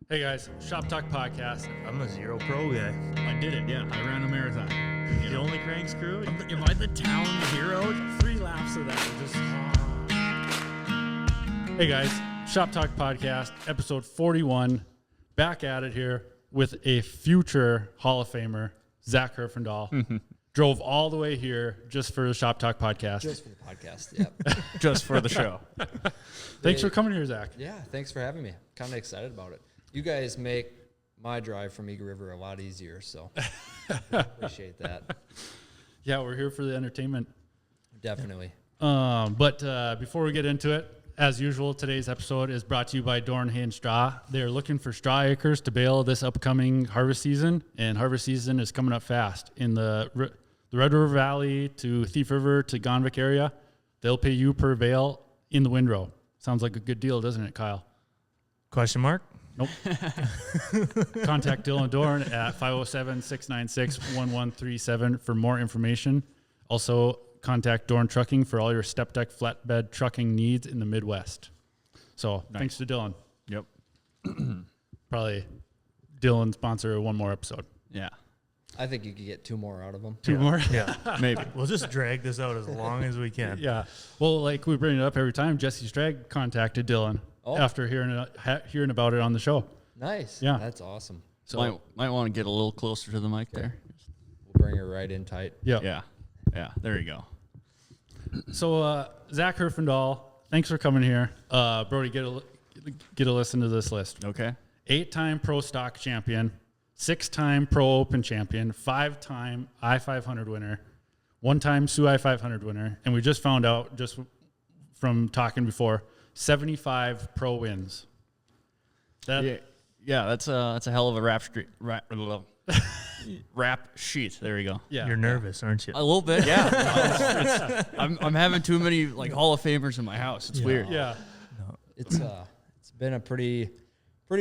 Hey guys, Shop Talk Podcast. I'm a zero pro guy. I did it, yeah. I ran a marathon. The only crank screw? Am I the town hero? 3 laps of that were just... Hey guys, Shop Talk Podcast, episode 41. Back at it here with a future Hall of Famer, Zach Herfindahl. Drove all the way here just for the Shop Talk Podcast. Just for the podcast, yep. Just for the show. Thanks for coming here, Zach. Yeah, thanks for having me. Kind of excited about it. You guys make my drive from Eagle River a lot easier, so appreciate that. Yeah, we're here for the entertainment. Definitely. But before we get into it, as usual, today's episode is brought to you by Dohrn Hay Straw. They're looking for straw acres to bale this upcoming harvest season, and harvest season is coming up fast. In the Red River Valley to Thief River to Gonvick area, they'll pay you per bale in the windrow. Sounds like a good deal, doesn't it, Kyle? Question mark? Nope. Contact Dylan Dohrn at 507-696-1137 for more information. Also, contact Dohrn Trucking for all your step deck flatbed trucking needs in the Midwest. So, Thanks to Dylan. Yep. Probably Dylan sponsor one more episode. Yeah. I think you could get 2 more out of them. Two more? Yeah. Maybe. We'll just drag this out as long as we can. Yeah. Well, like we bring it up every time, Jesse's Drag contacted Dylan after hearing about it on the show. Nice. Yeah. That's awesome. So Might want to get a little closer to the mic there. We'll bring her right in tight. Yeah. Yeah. There you go. So Zach Herfindahl, thanks for coming here. Brody, get a listen to this list. Okay. 8-time pro stock champion, 6-time pro open champion, 5-time I-500 winner, 1-time Sioux I-500 winner, and we just found out just from talking before, 75 pro wins. Yeah, that's a hell of a rap sheet. There you go. Yeah. You're nervous, aren't you? A little bit, yeah. I'm having too many like Hall of Famers in my house. It's weird. Yeah. It's been a pretty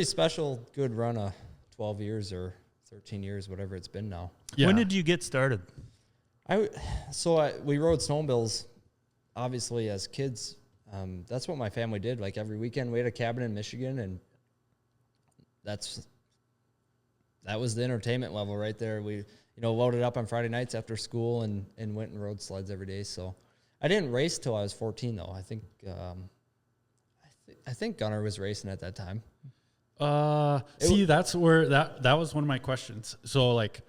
special, good run of 12 years or 13 years, whatever it's been now. Yeah. When did you get started? We rode snowmobiles, obviously, as kids. That's what my family did. Like every weekend, we had a cabin in Michigan, and that was the entertainment level right there. We, loaded up on Friday nights after school and went and rode sleds every day. So I didn't race till I was 14, though. I think Gunnar was racing at that time. That's where that was one of my questions. So like,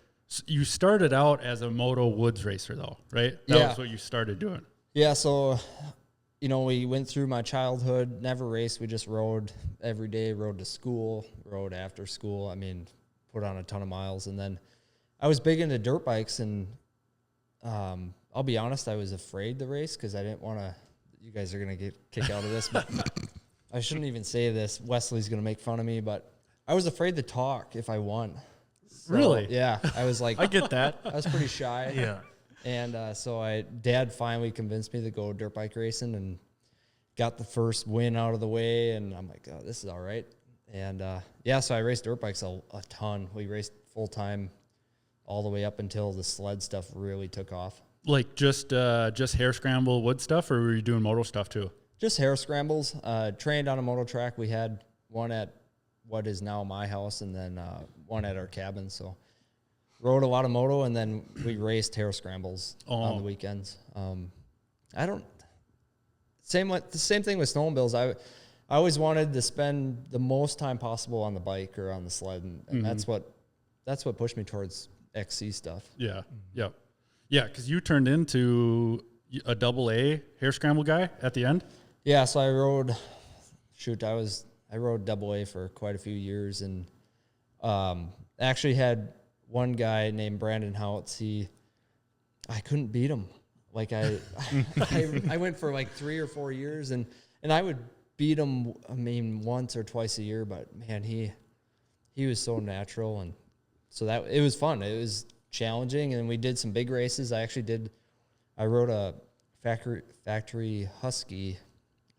you started out as a moto woods racer, though, right? That was what you started doing. Yeah. So. We went through my childhood, never raced. We just rode every day, rode to school, rode after school. I mean, put on a ton of miles. And then I was big into dirt bikes. And I'll be honest, I was afraid to race because I didn't want to. You guys are going to get kicked out of this, but I shouldn't even say this. Wesley's going to make fun of me, but I was afraid to talk if I won. So, Really? Yeah. I was like, I get that. I was pretty shy. Yeah. And Dad finally convinced me to go dirt bike racing and got the first win out of the way. And I'm like, oh, this is all right. And so I raced dirt bikes a ton. We raced full time all the way up until the sled stuff really took off. Like just hair scramble wood stuff, or were you doing moto stuff too? Just hair scrambles. Trained on a moto track. We had one at what is now my house, and then one at our cabin. So. Rode a lot of moto, and then we raced hair scrambles on the weekends. The same thing with snowmobiles. I always wanted to spend the most time possible on the bike or on the sled, and that's what pushed me towards XC stuff. Yeah, because you turned into a AA hair scramble guy at the end. Yeah, so I rode AA for quite a few years, and actually had one guy named Brandon Houts. I couldn't beat him. Like I went for like 3 or 4 years, and I would beat him. I mean, once or twice a year. But man, he was so natural, and so that it was fun. It was challenging, and we did some big races. I rode a factory Husky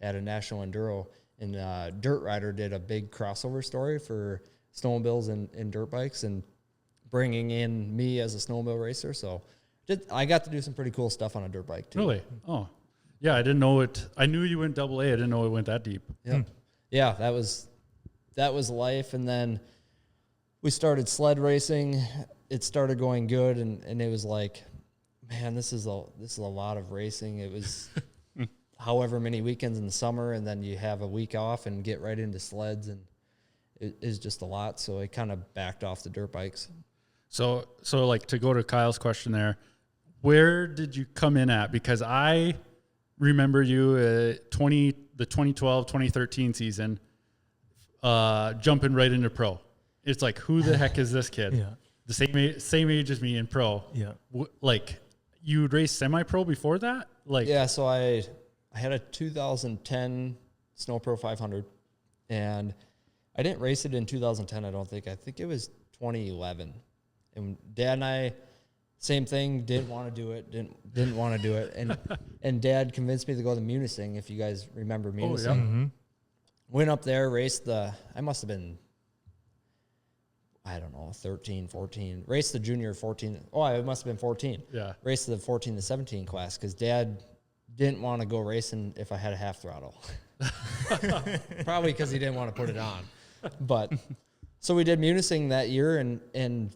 at a national enduro, and Dirt Rider did a big crossover story for snowmobiles and dirt bikes, and bringing in me as a snowmobile racer. So I got to do some pretty cool stuff on a dirt bike too. Really? Oh, yeah. I didn't know it. I knew you went AA. I didn't know it went that deep. Yeah. Yeah. That was that was life. And then we started sled racing. It started going good, and it was like, man, this is a lot of racing. It was however many weekends in the summer, and then you have a week off and get right into sleds, and it is just a lot. So I kind of backed off the dirt bikes. So like to go to Kyle's question there, where did you come in at? Because I remember you the 2012, 2013 season, jumping right into pro. It's like, who the heck is this kid? Yeah. The same age as me in pro. Yeah. Like, you would race semi-pro before that? Like, Yeah, so I had a 2010 Snow Pro 500, and I didn't race it in 2010, I don't think. I think it was 2011. And Dad and I, same thing, didn't want to do it, didn't want to do it. And Dad convinced me to go to Munising, if you guys remember Munising. yeah. Mm-hmm. Went up there, raced I must have been, I don't know, 13, 14. Raced the junior 14. Oh, I must have been 14. Yeah. Raced the 14 to 17 class because Dad didn't want to go racing if I had a half throttle. Probably because he didn't want to put it on. But so we did Munising that year, and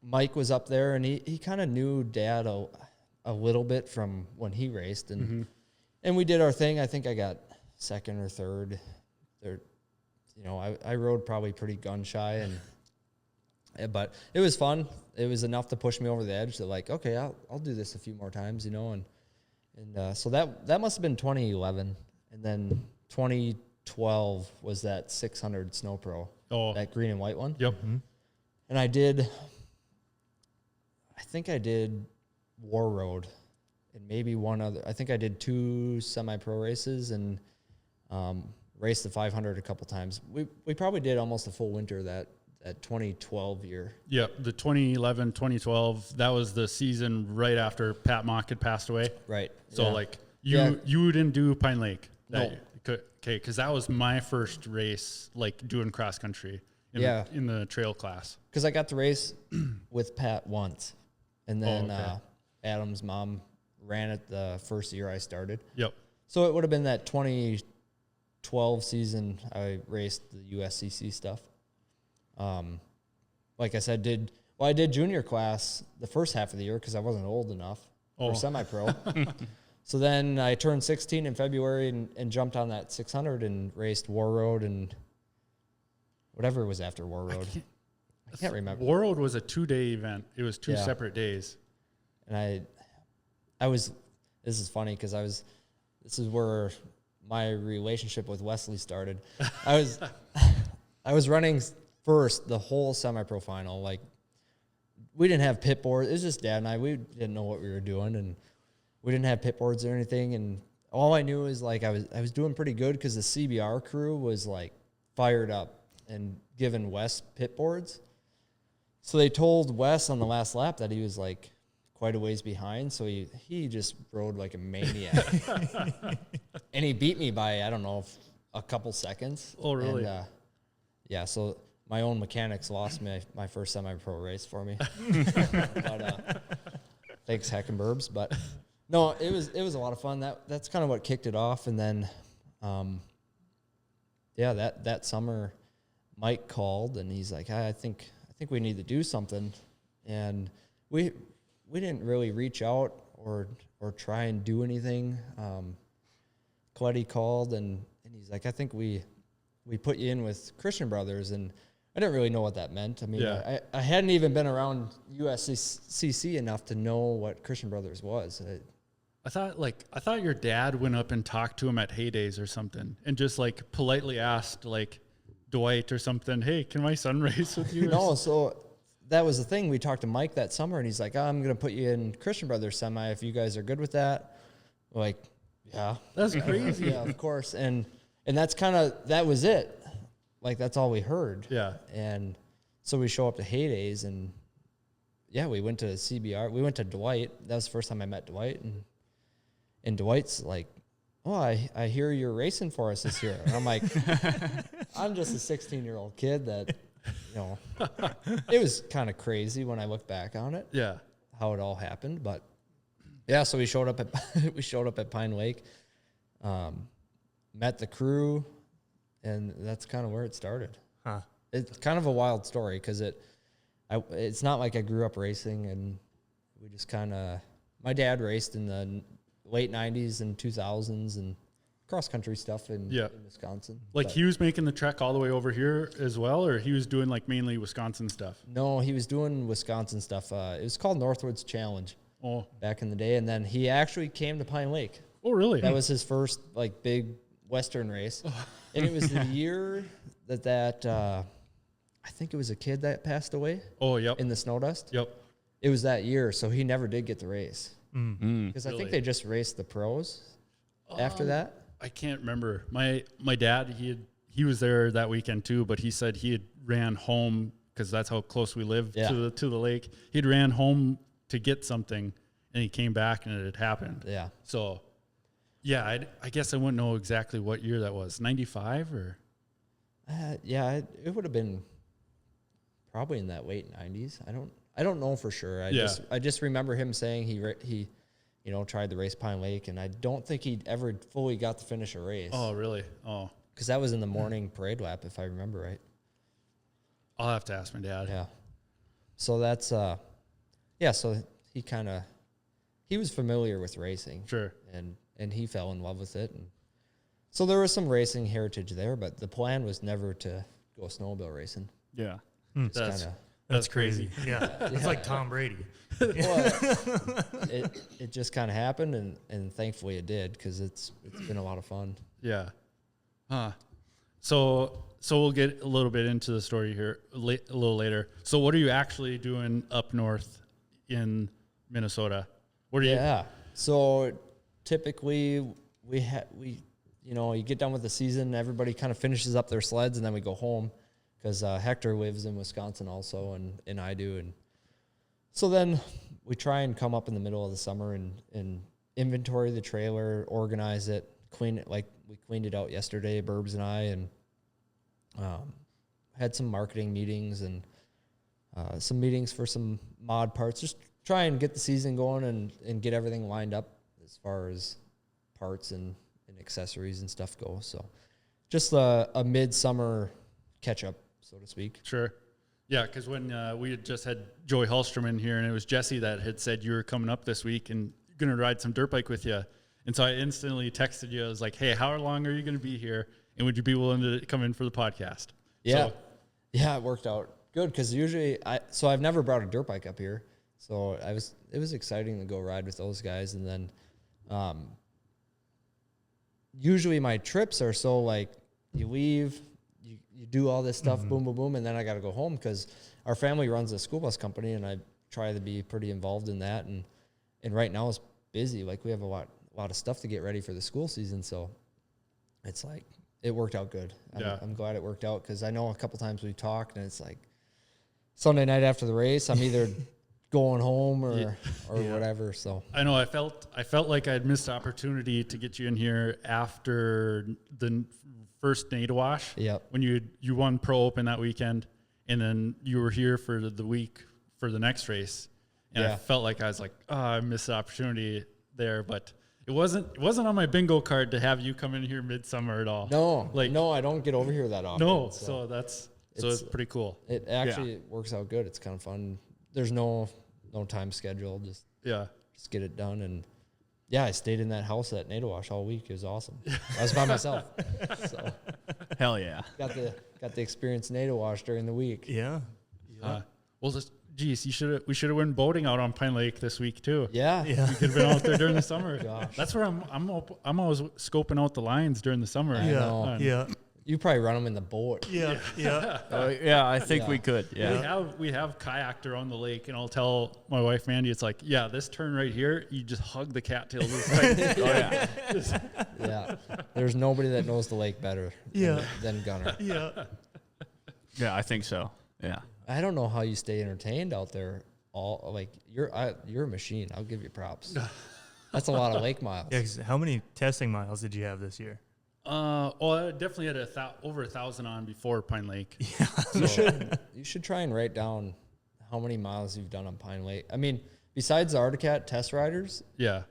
Mike was up there, and he kind of knew Dad a little bit from when he raced, and we did our thing. I think I got second or third. I rode probably pretty gun shy, but it was fun. It was enough to push me over the edge. To like, okay, I'll do this a few more times, and so that must have been 2011, and then 2012 was that 600 Snow Pro, that green and white one. Yep. And I think I did War Road, and maybe one other. I think I did 2 semi-pro races and raced the 500 a couple times. We probably did almost a full winter that 2012 year. Yep. The 2011, 2012, that was the season right after Pat Mock had passed away. Right. So yeah. like you didn't do Pine Lake. No. Okay, because that was my first race, like doing cross country in the trail class. Because I got to race with Pat once, and then okay. Adam's mom ran it the first year I started. Yep. So it would have been that 2012 season I raced the USCC stuff. Like I said, I did junior class the first half of the year because I wasn't old enough for semi-pro. So then I turned 16 in February and jumped on that 600 and raced War Road and whatever was after War Road. I can't remember. War Road was a 2-day event. It was 2 separate days. And this is funny because this is where my relationship with Wesley started. I was running first the whole semi-pro final. Like, we didn't have pit boards. It was just Dad and I. We didn't know what we were doing, and we didn't have pit boards or anything. And all I knew is like I was doing pretty good because the CBR crew was like fired up and giving Wes pit boards. So they told Wes on the last lap that he was like quite a ways behind. So he just rode like a maniac, and he beat me by, I don't know, a couple seconds. Oh, really? And, so my own mechanics lost me my first semi-pro race for me. But thanks, Hackenburbs. But no, it was a lot of fun. That's kind of what kicked it off. And then, that summer, Mike called and he's like, I think we need to do something. And we didn't really reach out or try and do anything. Cletty called and he's like, I think we put you in with Christian Brothers, and I didn't really know what that meant. I mean, I hadn't even been around USCC enough to know what Christian Brothers was. I thought your dad went up and talked to him at Heydays or something and just like politely asked like Dwight or something, hey, can my son race with you? No, so that was the thing. We talked to Mike that summer, and he's like, I'm going to put you in Christian Brothers semi if you guys are good with that. We're like, yeah. That's crazy. Yeah, of course. And that's that was it. Like, that's all we heard. Yeah. And so we show up to Heydays, and we went to CBR. We went to Dwight. That was the first time I met Dwight. And Dwight's like, oh, I hear you're racing for us this year. And I'm like, I'm just a 16-year-old kid that, it was kind of crazy when I look back on it. Yeah. How it all happened. But yeah, so we showed up at Pine Lake, met the crew, and that's kind of where it started. Huh. It's kind of a wild story because it's not like I grew up racing, and we just kind of, my dad raced in the late 90s and 2000s and cross country stuff in Wisconsin. Like But he was making the trek all the way over here as well, or he was doing like mainly Wisconsin stuff? no, he was doing Wisconsin stuff. It was called Northwoods Challenge Oh, back in the day, and then he actually came to Pine Lake. oh really? That was his first like big Western race, and it was the year that I think it was a kid that passed away Oh, yep. in the snow dust. Yep. It was that year, so he never did get the race because I Really? think they just raced the pros after that. I can't remember. My dad, he was there that weekend too, but he said he had ran home because that's how close we lived to the lake. He'd ran home to get something, and he came back and it had happened. Yeah, So, yeah, I guess I wouldn't know exactly what year that was. 95 or? it would have been probably in that late 90s. I don't know for sure. I just remember him saying he tried to race Pine Lake, and I don't think he'd ever fully got to finish a race. Oh, really? Oh, Because that was in the morning parade lap, if I remember right. I'll have to ask my dad. Yeah. So that's, so he was familiar with racing. Sure. And he fell in love with it. And so there was some racing heritage there, but the plan was never to go snowmobile racing. Yeah. It's That's kind of, That's crazy. Yeah. It's like Tom Brady. well, it just kind of happened, and thankfully it did, because it's been a lot of fun. Yeah. Huh. So we'll get a little bit into the story here a little later. So what are you actually doing up north in Minnesota? What are you? Yeah. So typically you get done with the season, everybody kind of finishes up their sleds, and then we go home, because Hector lives in Wisconsin also, and I do. And so then we try and come up in the middle of the summer and inventory the trailer, organize it, clean it. Like we cleaned it out yesterday, Burbs and I, and had some marketing meetings and some meetings for some mod parts. Just try and get the season going and get everything lined up as far as parts and accessories and stuff go. So just a midsummer catch up, so to speak. Sure. Yeah, because when we had just had Joey Hallstrom in here, and it was Jesse that had said you were coming up this week and going to ride some dirt bike with you. And so I instantly texted you. I was like, hey, how long are you going to be here? And would you be willing to come in for the podcast? Yeah. So, Yeah, it worked out good, because usually I've never brought a dirt bike up here. So it was exciting to go ride with those guys. And then usually my trips are so like you leave, you do all this stuff, boom, boom, boom, and then I got to go home, because our family runs a school bus company, and I try to be pretty involved in that. And right now it's busy. Like we have a lot of stuff to get ready for the school season. So it's like, it worked out good. I'm glad it worked out, because I know a couple times we talked, and it's like Sunday night after the race, I'm either going home or whatever. So I know I felt like I'd missed the opportunity to get you in here after the first Nadawash. Yep. When you won Pro Open that weekend, and then you were here for the week for the next race, and I felt like I was like, oh, I missed the opportunity there, but it wasn't on my bingo card to have you come in here midsummer at all. No, I don't get over here that often. No, so it's pretty cool. It actually works out good. It's kind of fun. There's no time schedule. Just get it done. And I stayed in that house at Nadawash all week. It was awesome. I was by myself. So Hell yeah. got the experience Nadawash during the week. Yeah. Well, geez, we should have went boating out on Pine Lake this week too. Yeah. We could have been out there during the summer. Gosh. That's where I'm always scoping out the lines during the summer. know. Yeah. You probably run them in the boat. Yeah. Yeah. Yeah, I think we could. Yeah. We have kayaked on the lake, and I'll tell my wife Mandy, it's like, yeah, this turn right here, you just hug the cattails. Like, Yeah. There's nobody that knows the lake better than Gunner. Yeah. Yeah, I think so. Yeah. I don't know how you stay entertained out there. You're a machine. I'll give you props. That's a lot of lake miles. Yeah. 'Cause how many testing miles did you have this year? I definitely had over 1,000 on before Pine Lake. You should try and write down how many miles you've done on Pine Lake. I mean, besides the Arctic test riders, Yeah.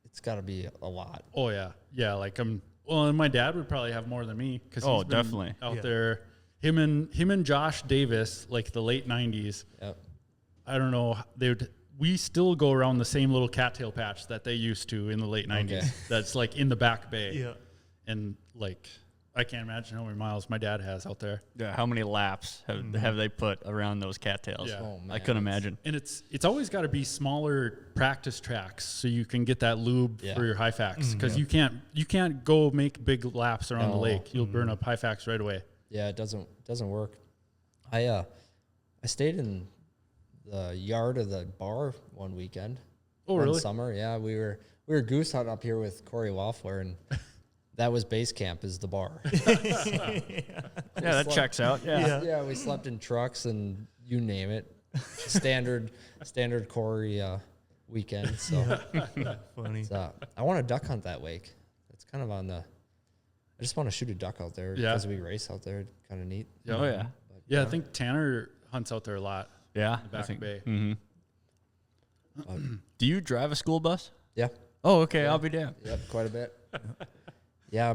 it's got to be a lot. Oh yeah. Yeah. Like I'm Well, and my dad would probably have more than me because Oh, definitely. out Yeah. there. Him and Josh Davis, like the late '90s. Yep. I don't know. We still go around the same little cattail patch that they used to in the late '90s. Okay. That's like in the back bay. Yeah. And like, I can't imagine how many miles my dad has out there. Yeah, how many laps have they put around those cattails? Yeah. Oh, man. I couldn't imagine. And it's always got to be smaller practice tracks so you can get that lube Yeah. for your high facts because you can't go make big laps around the No. lake. You'll burn up high facts right away. Yeah, it doesn't work. I stayed in the yard of the bar one weekend. Oh, one really? summer. Yeah, we were goose hunting up here with Corey Waffler, and that was base camp is the bar. Yeah, that checks out. Yeah. Yeah, we slept in trucks and you name it. Standard Corey weekend. So Funny. I want to duck hunt that lake. It's kind of on the. I just want to shoot a duck out there Yeah. because we race out there. Kind of neat. Yeah. Oh, yeah. But, Yeah, I think Tanner hunts out there a lot. Yeah. The back bay. Mm-hmm. but, Do you drive a school bus? yeah. Oh, okay. Yeah. I'll be damned. Yep. Quite a bit. Yeah,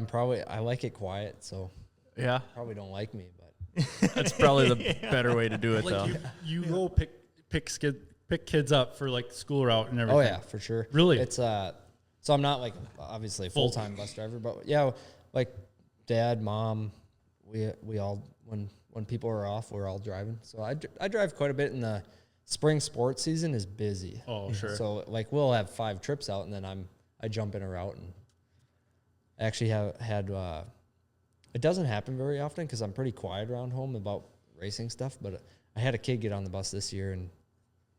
I like it quiet, so Yeah. probably don't like me, but That's probably the better way to do it, though. Like you go pick kids up for like school route and everything. oh yeah, for sure. Really? It's so I'm not like obviously a full-time bus driver, but yeah, like dad, mom, we all when people are off, we're all driving. So I drive quite a bit in the spring sports season is busy. Oh, sure. So like we'll have 5 trips out and then I jump in a route and I actually had it doesn't happen very often because I'm pretty quiet around home about racing stuff, but I had a kid get on the bus this year and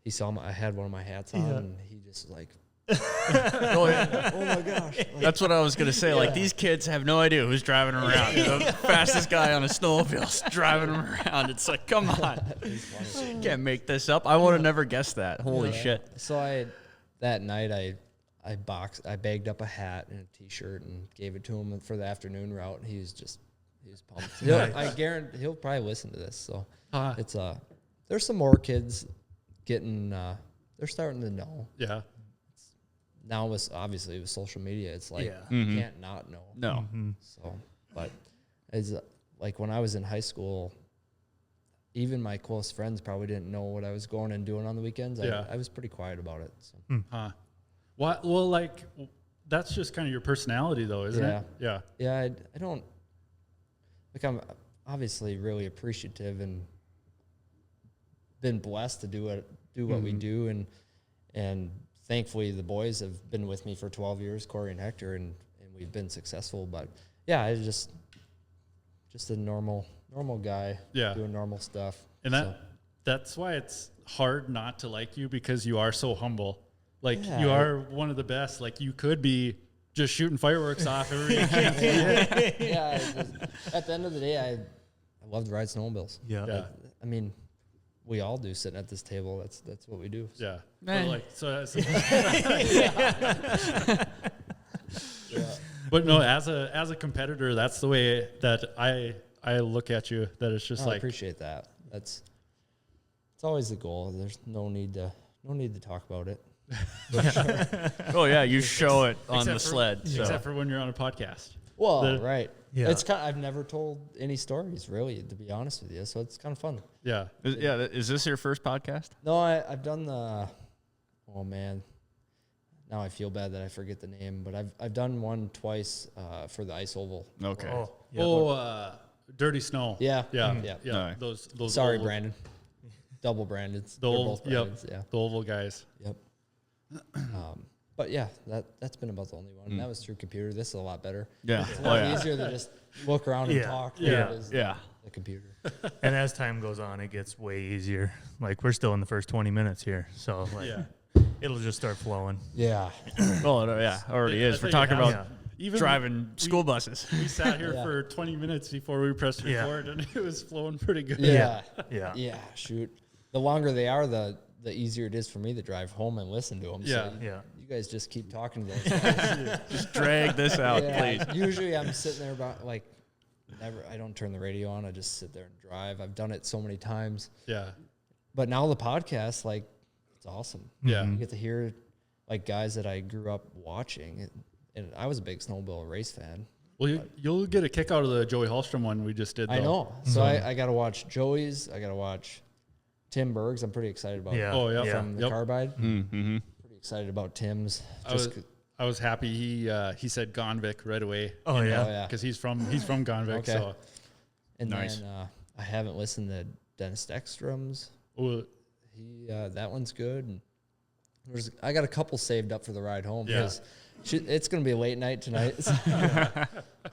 he saw I had one of my hats on and he just like Oh, yeah. oh my gosh. Like, That's what I was going to say. Like, these kids have no idea who's driving them around. The fastest guy on a snowmobile's driving them around. It's like, come on. it's funny. You can't make this up. I would have never guessed that. Holy shit. So that night I bagged up a hat and a t-shirt and gave it to him for the afternoon route. And he was pumped. I guarantee he'll probably listen to this. So it's there's some more kids getting they're starting to know. Yeah. Now with social media, it's like Yeah. you can't not know. No. So, but as like when I was in high school, even my close friends probably didn't know what I was going and doing on the weekends. Yeah. I was pretty quiet about it. So. Huh. What? Well, like that's just kind of your personality, though, isn't it? Yeah. Yeah, I don't like. I'm obviously really appreciative and been blessed to do what we do, and thankfully the boys have been with me for 12 years, Corey and Hector, and we've been successful. But yeah, I just a normal guy, Yeah. doing normal stuff. And that's why it's hard not to like you because you are so humble. Like Yeah. you are one of the best. Like you could be just shooting fireworks off every weekend. Yeah, at the end of the day, I love to ride snowmobiles. Yeah. Yeah. I mean, we all do sitting at this table. That's what we do. So. Yeah. Man. But like But no, as a competitor, that's the way that I look at you. That it's just I like appreciate that. It's always the goal. There's no need to talk about it. Oh, yeah. You show it on the except for- sled. So. Except for when you're on a podcast. Well, right. Yeah. It's I've never told any stories really, to be honest with you. So it's kind of fun. Yeah. Is this your first podcast? No, I've done the. Oh man, now I feel bad that I forget the name, but I've done one twice for the ice oval. Okay. Oh, yeah. Oh, Dirty Snow. Yeah. Yeah. Yeah. Yeah. Alright. Those Sorry, oval, Brandon. Double branded. The They're old, both branded. Yeah. The oval guys. Yep. But yeah, that's been about the only one. That was through computer. This is a lot better. Yeah. It's a Oh, lot yeah. easier to just look around and Yeah. talk. Yeah. than it is Yeah. The computer. And as time goes on, it gets way easier. Like we're still in the first 20 minutes here, so like Yeah. it'll just start flowing. Yeah. Well, already Yeah, is. that's We're what talking you about have. Even driving school buses. We sat here Yeah. for 20 minutes before we pressed Yeah. record, and it was flowing pretty good. Yeah. Yeah. Yeah. Shoot. The longer they are, the easier it is for me to drive home and listen to them. Yeah. So Yeah. you guys just keep talking to those guys. Just drag this out, Yeah, please. usually I'm sitting there about like never. I don't turn the radio on. I just sit there and drive. I've done it so many times. Yeah. But now the podcast, like, it's awesome. Yeah. You get to hear like guys that I grew up watching, and I was a big snowmobile race fan. Well, you'll get a kick out of the Joey Hallstrom one we just did, though. I know. So I got to watch Joey's. I got to watch Tim Berg's. I'm pretty excited about Yeah. Oh, yeah. from the Carbide. Mm-hmm. Pretty excited about Tim's. I was happy he said Gonvik right away. Oh, yeah. yeah. Because he's from Gonvik. Okay. So And Nice. then I haven't listened to Dennis Ekstrom's. well, That one's good. And I got a couple saved up for the ride home Yeah. because it's going to be a late night tonight. So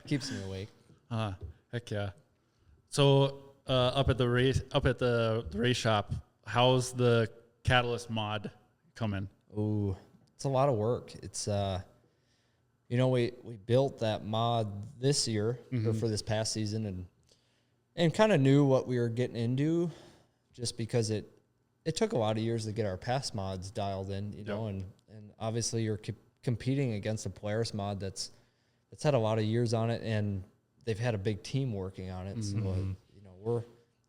keeps me awake. heck yeah. So up at the race shop, how's the Catalyst mod coming? Ooh, it's a lot of work. It's we built that mod this year or for this past season and kind of knew what we were getting into, just because it took a lot of years to get our past mods dialed in, you know, and obviously you're competing against a Polaris mod that's had a lot of years on it, and they've had a big team working on it. So you know,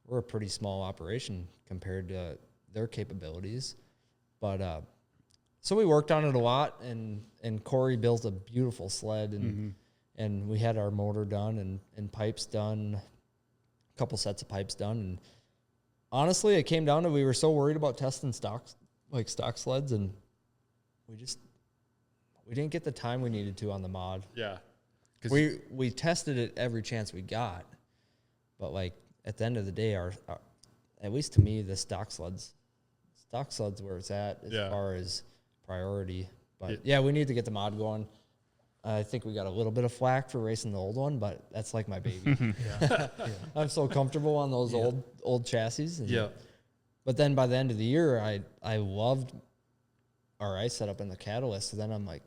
we're a pretty small operation compared to their capabilities, but so we worked on it a lot, and Corey built a beautiful sled, and we had our motor done and pipes done, a couple sets of pipes done, and honestly, it came down to we were so worried about testing stock sleds, and we didn't get the time we needed to on the mod. Yeah. We tested it every chance we got, but like at the end of the day, our at least to me, the stock sleds where it's at as far as priority. But yeah, we need to get the mod going. I think we got a little bit of flack for racing the old one, but that's like my baby. I'm so comfortable on those old chassis. Yeah. But then by the end of the year, I loved our ice setup in the Catalyst. So then I'm like,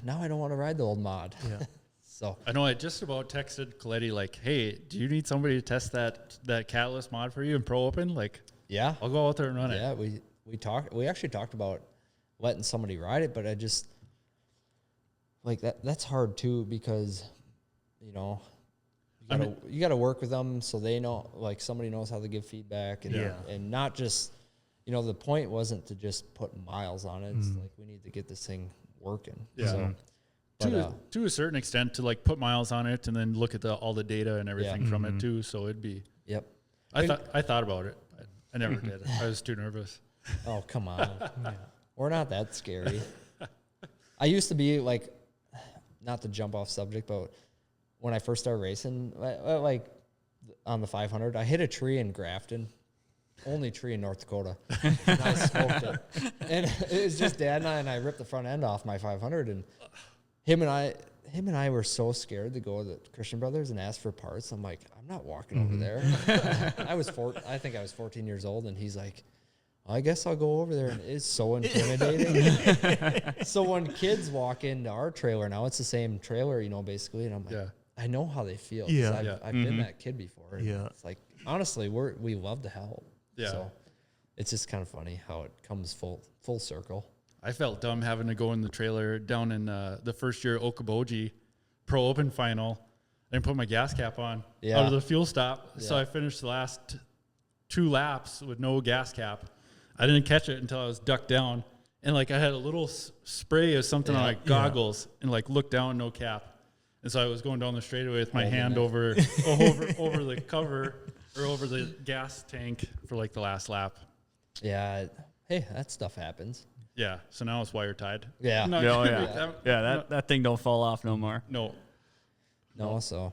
now I don't want to ride the old mod. Yeah. So I know I just about texted Coletti like, hey, do you need somebody to test that Catalyst mod for you in Pro Open? Like, yeah, I'll go out there and run it. yeah. We actually talked about letting somebody ride it, but I just like that's hard too, because you know you gotta work with them so they know, like somebody knows how to give feedback and not just, you know, the point wasn't to just put miles on it. It's like we need to get this thing working. Yeah. So, To a certain extent, to like put miles on it and then look at all the data and everything from it too. So it'd be. Yep. I thought about it. But I never did. I was too nervous. Oh, come on. We're not that scary. I used to be like, not to jump off subject, but when I first started racing, like on the 500, I hit a tree in Grafton, only tree in North Dakota. And I smoked it. And it was just Dad and I ripped the front end off my 500, and him and I were so scared to go to the Christian Brothers and ask for parts. I'm like, I'm not walking over there. I think I was 14 years old, and he's like, I guess I'll go over there. And it is so intimidating. So when kids walk into our trailer now, it's the same trailer, you know, basically. And I'm like, I know how they feel. 'Cause I've been that kid before. Yeah. It's like, honestly, we love to help. Yeah. So it's just kind of funny how it comes full circle. I felt dumb having to go in the trailer down in the first year Okoboji Pro Open final and put my gas cap on out of the fuel stop. So I finished the last 2 laps with no gas cap. I didn't catch it until I was ducked down, and like I had a little spray of something on my goggles and like looked down, no cap. And so I was going down the straightaway with my hand over the cover or over the gas tank for like the last lap. Yeah. Hey, that stuff happens. Yeah. So now it's wire tied. Yeah. Oh, yeah. That thing don't fall off no more. No. So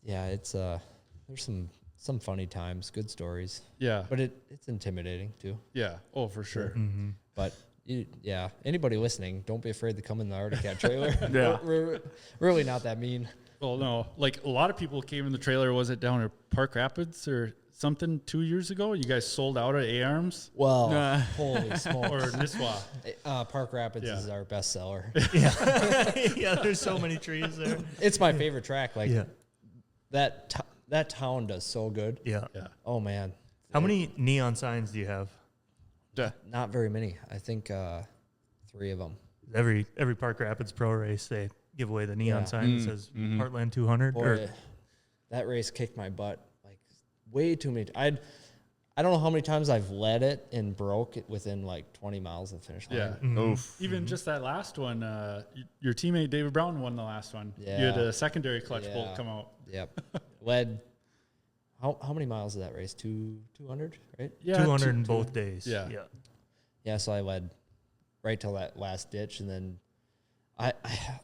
yeah, it's there's some funny times, good stories. Yeah. But it's intimidating too. Yeah. Oh, for sure. But anybody listening, don't be afraid to come in the Arctic Cat trailer. Yeah. We're really not that mean. Well, no, like a lot of people came in the trailer. Was it down at Park Rapids or something 2 years ago? You guys sold out at A-Arms Well, holy or smokes. Nisswa? Park Rapids is our best seller. Yeah, there's so many trees there. It's my favorite track. Like that town does so good. Yeah. Yeah. Oh man. How many neon signs do you have? Not very many. I think 3 of them. Every Park Rapids Pro race, they give away the neon sign that says Heartland 200. Boy, that race kicked my butt like way too many. I don't know how many times I've led it and broke it within like 20 miles of the finish line. Yeah. Oof. Even just that last one, your teammate David Brown won the last one. Yeah. You had a secondary clutch Yeah. bolt come out. Yep. Led. How many miles did that race? 200, right? Yeah, 200 in both days. Yeah. Yeah. Yeah. So I led right till that last ditch, and then I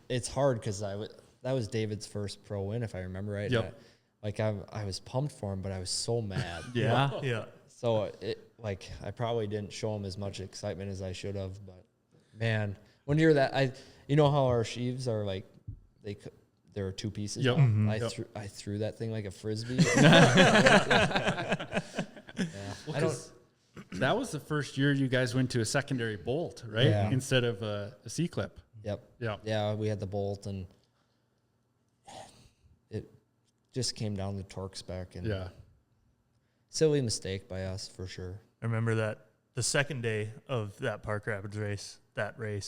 it's hard because that was David's first pro win, if I remember right. Yep. I was pumped for him, but I was so mad. Yeah. Yeah. So I probably didn't show him as much excitement as I should have, but man, when you're that, you know how our sheaves are like, there are two pieces. Yep. now? Mhm. I threw that thing like a frisbee. Well, I don't. that was the first year you guys went to a secondary bolt, right? Yeah. Instead of a C-clip. Yep. Yeah. Yeah, we had the bolt, and it just came down to torque spec, and Yeah. silly mistake by us for sure. I remember that the second day of that Park Rapids race, you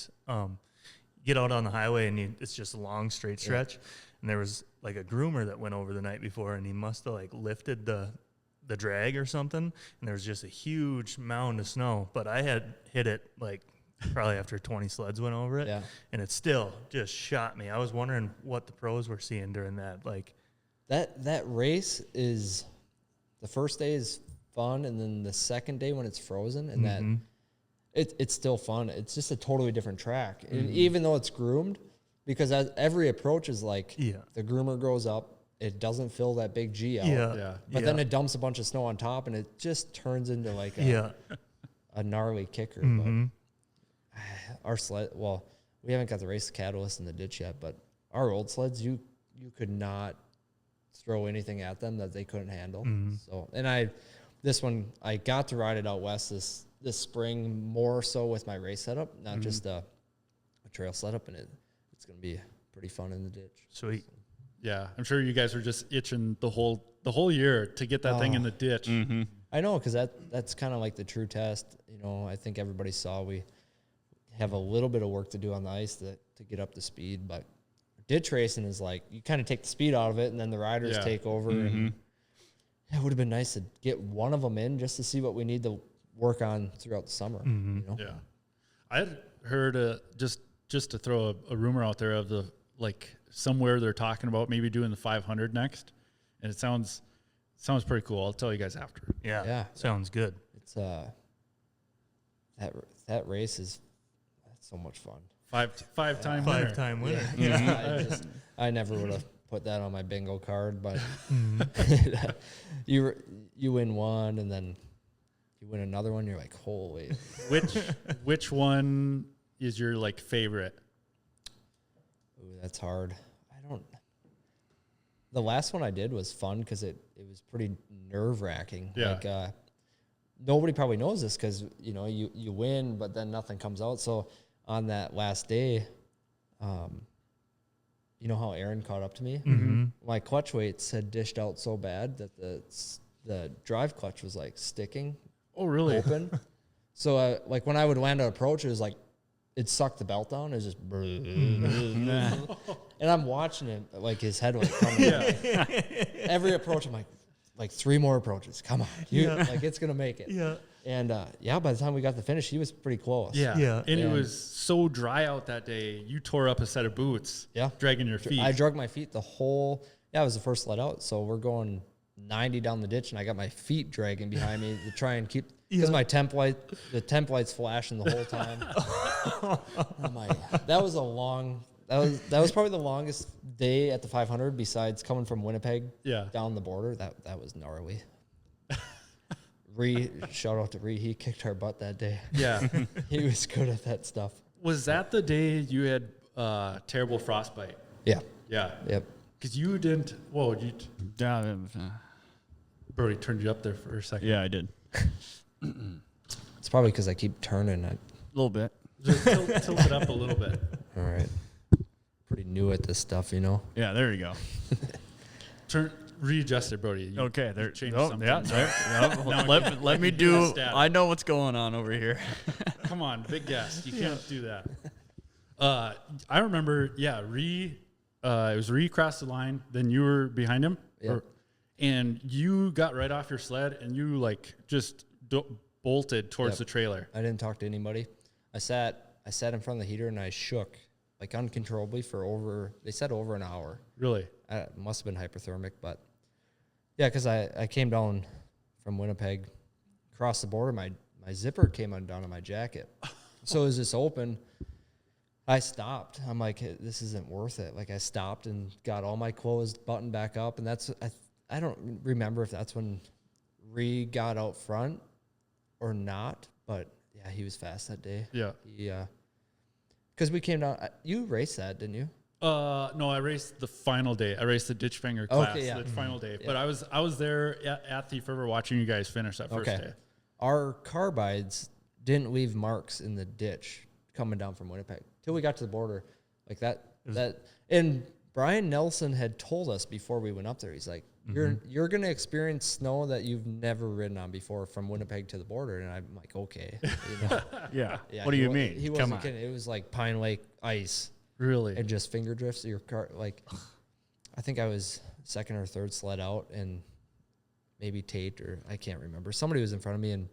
get out on the highway and it's just a long straight stretch. And there was like a groomer that went over the night before, and he must have like lifted the drag or something. And there was just a huge mound of snow, but I had hit it like probably after 20 sleds went over it. Yeah. And it still just shot me. I was wondering what the pros were seeing during that. Like That race is, the first day is fun, and then the second day when it's frozen, and that it's still fun. It's just a totally different track, and even though it's groomed, because every approach is like the groomer goes up, it doesn't fill that big G out, Yeah. but then it dumps a bunch of snow on top, and it just turns into like a gnarly kicker. But our sled, well, we haven't got the race catalyst in the ditch yet, but our old sleds, you could not throw anything at them that they couldn't handle. So, and this one, I got to ride it out west this spring more so with my race setup, not just a trail setup, and it's going to be pretty fun in the ditch. Sweet. Yeah. I'm sure you guys were just itching the whole year to get that thing in the ditch. I know, because that's kind of like the true test. You know, I think everybody saw we have a little bit of work to do on the ice to get up to speed, but ditch racing is like you kind of take the speed out of it, and then the riders take over. And it would have been nice to get one of them in just to see what we need to work on throughout the summer. You know? Yeah. I had heard just to throw a rumor out there of somewhere they're talking about maybe doing the 500 next, and it sounds pretty cool. I'll tell you guys after. Yeah. Sounds good. It's that race that's so much fun. Five-time winner. Five-time winner. Yeah. I never would have put that on my bingo card, but you win one, and then you win another one. You're like, holy. Which one is your favorite? Ooh, that's hard. The last one I did was fun because it was pretty nerve-wracking. Yeah. Nobody probably knows this because, you win, but then nothing comes out. So on that last day, you know how Aaron caught up to me? My clutch weights had dished out so bad that the drive clutch was sticking. Oh, really? Open. So when I would land an approach, it was it sucked the belt down. It was just, and I'm watching it, his head was coming. Every approach, I'm like 3 more approaches. Come on, it's gonna make it. Yeah. And by the time we got the finish, he was pretty close. Yeah. And it was so dry out that day. You tore up a set of boots. Yeah. Dragging your feet. I drug my feet the whole. Yeah, it was the first let out. So we're going 90 down the ditch, and I got my feet dragging behind me to try and keep because my temp light's flashing the whole time. That was a long. That was probably the longest day at the 500 besides coming from Winnipeg down the border. That was gnarly. Shout out to Ree. He kicked our butt that day. Yeah. He was good at that stuff. Was that the day you had terrible frostbite? Yeah. Yeah. Yep. Because you didn't. Whoa, Yeah, Brody turned you up there for a second. yeah, I did. It's probably because I keep turning. A little bit. Just tilt it up a little bit. All right. Pretty new at this stuff, Yeah, there you go. Readjust it, Brody. You Okay, there. changed Oh, something. yeah, there. Now let me do do. a stab. I know what's going on over here. Come on, big guess. You can't do that. I remember, it was Ree crossed the line, then you were behind him. Yep. and you got right off your sled and you like just bolted towards the trailer. I didn't talk to anybody. I sat in front of the heater and I shook like uncontrollably for they said over an hour. Really? It must have been hyperthermic, but yeah, because I came down from Winnipeg, across the border, my zipper came undone on my jacket. So as this open, I stopped. I'm like, hey, this isn't worth it. Like I stopped and got all my clothes buttoned back up, and that's I don't remember if that's when Ree got out front or not, but yeah, he was fast that day. Yeah. Because we came down. You raced that, didn't you? No, I raced the final day. I raced the ditch finger class, Okay, yeah. the final day. Yeah. But I was there at Thief River watching you guys finish that first day. Our carbides didn't leave marks in the ditch coming down from Winnipeg till we got to the border, like that. And Brian Nelson had told us before we went up there. He's like, "You're gonna experience snow that you've never ridden on before from Winnipeg to the border." And I'm like, "Okay." You know? Yeah. Yeah, What do you mean? He Come wasn't on. kidding. It was like Pine Lake ice Really? and just finger drifts. Your car, like, I think I was second or third sled out, and maybe Tate or I can't remember. Somebody was in front of me, and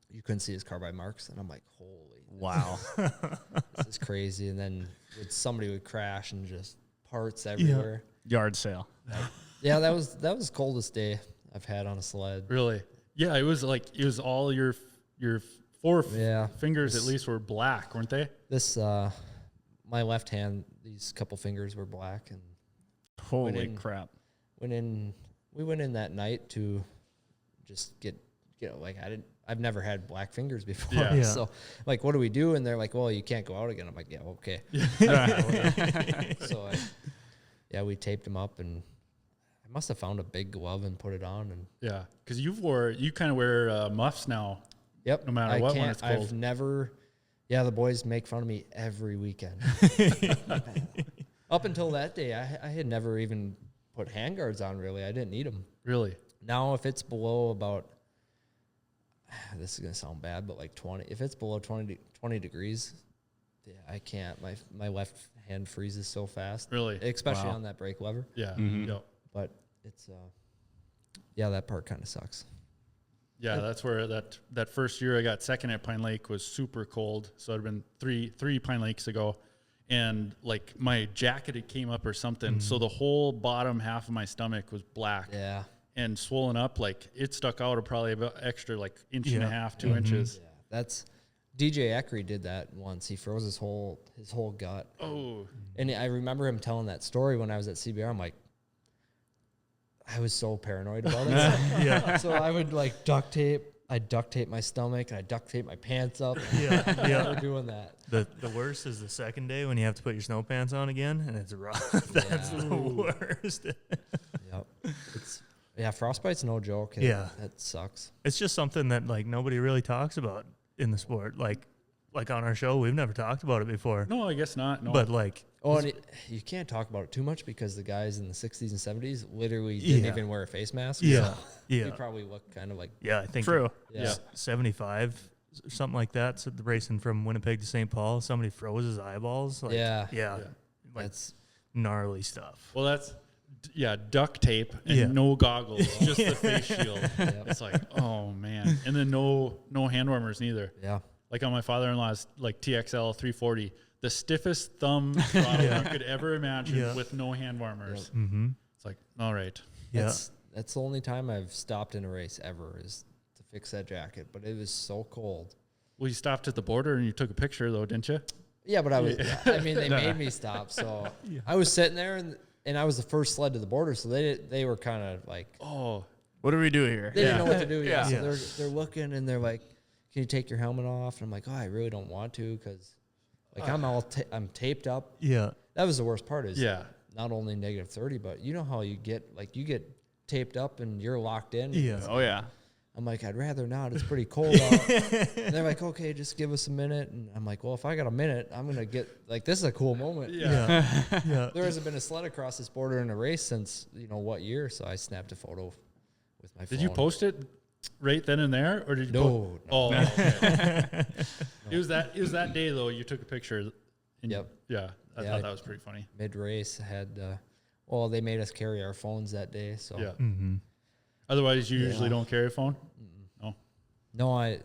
you couldn't see his carbide marks, and I'm like, "Holy, Wow. this is crazy!" And then somebody would crash and just parts everywhere. Yard sale. Yeah, that was the coldest day I've had on a sled. Really? Yeah, it was all your four fingers at This- least were black, weren't they? This my left hand, these couple fingers were black, and Holy in- crap. we went in that night to just get like I've never had black fingers before. Yeah. Yeah. So like, what do we do? And they're like, well, you can't go out again. I'm like, yeah, okay. So we taped them up, and I must have found a big glove and put it on, and Yeah, because you kind of wear muffs now. yep. No matter what when it's cold. I've never. Yeah, the boys make fun of me every weekend. Up until that day, I had never even put handguards on. Really, I didn't need them. Really? Now, if it's below about, this is gonna sound bad, but like 20. If it's below 20 degrees, yeah, I can't. My left hand freezes so fast. Really? Especially Wow. on that brake lever. Yeah. Mhm. Yep. But it's yeah, that part kind of sucks. Yeah, that's where that first year I got second at Pine Lake was super cold. So it'd been three Pine Lakes ago, and like my jacket it came up or something. So the whole bottom half of my stomach was black Yeah. and swollen up. Like it stuck out probably about extra like inch and a Yeah. half, 2 inches. Yeah, that's DJ Eckery did that once. He froze his whole gut. Oh, And I remember him telling that story when I was at CBR. I'm like, I was so paranoid about it. Yeah. So I would like duct tape. I duct tape my stomach and I duct tape my pants up. Yeah. Yeah. We're doing that. The worst is the second day when you have to put your snow pants on again, and it's rough. That's Yeah. the worst. Yep. Frostbite's no joke. Yeah. That sucks. It's just something that like nobody really talks about in the sport. Like on our show, we've never talked about it before. no, I guess not. No. But like, Oh, and you can't talk about it too much because the guys in the 60s and 70s literally didn't Yeah. even wear a face mask. yeah, So yeah, they probably look kind of like, yeah. I think True. yeah. 75, something like that. So the racing from Winnipeg to St. Paul, somebody froze his eyeballs. Like, Yeah. yeah, Yeah. like That's, gnarly stuff. well, that's duct tape and Yeah. no goggles, just the face shield. Yep. It's like, oh man, and then no hand warmers neither. yeah. Like on my father-in-law's like TXL 340, the stiffest thumb throttle you could ever imagine Yeah. with no hand warmers. Mm-hmm. It's like, all right. Yeah, That's the only time I've stopped in a race ever is to fix that jacket, but it was so cold. Well, you stopped at the border and you took a picture though, didn't you? Yeah, but I mean, they made me stop. So I was sitting there and I was the first sled to the border. So they were kind of like, Oh, What do we do here? they didn't know what to do. Yeah. So Yeah. they're looking and they're like, can you take your helmet off? And I'm like, oh, I really don't want to. Cause like I'm taped up. yeah, That was the worst part is yeah. not only -30, but you know how you get taped up and you're locked in. yeah. Oh, yeah. I'm like, I'd rather not. It's pretty cold out. And they're like, okay, just give us a minute. And I'm like, well, if I got a minute, I'm going to get, like, this is a cool moment. Yeah. Yeah, yeah. There hasn't been a sled across this border in a race since, what year. So I snapped a photo with my phone. Did you post it right then and there, or did you? No. Oh, okay. It was that day though. You took a picture. And Yep. Yeah, I Yeah, thought that was pretty funny. Mid-race, I had Well, they made us carry our phones that day, so Yeah. Mm-hmm. Otherwise, you usually don't carry a phone? No. no, I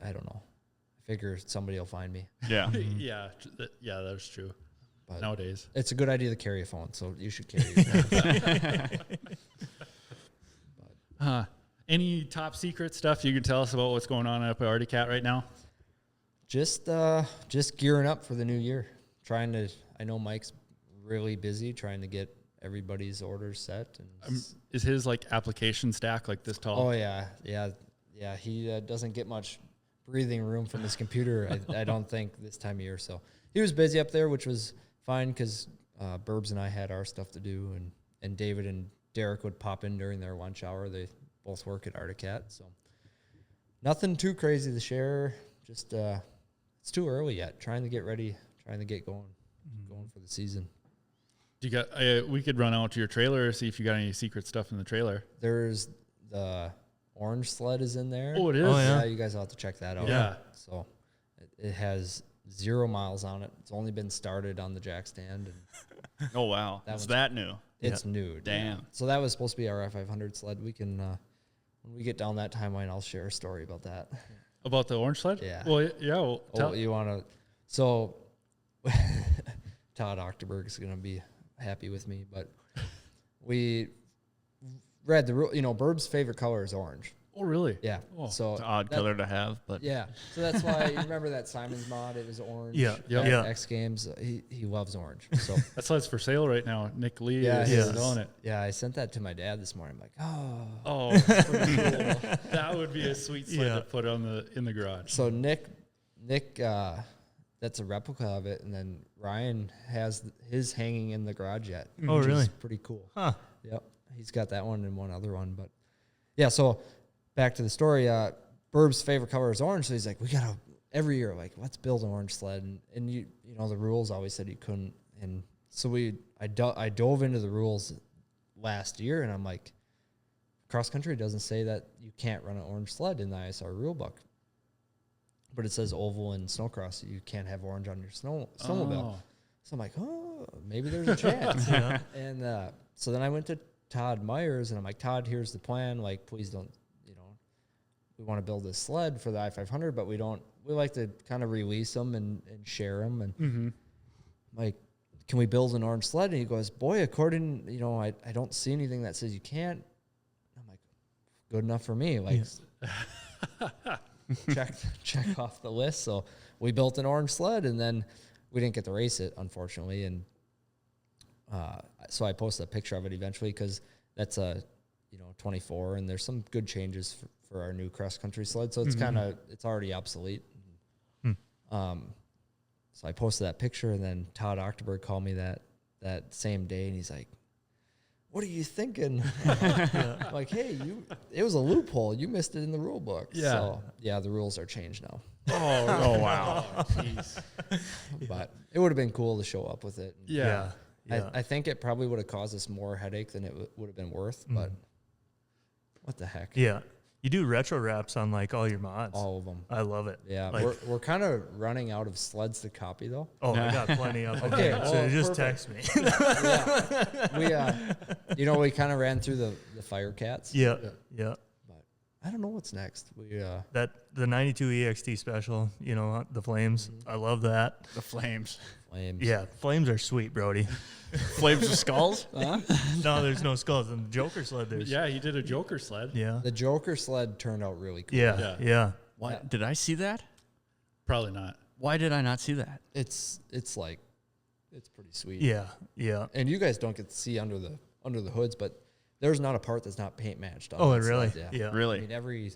don't know. I figure somebody will find me. Yeah. Yeah. Yeah, that's true. But Nowadays. it's a good idea to carry a phone, so you should carry it. Any top secret stuff you can tell us about what's going on up at Arctic Cat right now? Just gearing up for the new year. I know Mike's really busy trying to get everybody's orders set. And Is his like application stack like this tall? oh yeah. He doesn't get much breathing room from his computer. I don't think this time of year. So he was busy up there, which was fine because Burbs and I had our stuff to do, and David and Derek would pop in during their lunch hour. They both work at Arctic Cat, so nothing too crazy to share. Just it's too early yet. Trying to get ready, trying to get going for the season. Do you got? We could run out to your trailer, see if you got any secret stuff in the trailer. There's the orange sled is in there. Oh, it is. Oh, yeah. You guys will have to check that out. Yeah. So it has 0 miles on it. It's only been started on the jack stand, and Oh, wow. That It's one's- that new. it's new. Damn. So that was supposed to be our F500 sled. We can when we get down that timeline, I'll share a story about that. About the orange sled? Yeah. Well, yeah. Well, Oh, you want to? So Todd Octoberg is going to be happy with me, but we read the rule. Burb's favorite color is orange. oh, really? Yeah. Oh, So It's an odd that- color to have, but Yeah. So that's why you remember that Simon's mod. It was orange. Yeah, yeah. yeah. X Games. He loves orange. So That sled's for sale right now. Nick Lee Yeah, is it is. selling it. yeah, I sent that to my dad this morning. I'm like, oh. Oh, that's pretty cool. That would be a sweet sled Yeah. to put in the garage. So Nick, that's a replica of it, and then Ryan has his hanging in the garage yet. Oh, which is really? pretty cool. Huh. Yep, he's got that one and one other one. But yeah, so back to the story. Burb's favorite color is orange, so he's like, we gotta every year like let's build an orange sled, and you know the rules always said you couldn't, and so I dove into the rules last year, and I'm like, cross country doesn't say that you can't run an orange sled in the ISR rule book. But it says oval and snowcross. You can't have orange on your snowmobile. Oh. So I'm like, oh, maybe there's a chance. Yeah. And so then I went to Todd Myers, and I'm like, Todd, here's the plan. Like, please don't, we want to build this sled for the I-500, but we like to kind of release them and share them. And like, can we build an orange sled? And he goes, boy, according, I don't see anything that says you can't. I'm like, good enough for me. Like, check off the list. So we built an orange sled, and then we didn't get to race it, unfortunately. And so I posted a picture of it eventually because that's a 24, and there's some good changes for our new cross country sled. So it's it's already obsolete. So I posted that picture, and then Todd Octoberg called me that same day, and he's like, what are you thinking? I'm like, hey, it was a loophole. You missed it in the rule book. Yeah. So, yeah, the rules are changed now. Oh, wow. Jeez. But it would have been cool to show up with it. Yeah. Yeah. I think it probably would have caused us more headache than it would have been worth, but what the heck? Yeah. You do retro wraps on like all your mods. All of them. I love it. Yeah. Like- we're kind of running out of sleds to copy, though. Oh, I got plenty of them. Okay, So well, just perfect. text me. Yeah. We kind of ran through the Fire Cats. Yeah. Yeah. But I don't know what's next. The 92 EXT special, the flames. I love that. the flames. Flames. Yeah. Flames are sweet, Brody. Flames with skulls? Huh? No, there's no skulls. And the Joker sled, there's. Yeah, he did a Joker sled. Yeah. The Joker sled turned out really cool. Yeah. Yeah. Yeah. Why did I see that? Probably not. Why did I not see that? It's pretty sweet. Yeah. Yeah. And you guys don't get to see under the hoods, but there's not a part that's not paint matched. On Oh, that really? sled, yeah. Yeah. Really? I mean,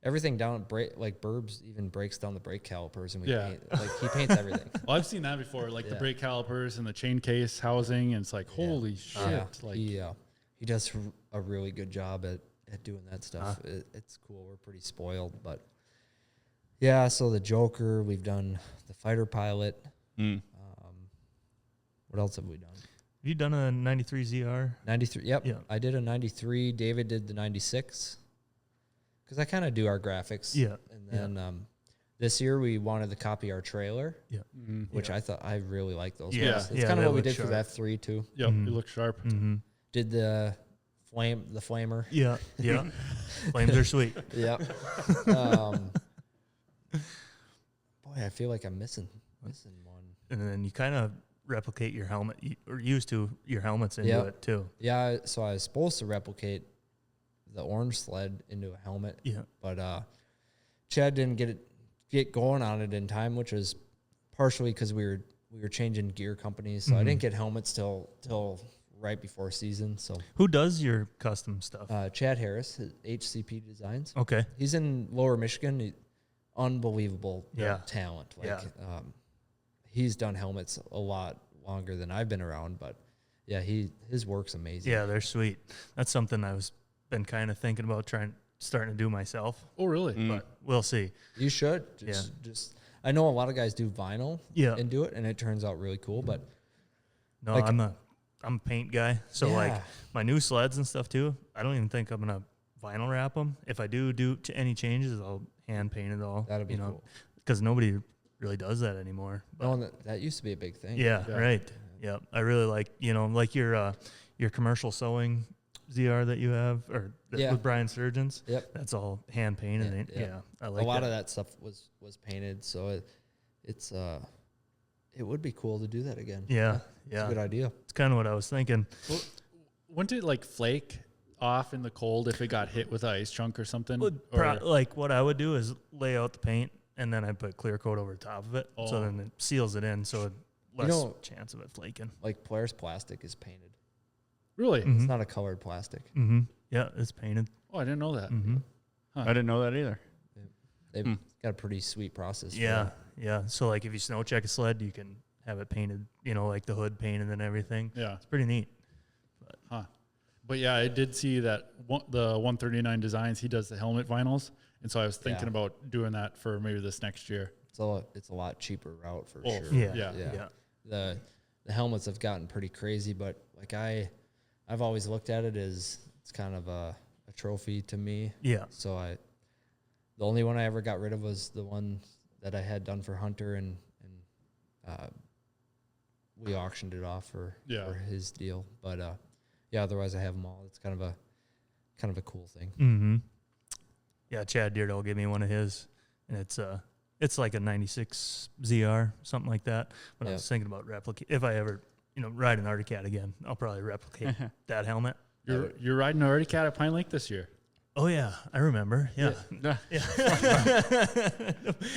everything down like Burbs even breaks down the brake calipers, and we Yeah. paint, he paints everything. Well, I've seen that before, like the Yeah. brake calipers and the chain case housing, and it's like, holy shit. Yeah. Like, He does a really good job at doing that stuff. It's cool. We're pretty spoiled, but yeah. So the Joker, we've done the fighter pilot. What else have we done? Have you done a 93 ZR? 93. Yep. Yeah. I did a 93. David did the 96. Because I kind of do our graphics. Yeah. And then This year we wanted to copy our trailer, Yeah. which I really like those. Yeah, ones. It's yeah, kind of they what we look did for the sharp. F3 too. Yep, you look sharp. Mm-hmm. Did the flamer. Yeah. Yeah. Flames are sweet. Yep. Boy, I feel like I'm missing one. And then you kind of replicate your helmet, or used to your helmets into it too. Yeah, so I was supposed to replicate the orange sled into a helmet. Yeah. But Chad didn't get going on it in time, which was partially because we were changing gear companies, so I didn't get helmets till right before season. So Who does your custom stuff? Chad Harris, HCP Designs. Okay. He's in Lower Michigan. Unbelievable Yeah. talent. Like Yeah. he's done helmets a lot longer than I've been around, but yeah, his work's amazing. Yeah, they're sweet. That's something been kind of thinking about starting to do myself, Oh, really? but we'll see. You should just I know a lot of guys do vinyl Yeah. and do it, and it turns out really cool. But No, like- I'm a paint guy, so like Yeah. my new sleds and stuff too. I don't even think I'm gonna vinyl wrap them. If I do any changes, I'll hand paint it all. that'll be cool. because nobody really does that anymore. But No, that used to be a big thing. yeah, Yeah. right. Yeah, I really like like your commercial sewing ZR that you have, or Yeah. with Brian Surgeons. Yep. That's all hand painted. Yeah, ain't- yeah. Yeah, I like a lot that. of that stuff was painted, so it would be cool to do that again. Yeah, It's yeah. a good idea. It's kind of what I was thinking. Wouldn't it like flake off in the cold if it got hit with an ice chunk or something? Like what I would do is lay out the paint, and then I put clear coat over the top of it, so Oh. then it seals it in, so less know- chance of it flaking. Like Polaris plastic is painted. Really? Mhm. It's not a colored plastic. Mm-hmm. Yeah, it's painted. Oh, I didn't know that. Mm-hmm. I didn't know that either. They've got a pretty sweet process. for Yeah, that. yeah. So like if you snow check a sled, you can have it painted, like the hood painted and everything. Yeah. It's pretty neat. Huh. But yeah, I did see that the 139 Designs, he does the helmet vinyls. And so I was thinking Yeah. about doing that for maybe this next year. It's a lot cheaper route for Oh, sure. Yeah, Yeah. yeah. The helmets have gotten pretty crazy, but like I've always looked at it as it's kind of a trophy to me. Yeah. So the only one I ever got rid of was the one that I had done for Hunter, and we auctioned it off for his deal. But yeah, otherwise I have them all. It's kind of a cool thing. Mm-hmm. Yeah, Chad Deerdall gave me one of his, and it's like a 96 ZR, something like that. But I Yeah. was thinking about if I ever, ride an Arctic Cat again, I'll probably replicate that helmet. You're riding an Arctic Cat at Pine Lake this year. Oh yeah, I remember. Yeah. Yeah.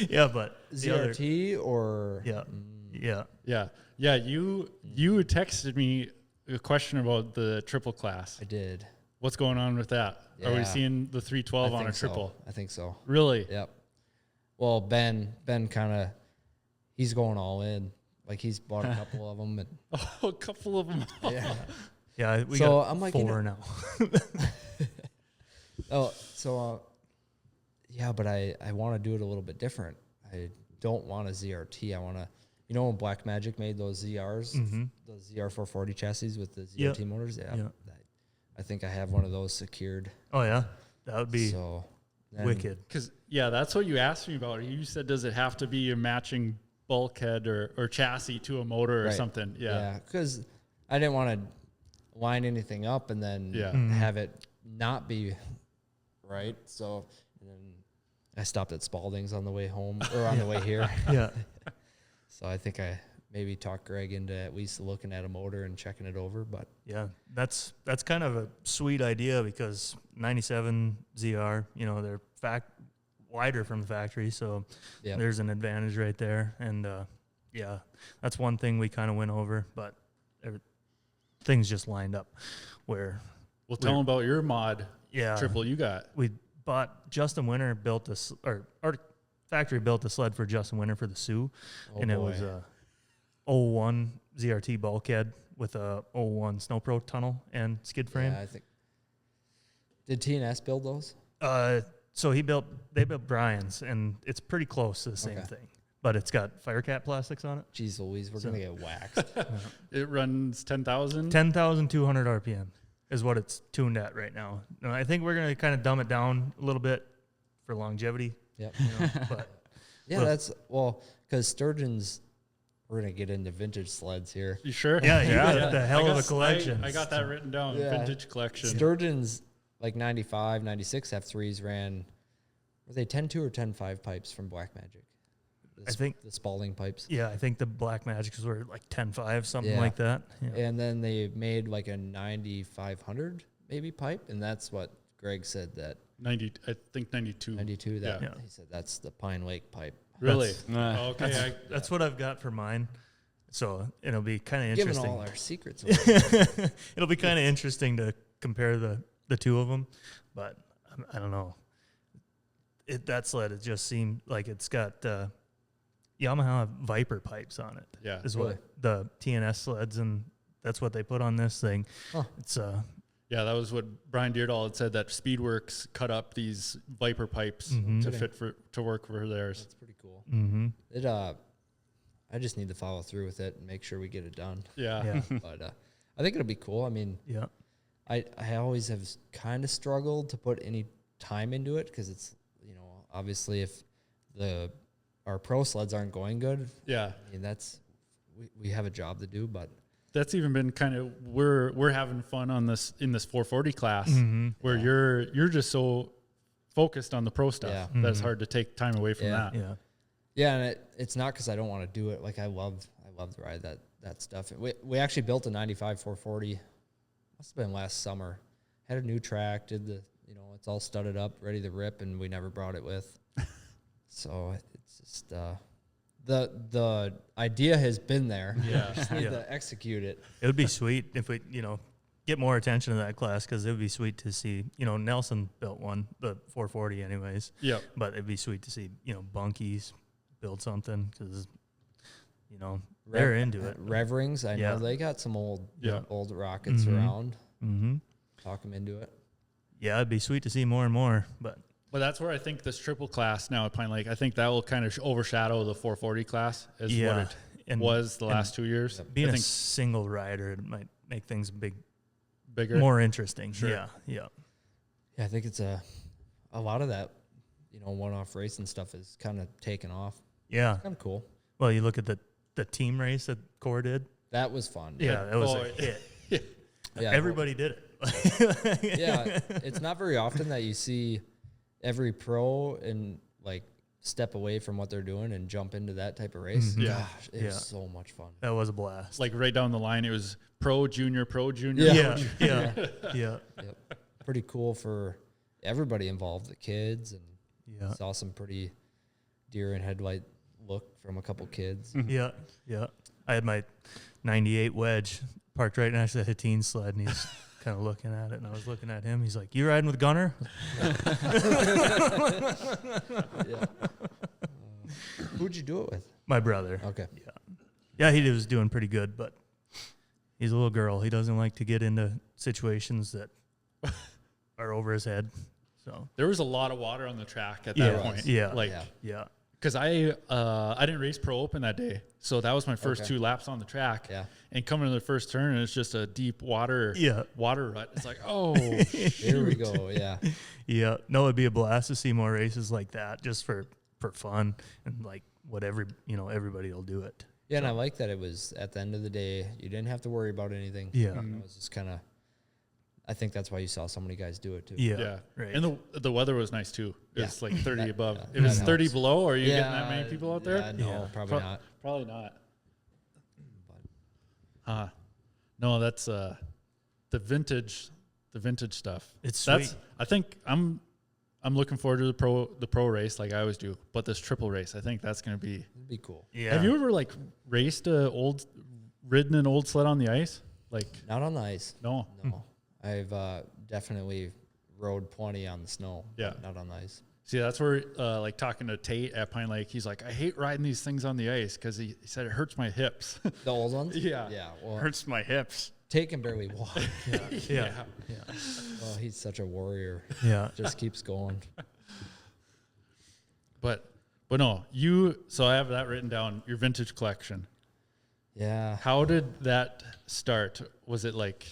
Yeah, but the other- ZRT or yeah. Yeah. Yeah. Yeah. You texted me a question about the triple class. I did. What's going on with that? Are we Yeah. seeing the 312 on a So. triple? I think so. Really? Yep. Well, Ben kind of, he's going all in. Like he's bought a couple of them. And Oh, a couple of them. yeah. Yeah, we So, got I'm like, 4 now. Oh, so yeah, but I want to do it a little bit different. I don't want a ZRT. I want to, when Black Magic made those ZRs, those ZR440 chassis with the ZRT motors. Yeah. Yeah. I think I have one of those secured. Oh yeah, that would be So then- wicked. Because, yeah, that's what you asked me about. You said, does it have to be a matching bulkhead or chassis to a motor or Right. something? Yeah. Because I didn't want to line anything up and then have it not be right. So and then I stopped at Spalding's on the way home or on the way here. Yeah. So I think I maybe talked Greg into at least looking at a motor and checking it over. But Yeah, that's kind of a sweet idea because 97 ZR, they're wider from the factory, so there's an advantage right there. And yeah, that's one thing we kind of went over, but things just lined up where Well, tell them about your mod triple you got. we bought Justin Winter our factory built a sled for Justin Winter for the Sioux, and it was a 01 ZRT bulkhead with a 01 Snow Pro tunnel and skid frame. yeah, I think did TNS build those? So they built Brian's, and it's pretty close to the same thing, but it's got Firecat plastics on it. Jeez Louise, we're gonna get waxed. It runs 10,000. 10,200 RPM is what it's tuned at right now. And I think we're gonna kind of dumb it down a little bit for longevity. Yep. But Yeah, that's because Sturgeon's. We're gonna get into vintage sleds here. You sure? Yeah, you got the hell of a collection. I got that written down. Yeah. Vintage collection. Sturgeon's like 95, 96 F3s ran. Were they 10.2 or 10.5 pipes from Black Magic? I think the Spalding pipes. Yeah, I think the Black Magics were like 10.5, something Yeah. like that. Yeah. And then they made like a 9500 maybe pipe, and that's what Greg said that 90. I think 92. 92. That Yeah. he said that's the Pine Lake pipe. Really? That's- Oh, okay. That's what I've got for mine. So it'll be kind of Giving interesting. all our secrets away. It'll be kind of interesting to compare the two of them, but I don't know. That sled, it just seemed like it's got Yamaha Viper pipes on it. Yeah. Is Really? what the TNS sleds, and that's what they put on this thing. Huh. It's Yeah, that was what Brian Deerdahl had said, that Speedworks cut up these Viper pipes Mhm. to fit to work for theirs. That's pretty cool. mm-hmm. It I just need to follow through with it and make sure we get it done. Yeah. Yeah. But I think it'll be cool. I mean, Yeah. I always have kind of struggled to put any time into it because it's, obviously if our pro sleds aren't going good, Yeah. I mean, we have a job to do, but That's even been kind of we're having fun on this in this 440 class Mm-hmm. where you're just so focused on the pro stuff Yeah. that it's Mhm. hard to take time away from Yeah. that. Yeah. yeah, and it's not because I don't want to do it. Like I love to ride that stuff. We actually built a 95 440. Must have been last summer. Had a new track, did the it's all studded up, ready to rip, and we never brought it with. So it's just the idea has been there. Yeah. Just need Yeah. to execute it. It would be sweet if we, get more attention to that class, because it would be sweet to see, Nelson built one, the 440 anyways, Yep. but it'd be sweet to see, Bunkies build something, because, they're into it. Rev rings, I Yeah. know they got some old Yeah. old rockets Mhm. around. Mm-hmm. Talk them into it. Yeah, it'd be sweet to see more and more, but But that's where I think this triple class now at Pine Lake, I think that will kind of overshadow the 440 class as yeah. what it and was the and last 2 years. being I a think single rider, it might make things bigger. more interesting. Sure. Yeah, yeah. Yeah, I think it's a lot of that, one-off racing stuff is kind of taken off. Yeah. Kind of cool. Well, you look at the team race that Core did. That was fun. Yeah, that was Oh, a hit. Yeah, Everybody did it. yeah, it's not very often that you see every pro and like step away from what they're doing and jump into that type of race. Mhm. Yeah. Gosh, it Yeah. was so much fun. That was a blast. Like right down the line, it was pro, junior, Yeah. yeah, yeah, yeah, Yep. Pretty cool for everybody involved, the kids, and yeah, saw some pretty deer in headlight look from a couple kids. yeah, yeah. I had my 98 wedge parked right next to the Hatteen sled, and he's kind of looking at it, and I was looking at him. He's like, "You riding with Gunner?" Yeah. Who'd you do it with? My brother. Okay. Yeah, he was doing pretty good, but he's a little girl. He doesn't like to get into situations that are over his head. So There was a lot of water on the track at yeah, that point. yeah, Like, Yeah. yeah, because I didn't race pro open that day, so that was my first Okay. 2 laps on the track. Yeah. And coming to the first turn, and it's just a deep water yeah, rut. It's like, oh, Here we go. Yeah. yeah. No, it'd be a blast to see more races like that, just for fun, and like everybody will do it. Yeah, and I like that it was at the end of the day, you didn't have to worry about anything. Yeah. It was just kind of, I think that's why you saw so many guys do it too. Yeah, yeah. right. And the weather was nice too. Yeah. It's like 30 That- above. yeah, If it's that 30 helps. below, are you getting that many people out there? Yeah, no, Yeah. probably not. Probably not. But No, that's the vintage stuff. It's That's sweet. I think I'm looking forward to the pro race like I always do, but this triple race, I think that's going to be. it'd be cool. Yeah. Have you ever like ridden an old sled on the ice? Like Not on the ice. no. No. I've definitely rode plenty on the snow. Yeah. but Not on the ice. See, that's where like talking to Tate at Pine Lake, he's like, I hate riding these things on the ice because he said it hurts my hips. The old ones? Yeah. Yeah. Well, Hurts my hips. Tate can barely walk. Yeah. Oh, he's such a warrior. Yeah. Just keeps going. But no, so I have that written down, your vintage collection. Yeah. How did that start? Was it like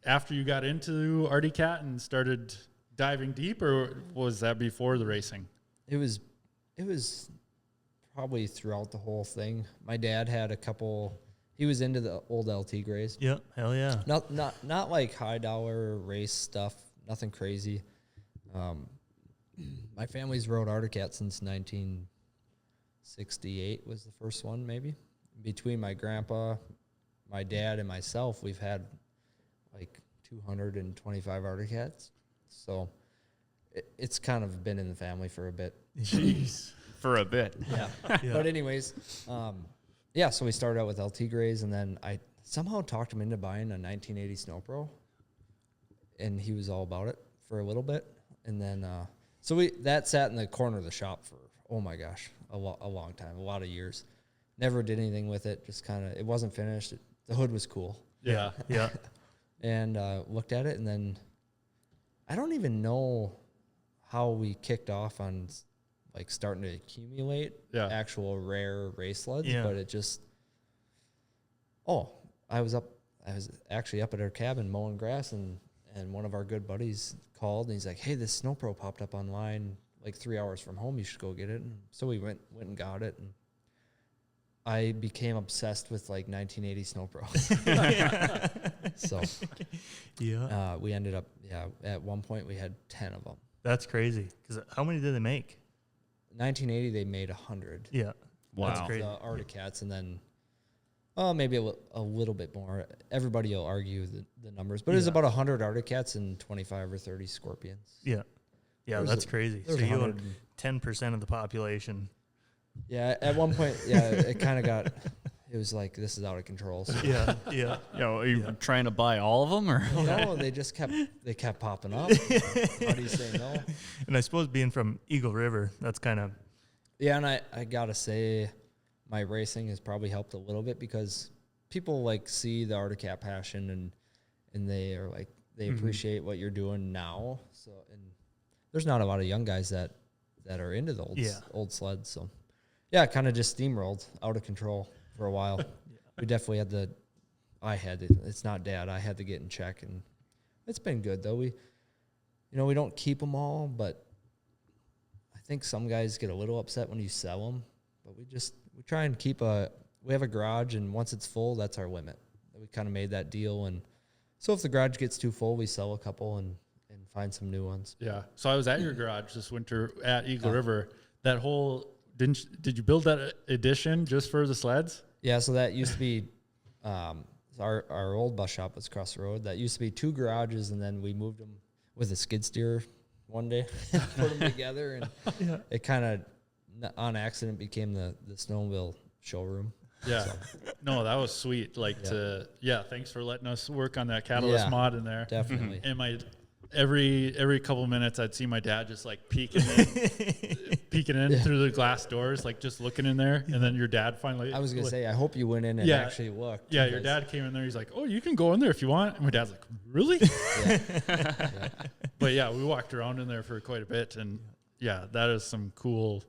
after you got into Artie Cat and started diving deep, or was that before the racing? It was probably throughout the whole thing. My dad had a couple. He was into the old LT Grays. Yep. Hell yeah. Not like high dollar race stuff. Nothing crazy. My family's rode Arctic Cat since 1968 was the first one, maybe. Between my grandpa, my dad, and myself, we've had like 225 Arctic Cats. So it's kind of been in the family for a bit. Jeez. For a bit. Yeah. Yeah. But anyways, yeah, so we started out with LT Grays, and then I somehow talked him into buying a 1980 Snow Pro, and he was all about it for a little bit. And then, so that sat in the corner of the shop for, oh my gosh, a long time, a lot of years. Never did anything with it, just kind of, it wasn't finished. The hood was cool. Yeah. Yeah. And looked at it, and then I don't even know how we kicked off on like starting to accumulate actual rare race sleds, but it just, I was actually up at our cabin mowing grass, and one of our good buddies called, and he's like, hey, this Snow Pro popped up online like 3 hours from home. You should go get it. And so we went and got it, and I became obsessed with like 1980 Snow Pro. So Yeah. we ended up, at one point we had 10 of them. That's crazy. Because how many did they make? 1980, they made 100. Yeah. Wow. That's crazy. The Arctic Cats, and then maybe a little bit more. Everybody will argue the numbers, but it was about 100 Arctic Cats and 25 or 30 Scorpions. Yeah. Yeah, that's crazy. So you own 10% of the population. Yeah, at one point, it kind of got, it was like, this is out of control. So. Yeah, yeah. Yo, are you trying to buy all of them, or? No, they kept popping up. How do you say no? And I suppose being from Eagle River, that's kind of. Yeah, and I got to say, my racing has probably helped a little bit, because people like see the Arctic Cat passion, and they are like, they appreciate what you're doing now. So, and there's not a lot of young guys that are into the old sleds. So, yeah, kind of just steamrolled out of control for a while. We definitely it's not Dad. I had to get in check, and it's been good though. We don't keep them all, but I think some guys get a little upset when you sell them, but we try and we have a garage, and once it's full, that's our limit. We kind of made that deal, and so if the garage gets too full, we sell a couple and find some new ones. Yeah. So I was at your garage this winter at Eagle River. That whole, did you build that addition just for the sleds? Yeah. So that used to be, our old bus shop was across the road. That used to be 2 garages, and then we moved them with a skid steer one day, put them together, and it kind of on accident became the snowmobile showroom. Yeah. So. No, that was sweet. Like thanks for letting us work on that catalyst mod in there. Definitely. And every couple of minutes I'd see my dad just like peeking in through the glass doors, like just looking in there. And then your dad finally, I was going to say, I hope you went in and actually looked. Yeah. Your dad came in there. He's like, oh, you can go in there if you want. And my dad's like, really? But yeah, we walked around in there for quite a bit, and that is some cool.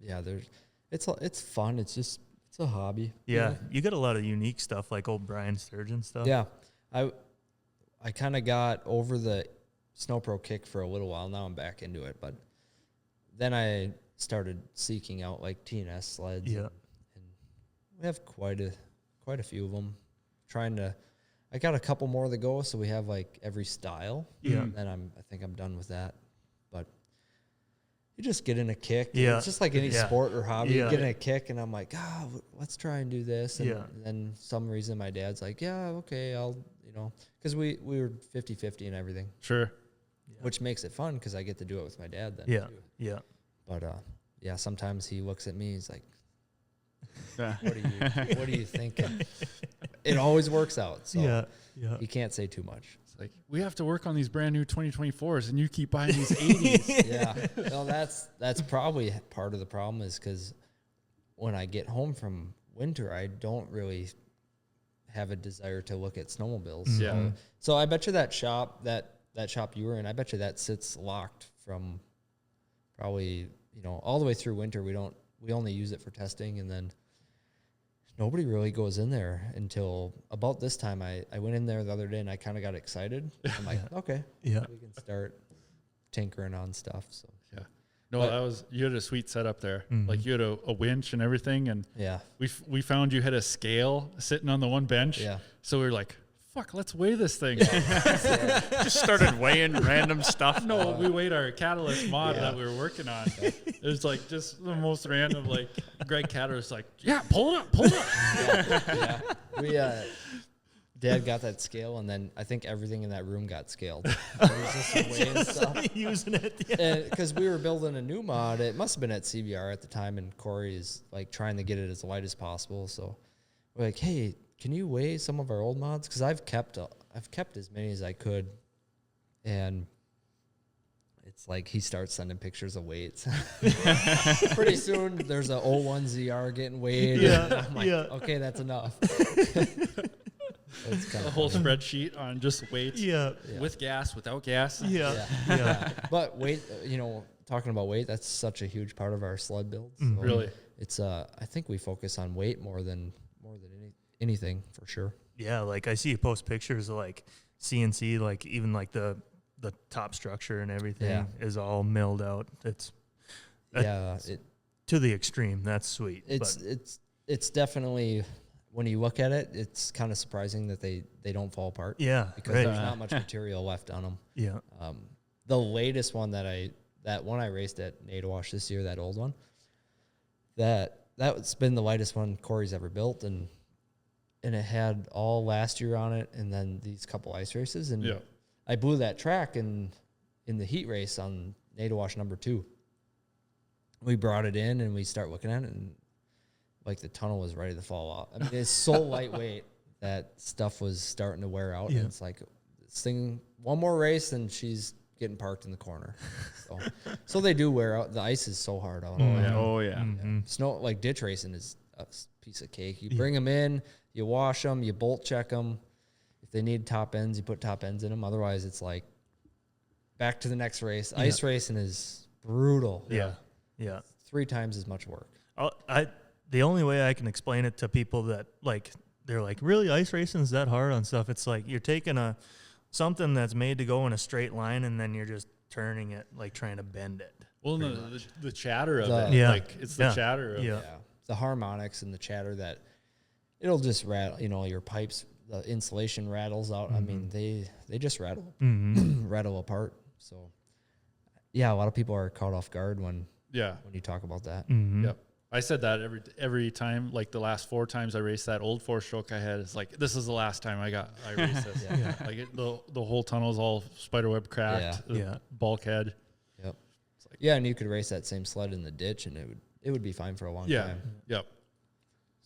Yeah. It's fun. It's a hobby. Yeah. You got a lot of unique stuff, like old Brian Sturgeon stuff. Yeah. I kind of got over the Snow Pro kick for a little while. Now I'm back into it, but then I started seeking out like TNS sleds. Yeah. And we have quite a few of them. I got a couple more to go, so we have like every style. Yeah. And then I think I'm done with that. But you just get in a kick. Yeah. It's just like any sport or hobby. Yeah. You get in a kick, and I'm like, let's try and do this. And then some reason my dad's like, yeah, okay, I'll, because we were 50-50 and everything. Sure. Which makes it fun, because I get to do it with my dad then. Yeah. Too. Yeah. But sometimes he looks at me, he's like, what are you thinking? It always works out. So you can't say too much. It's like, we have to work on these brand new 2024s, and you keep buying these 80s. Yeah. Well, that's probably part of the problem, is because when I get home from winter, I don't really have a desire to look at snowmobiles. Yeah. So I bet you that shop you were in, I bet you that sits locked from probably, all the way through winter. We only use it for testing, and then nobody really goes in there until about this time. I went in there the other day, and I kind of got excited. I'm like, okay, we can start tinkering on stuff. So No, that was, you had a sweet setup there. Like you had a winch and everything, and Yeah. we found you had a scale sitting on the one bench. Yeah. So we were like, fuck, let's weigh this thing. Just started weighing random stuff. No, we weighed our catalyst mod that we were working on. It was like just the most random, like Greg Catter was like, yeah, pull it up. Yeah. We, Dad got that scale, and then I think everything in that room got scaled. It was just weighing stuff. Using it. Because we were building a new mod. It must have been at CBR at the time, and Corey is like trying to get it as light as possible. So we're like, hey, can you weigh some of our old mods? Because I've kept as many as I could, and it's like he starts sending pictures of weights. Pretty soon, there's a 01 ZR getting weighed. Yeah, and I'm like, okay, that's enough. It's kind A of whole spreadsheet on just weights. Yeah. With gas, without gas. Yeah. But weight, talking about weight, that's such a huge part of our sled build. So Really? it's I think we focus on weight more than anything for sure. Yeah, like I see you post pictures of like CNC, like even like the top structure and everything is all milled out. It's to the extreme. That's sweet. It's definitely, when you look at it, it's kind of surprising that they don't fall apart. Yeah, because right. there's not much material left on them. Yeah. The latest one that one I raced at Nadawash this year, that old one, that's been the lightest one Corey's ever built, and it had all last year on it, and then these couple ice races, and I blew that track in the heat race on Nadawash number 2. We brought it in and we start looking at it, and like the tunnel was ready to fall off. I mean, it's so lightweight that stuff was starting to wear out, and it's like, this thing, one more race and she's getting parked in the corner. So they do wear out. The ice is so hard on them. Oh yeah. Snow, like ditch racing, is a piece of cake. You bring them in, you wash them, you bolt check them. If they need top ends, you put top ends in them. Otherwise, it's like back to the next race. Ice racing is brutal. Yeah. 3 times as much work. The only way I can explain it to people that like, they're like, really, ice racing is that hard on stuff? It's like you're taking something that's made to go in a straight line, and then you're just turning it, like trying to bend it. Well, the chatter of it. Yeah. Like, it's the chatter of Yeah. The harmonics and the chatter that it'll just rattle, your pipes, the insulation rattles out. I mean, they just rattle, rattle apart. So yeah, a lot of people are caught off guard when you talk about that. Yep. I said that every time, like the last 4 times I raced that old 4-stroke I had, it's like, this is the last time I raced this. Like the whole tunnel's all spiderweb cracked. Bulkhead. Yep. Like, and you could race that same sled in the ditch, and it would be fine for a long time. Yep.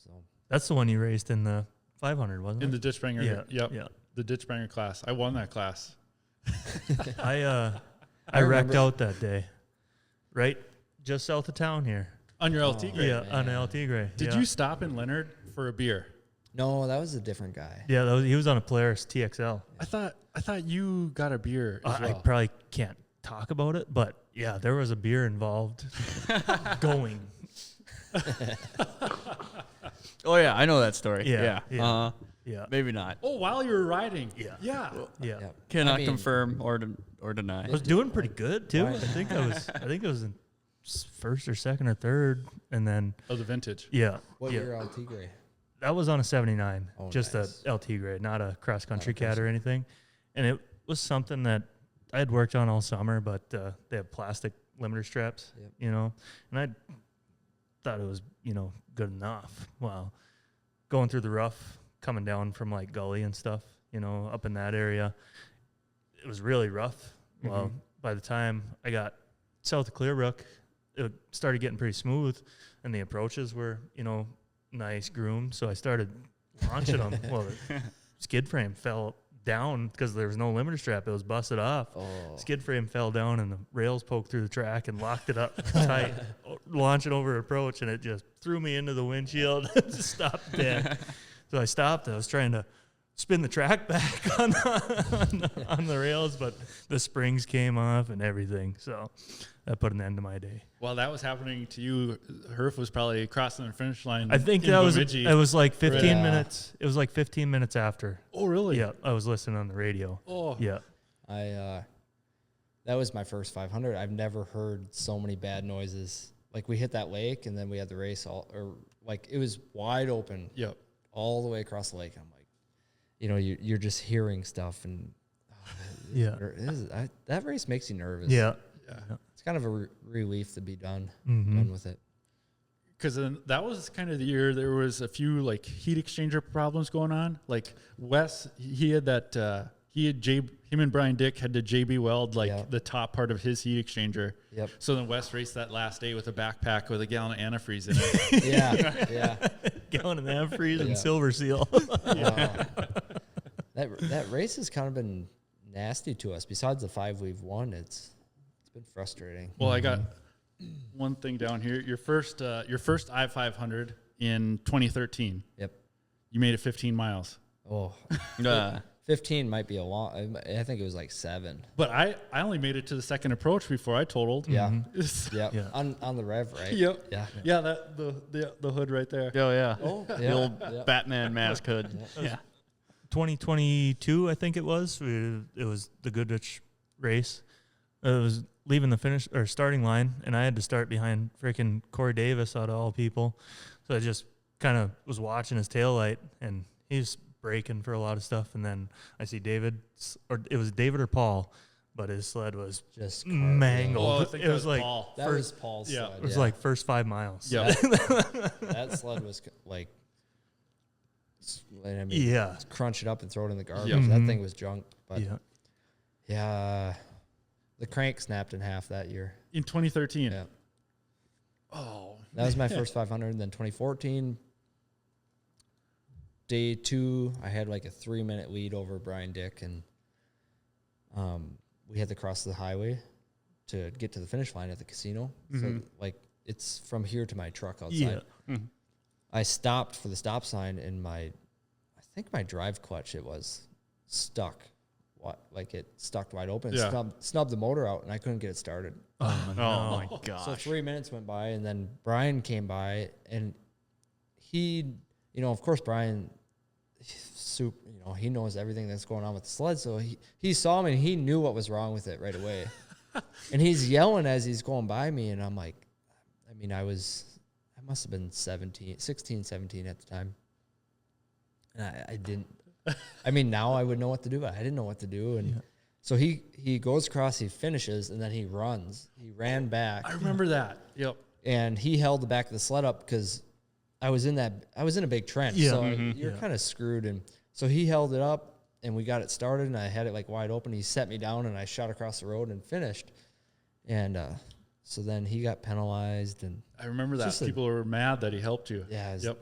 So That's the one you raced in the 500, wasn't it? In the ditch banger. Yeah. The ditch banger class. I won that class. I wrecked out that day, right just south of town here. On your LT Gray. Yeah, on an LT Gray. Did you stop in Leonard for a beer? no, that was a different guy. Yeah, he was on a Polaris TXL. I thought you got a beer as well. I probably can't talk about it, but yeah, there was a beer involved going. Oh yeah, I know that story. Yeah. Yeah. Maybe not. Oh, while you were riding. Yeah. Yeah. Yeah. Cannot confirm or deny. I was doing pretty good too. I think it was in first or second or third, and then Oh, the vintage. What year LT Gray? that was on a 79, Oh, just nice. a LT grade, not a cross country cat or anything. And it was something that I had worked on all summer, but they have plastic limiter straps, and I thought it was, good enough. Well, going through the rough, coming down from like Gully and stuff, up in that area, it was really rough. Mm-hmm. Well, by the time I got south of Clearbrook, it started getting pretty smooth, and the approaches were, nice groomed. So I started launching them. Well, the skid frame fell down because there was no limiter strap. It was busted off. Oh. Skid frame fell down, and the rails poked through the track and locked it up tight. Launching over approach, and it just threw me into the windshield. Just stopped dead. So I stopped. I was trying to spin the track back on the rails, but the springs came off and everything. So that put an end to my day. While that was happening to you, Herf was probably crossing the finish line. I think that was it. Was like 15 minutes. It was like 15 minutes after. Oh, really? Yeah, I was listening on the radio. Oh, Yeah. that was my first 500. I've never heard so many bad noises. Like we hit that lake and then we had the race it was wide open. Yep. All the way across the lake. I'm like, you're just hearing stuff and that race makes you nervous. Yeah. It's kind of a relief to be done with it. Because then that was kind of the year there was a few like heat exchanger problems going on. Like Wes, he had that. Him and Brian Dick had to JB weld the top part of his heat exchanger. Yep. So then Wes raced that last day with a backpack with a gallon of antifreeze in it. Yeah. Gallon of antifreeze and Silver Seal. That race has kind of been nasty to us. Besides the 5 we've won, it's been frustrating. Well, I got one thing down here. Your first I-500 in 2013. Yep. You made it 15 miles. Oh. 15 might be a long. I think it was like 7. But I only made it to the second approach before I totaled. Yeah. Yep. Yeah. On the rev, right? Yep. Yeah. Yeah. That the hood right there. Oh yeah. Oh, The old Batman mask hood. Yeah. 2022, I think it was. It was the Goodrich race. It was leaving the finish or starting line, and I had to start behind freaking Corey Davis out of all people. So I just kind of was watching his tail light, and he's braking for a lot of stuff. And then I see David, or it was David or Paul, but his sled was just mangled. Oh, I think it was like Paul. That was Paul's sled. it was like first 5 miles. Yeah. That sled was like, crunch it up and throw it in the garbage. Yeah. That thing was junk. But Yeah. The crank snapped in half that year. In 2013. Yeah. Oh. That was my first 500. And then 2014, day 2, I had like a 3-minute lead over Brian Dick, and we had to cross the highway to get to the finish line at the casino. So like it's from here to my truck outside. Yeah. I stopped for the stop sign, and I think my drive clutch, it was stuck. It stuck wide open. Yeah. It snubbed the motor out, and I couldn't get it started. Oh my gosh. So 3 minutes went by, and then Brian came by, and he, of course, Brian, he knows everything that's going on with the sled. So he saw me, and he knew what was wrong with it right away. And he's yelling as he's going by me, and I'm like, I must have been 16, 17 at the time. And I didn't. Now I would know what to do, but I didn't know what to do. And so he goes across, he finishes, and then he runs. He ran back. I remember that. Yep. And he held the back of the sled up because I was in a big trench. Yeah. So you're kind of screwed. And so he held it up, and we got it started, and I had it like wide open. He set me down, and I shot across the road and finished. And so then he got penalized. And I remember that. People were mad that he helped you. yeah. Yep.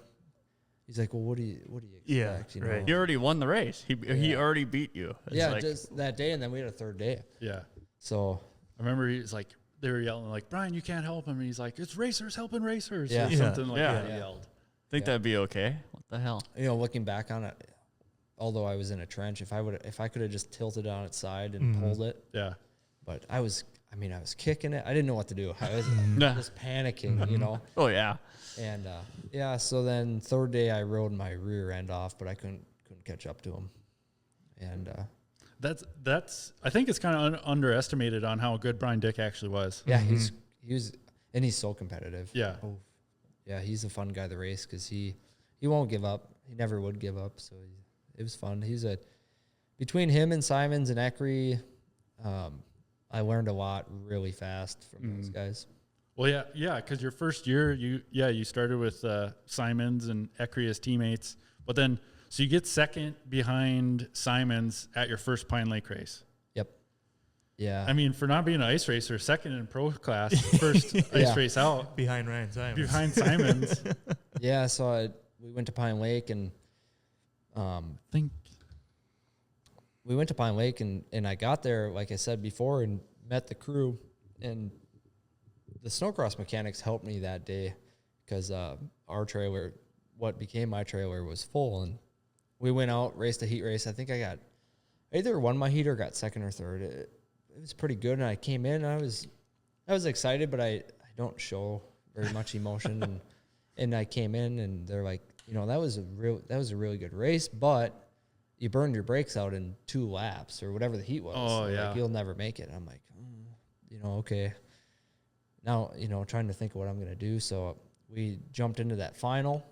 He's like, well, what do you expect? Yeah, right. He already won the race. He already beat you. It's just that day, and then we had a third day. Yeah. So I remember he's like, they were yelling like, Brian, you can't help him. And he's like, it's racers helping racers. Yeah. Or something like Yeah. that. He yelled. Think that'd be okay. What the hell? looking back on it, although I was in a trench, if I could have just tilted on its side and pulled it, Yeah. but I was kicking it. I didn't know what to do. I was just panicking, Oh yeah. And so then third day I rode my rear end off, but I couldn't catch up to him. And That's I think it's kind of underestimated on how good Brian Dick actually was. yeah, he's so competitive. Yeah. Oh, yeah, he's a fun guy to race because he won't give up. He never would give up. So it was fun. Between him and Simons and Eckery, I learned a lot really fast from those guys. Well, yeah, because your first year, you started with Simons and Eckery as teammates, but then so you get second behind Simons at your first Pine Lake race. Yep. Yeah. I mean, for not being an ice racer, second in pro class, first ice race out Behind Ryan Simons. behind Simons. Yeah. So we went to Pine Lake, and we went to Pine Lake, and I got there, like I said before, and met the crew, and the Snowcross mechanics helped me that day because our trailer, what became my trailer, was full, and we went out, raced a heat race. I think I got either won my heat or got second or third. It was pretty good, and I came in. I was excited, but I don't show very much emotion, and I came in, and they're like, that was a really good race, but you burned your brakes out in 2 laps or whatever the heat was. Oh, So yeah. like, you'll never make it. I'm like, okay. Now, trying to think of what I'm going to do. So we jumped into that final.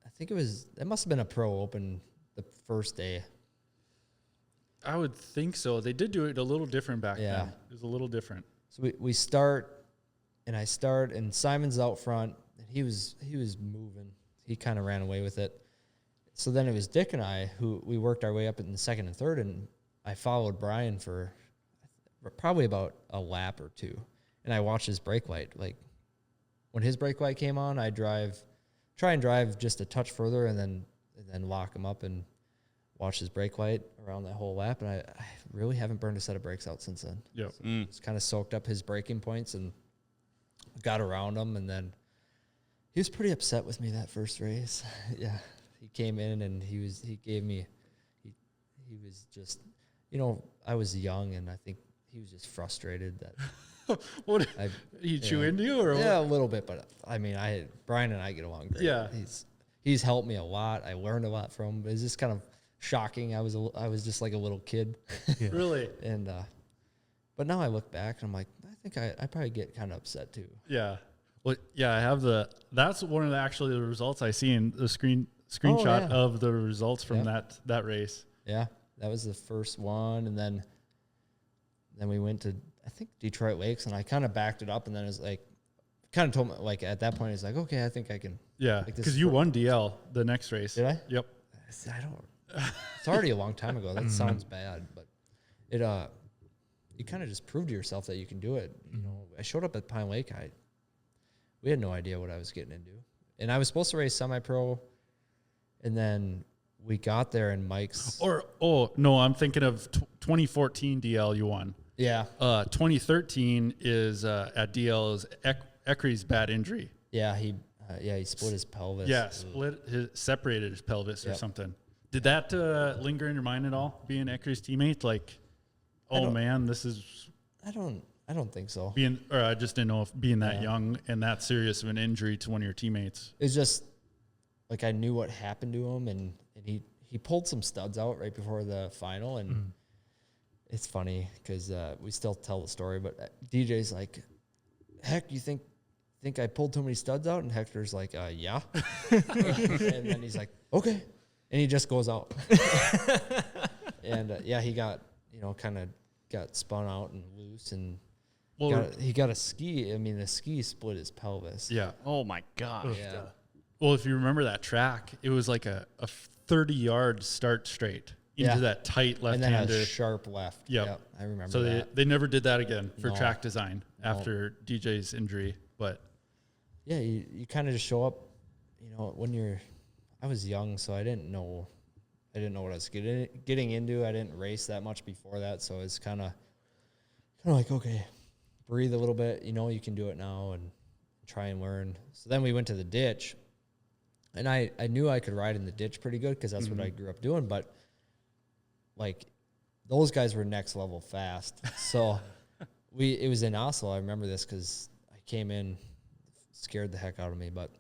I think it must have been a pro open the first day. I would think so. They did do it a little different back then. It was a little different. So we start, and I start, and Simon's out front, and he was moving. He kind of ran away with it. So then it was Dick and I who we worked our way up in the second and third, and I followed Brian for probably about a lap or two, and I watched his brake light. Like when his brake light came on, I try and drive just a touch further, and then lock him up and watch his brake light around that whole lap. And I really haven't burned a set of brakes out since then. Yep. So it's kind of soaked up his braking points and got around him, and then he was pretty upset with me that first race. Yeah. He came in and he was just, I was young, and I think he was just frustrated that What he chew into you or yeah, what? a little bit, but I mean, Brian and I get along great. Yeah. He's helped me a lot. I learned a lot from him. But it's just kind of shocking. I was just like a little kid. Yeah. Really? And but now I look back and I'm like, I think I probably get kind of upset too. Yeah. Well, yeah, I have that's one of the results I see in the screenshot of the results from that race. Yeah. That was the first one, and then we went to, I think, Detroit Lakes, and I kind of backed it up, and then it was like, kind of told me, like, at that point, it's like, okay, I think I can. Yeah, because you won DL the next race. Did I? Yep. I don't. It's already a long time ago. That sounds bad, but it you kind of just proved to yourself that you can do it. I showed up at Pine Lake. We had no idea what I was getting into, and I was supposed to race semi-pro, and then we got there, and Mike's. No, I'm thinking of 2014 DL you won. Yeah. 2013 is at DL is Eckery's bad injury. Yeah, he split his pelvis. Yeah, separated his pelvis or something. Did that linger in your mind at all, being Eckery's teammate? Like, man, this is. I don't think so. I just didn't know if being that young and that serious of an injury to one of your teammates. It's just like I knew what happened to him, and he pulled some studs out right before the final, and it's funny because we still tell the story, but DJ's like, heck, you think I pulled too many studs out? And Hector's like, yeah. And then he's like, okay. And he just goes out. And he got, kind of got spun out and loose, and he got a ski. I mean, the ski split his pelvis. Yeah. Oh my gosh. Yeah. Well, if you remember that track, it was like a 30-yard start straight into that tight left-hander. And then a sharp left. Yep. I remember so that. they never did that again for track design after DJ's injury. But yeah, you kind of just show up, when I was young, so I didn't know what I was getting into. I didn't race that much before that, so it's kind of like, okay, breathe a little bit. You can do it now and try and learn. So then we went to the ditch, and I knew I could ride in the ditch pretty good because that's what I grew up doing. But like those guys were next level fast. So it was in Oslo. I remember this because I came in, scared the heck out of me. But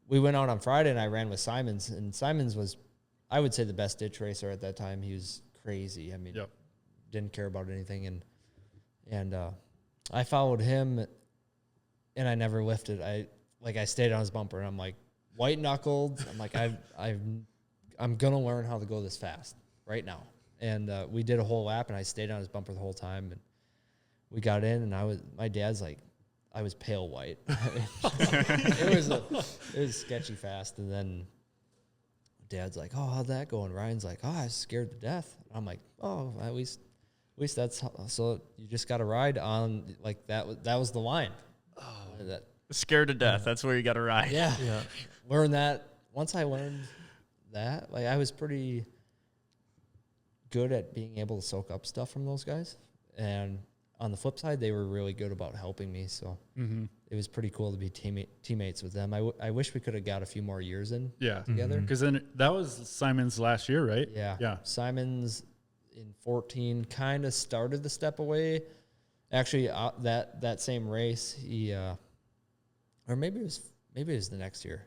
we went out on Friday, and I ran with Simons, and Simons was, I would say, the best ditch racer at that time. He was crazy. I mean, didn't care about anything, and I followed him, and I never lifted. I stayed on his bumper, and I'm like white knuckled. I'm like I'm gonna learn how to go this fast right now. And we did a whole lap, and I stayed on his bumper the whole time, and we got in, and my dad's like, I was pale white. It was sketchy fast. And then Dad's like, oh, how'd that go? And Ryan's like, oh, I was scared to death. I'm like, oh, at least that's so you just got to ride on like that was the line. Oh, Scared to death. That's where you got to ride. Yeah. Learn that. Once I learned that, like, I was pretty good at being able to soak up stuff from those guys. And on the flip side, they were really good about helping me. So it was pretty cool to be teammates with them. I wish we could have got a few more years in together. Because then that was Simon's last year, right? Yeah. Simon's in 14 kind of started the step away. Actually, that same race, he or maybe it was the next year.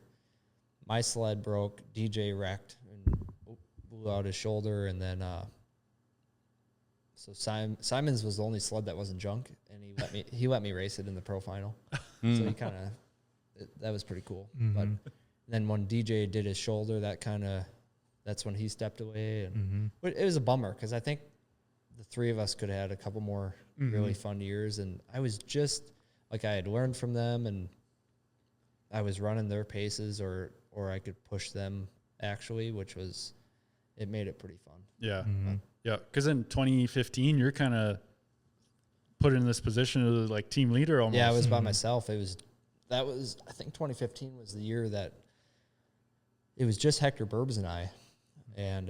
My sled broke, DJ wrecked and blew out his shoulder, and then So Simon's was the only sled that wasn't junk, and he let me race it in the pro final. So he kind of that was pretty cool. But then when DJ did his shoulder, that's when he stepped away, and but it was a bummer because I think the three of us could have had a couple more really fun years, and I was just like I had learned from them, and I was running their paces, or I could push them actually, it made it pretty fun. Yeah. Yeah. Because in 2015, you're kind of put in this position of like team leader almost. Yeah, I was by myself. I think 2015 was the year that it was just Hector Burbs and I. And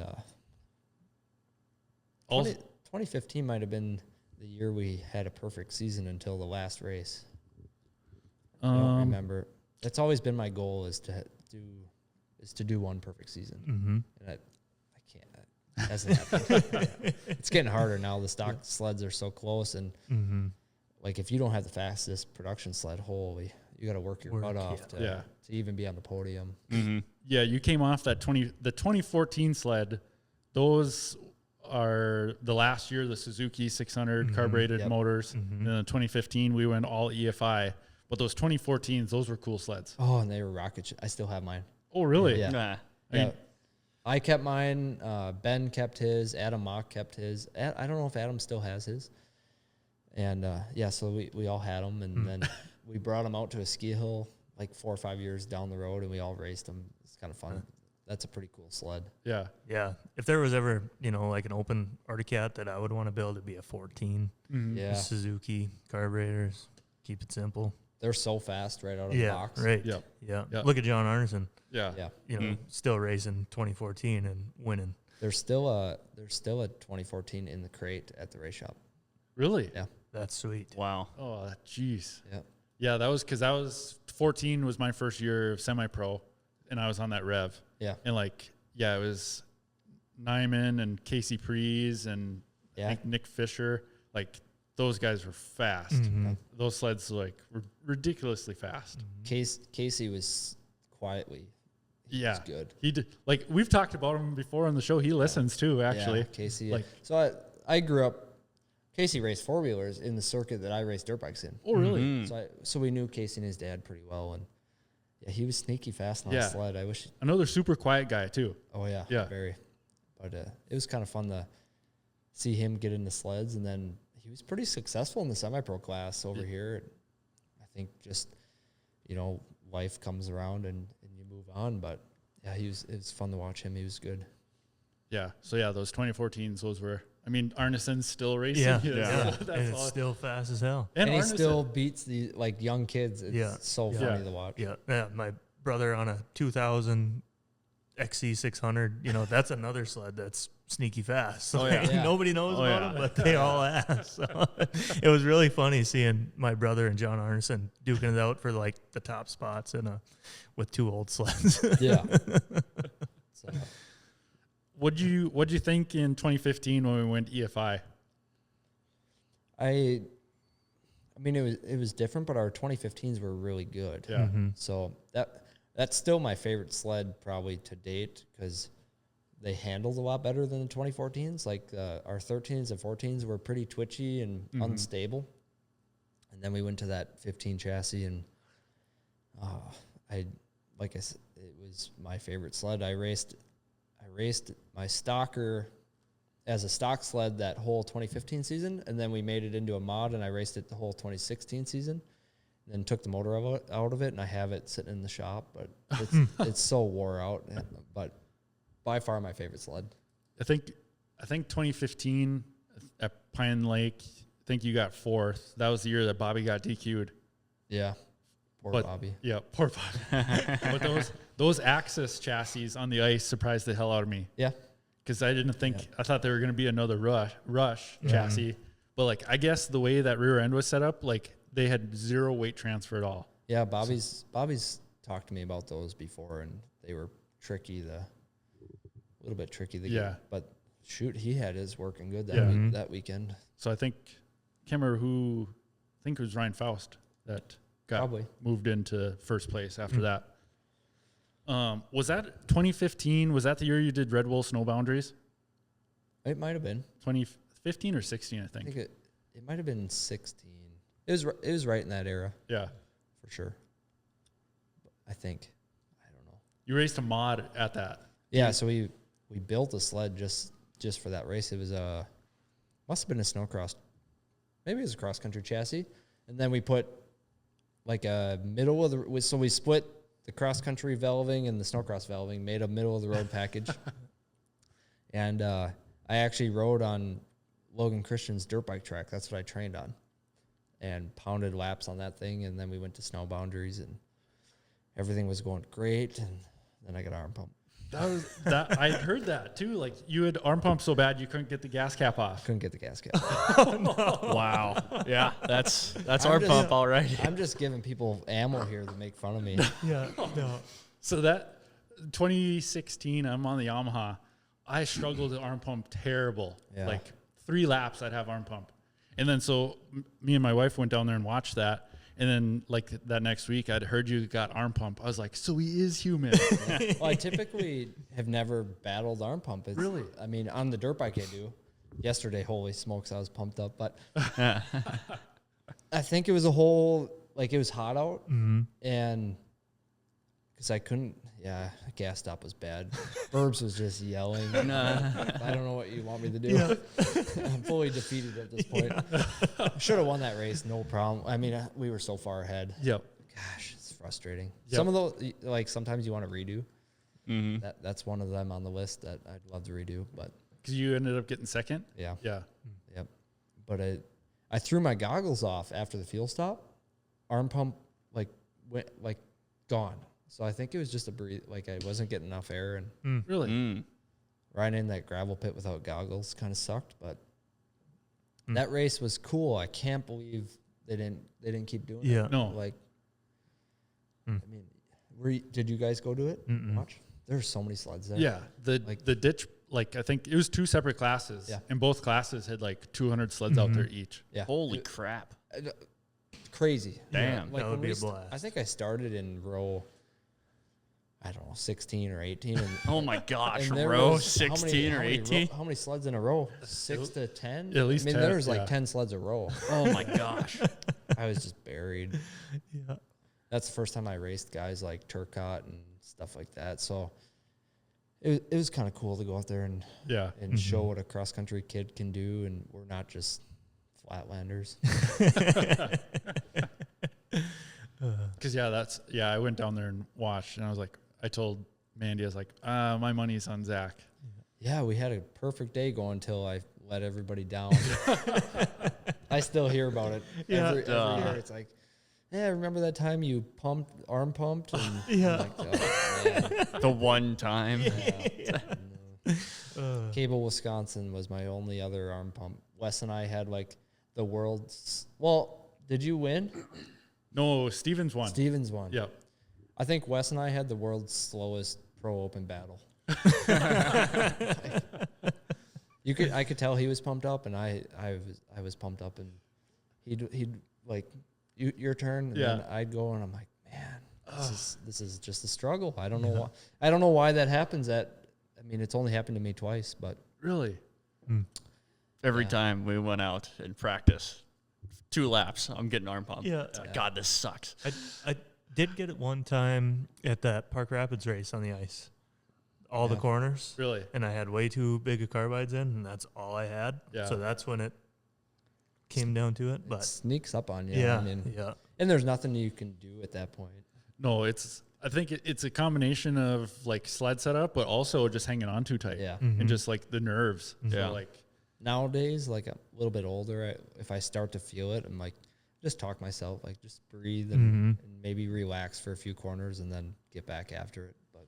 2015 might have been the year we had a perfect season until the last race. I don't remember. That's always been my goal is to do one perfect season. And I can't. That hasn't happened. It's getting harder now. The stock sleds are so close, and like if you don't have the fastest production sled, holy, you got to work your butt off to even be on the podium. Yeah, you came off the 2014 sled. Those are the last year, the Suzuki 600 carbureted motors. And then in 2015, we went all EFI. But those 2014s, those were cool sleds. Oh, and they were rocket. I still have mine. Oh, really? Yeah. I kept mine. Ben kept his. Adam Mock kept his. I don't know if Adam still has his. And so we all had them, and then we brought them out to a ski hill like 4 or 5 years down the road, and we all raced them. It's kind of fun. That's a pretty cool sled. Yeah. Yeah. If there was ever, like an open Articat that I would want to build, it'd be a 14. Yeah. Suzuki carburetors. Keep it simple. They're so fast right out of the box. Right. Yep. Yeah. Yep. Look at John Arneson. Yeah. Yeah. Still racing 2014 and winning. There's still a 2014 in the crate at the race shop. Really? Yeah. That's sweet. Wow. Oh, jeez. Yeah. Yeah, that was 14 was my first year of semi-pro, and I was on that rev. Yeah. And it was Nyman and Casey Prees and I think Nick Fisher. Those guys were fast. Those sleds were ridiculously fast. Casey was quietly. He was good. He did. We've talked about him before on the show. He listens too, actually. Yeah, Casey. So I grew up. Casey raced 4-wheelers in the circuit that I raced dirt bikes in. Oh, really? So we knew Casey and his dad pretty well, and he was sneaky fast on the sled. I wish. Another super quiet guy too. Oh yeah. Very. But it was kind of fun to see him get into sleds, and then he was pretty successful in the semi-pro class over here. I think just, life comes around and you move on. But yeah, it was fun to watch him. He was good. Yeah. So those 2014s, those were. I mean, Arneson's still racing. Yeah. That's and it's still fast as hell. And he Arneson still beats the young kids. It's so funny to watch. Yeah. My brother on a 2000 XC600. That's another sled that's sneaky fast. So nobody knows about them, but they all ask. So it was really funny seeing my brother and John Arneson duking it out for the top spots with 2 old sleds. Yeah. So. What'd you think in 2015 when we went EFI? I mean, it was different, but our 2015s were really good. Yeah. So that's still my favorite sled probably to date because they handled a lot better than the 2014s. Our 13s and 14s were pretty twitchy and unstable. And then we went to that 15 chassis, and like I said, it was my favorite sled. I raced my stocker as a stock sled that whole 2015 season, and then we made it into a mod, and I raced it the whole 2016 season. Then took the motor out of it, and I have it sitting in the shop. But it's so wore out. But by far my favorite sled. I think 2015 at Pine Lake. I think you got 4th. That was the year that Bobby got DQ'd. Yeah, poor Bobby. Yeah, poor Bobby. But those Axis chassis on the ice surprised the hell out of me. Yeah, because I didn't think I thought they were going to be another rush chassis. But I guess the way that rear end was set up, they had 0 weight transfer at all. Yeah, Bobby's talked to me about those before, and they were tricky. A little bit tricky to get, but shoot, he had his working good that weekend. So I can't remember who. I think it was Ryan Faust that got moved into first place after that. Was that 2015? Was that the year you did Red Bull Snow Boundaries? It might have been. 15 or 16, I I think. think it might have been 16. It was right in that era Yeah. for sure. I think. I don't know. You raced a mod at that. Yeah, so we built a sled just for that race. It was must have been a Snowcross. Maybe it was a cross country chassis. And then we put like a middle of the, so we split the cross country valving and the Snowcross valving, made a middle of the road package. And I actually rode on Logan Christian's dirt bike track. That's what I trained on, and pounded laps on that thing. And then we went to snow boundaries, and everything was going great. And then I got arm pump. That I heard that too. Like you had arm pump so bad you couldn't get the gas cap off. Couldn't get the gas cap. Wow. Yeah, that's I'm our just- pump, all right. I'm just giving people ammo here to make fun of me. Yeah. No. So that 2016, I'm on the Yamaha. I struggled to arm pump terrible. Yeah. Like 3 laps, I'd have arm pump. And then so me and my wife went down there and watched that. And then like that next week, I'd heard you got arm pump. I was like, so he is human. Well, I typically have never battled arm pump. Really? I mean, on the dirt bike I do. Yesterday, holy smokes, I was pumped up. But I think it was a whole, like it was hot out. And because I couldn't, gas stop was bad. Burbs was just yelling. I don't know what you want me to do. I'm fully defeated at this point. Should have won that race, no problem. I mean, we were so far ahead. Yep. Gosh, it's frustrating. Yep. Some of those, like sometimes you want to redo. That's one of them on the list that I'd love to redo. But Because you ended up getting second. yeah, Yeah. yep. But I threw my goggles off after the fuel stop. Arm pump went gone. So I think it was just a breathe. Like I wasn't getting enough air, and Really? riding in that gravel pit without goggles kind of sucked. But that race was cool. I can't believe they didn't keep doing it. Yeah. No. Like, I mean, did you guys go do it? Watch. There's so many sleds there. Yeah. The ditch, like I think it was 2 separate classes. Yeah. And both classes had like 200 sleds out there each. Yeah. Holy crap. Crazy. Damn. Like That would when be we a blast. I think I started in row, I don't know, 16 or 18. And, Oh my gosh. and there Row was- 16 or 18? How many sleds in a row? 6 to 10? At least I mean, 10, there was like yeah. 10 sleds a row. Oh my gosh. I was just buried. Yeah. That's the first time I raced guys like Turcotte and stuff like that. So it was kind of cool to go out there and Yeah. show what a cross country kid can do, and we're not just flatlanders. Because I went down there and watched, and I was like, I told Mandy, I was like, my money's on Zach. Yeah, we had a perfect day going until I let everybody down. I still hear about it every year. It's like, yeah, remember that time you arm pumped? And Yeah. I'm like, oh, man. The one time. No. Cable, Wisconsin was my only other arm pump. Wes and I had like the world's. Well, did you win? No, Stevens won. Stevens won. Yep. I think Wes and I had the world's slowest pro open battle. I could tell he was pumped up, and I was pumped up, and he'd like your turn, and then I'd go, and I'm like, man, this is just a struggle. I don't know why that happens. I mean, it's only happened to me twice, but Really? Every time we went out and practice, 2 laps, I'm getting arm pump. Yeah. It's like, God, this sucks. I did get it one time at that Park Rapids race on the ice. All the corners. Really? And I had way too big of carbides in, and that's all I had. Yeah. So that's when it came down to it. it But sneaks up on you. yeah, I mean, yeah. and there's nothing you can do at that point. No, I think it's a combination of like sled setup, but also just hanging on too tight. Yeah. And just like the nerves. Yeah. So like, Nowadays, like a little bit older, if I start to feel it, I'm like, just talk myself, like just breathe and maybe relax for a few corners and then get back after it. But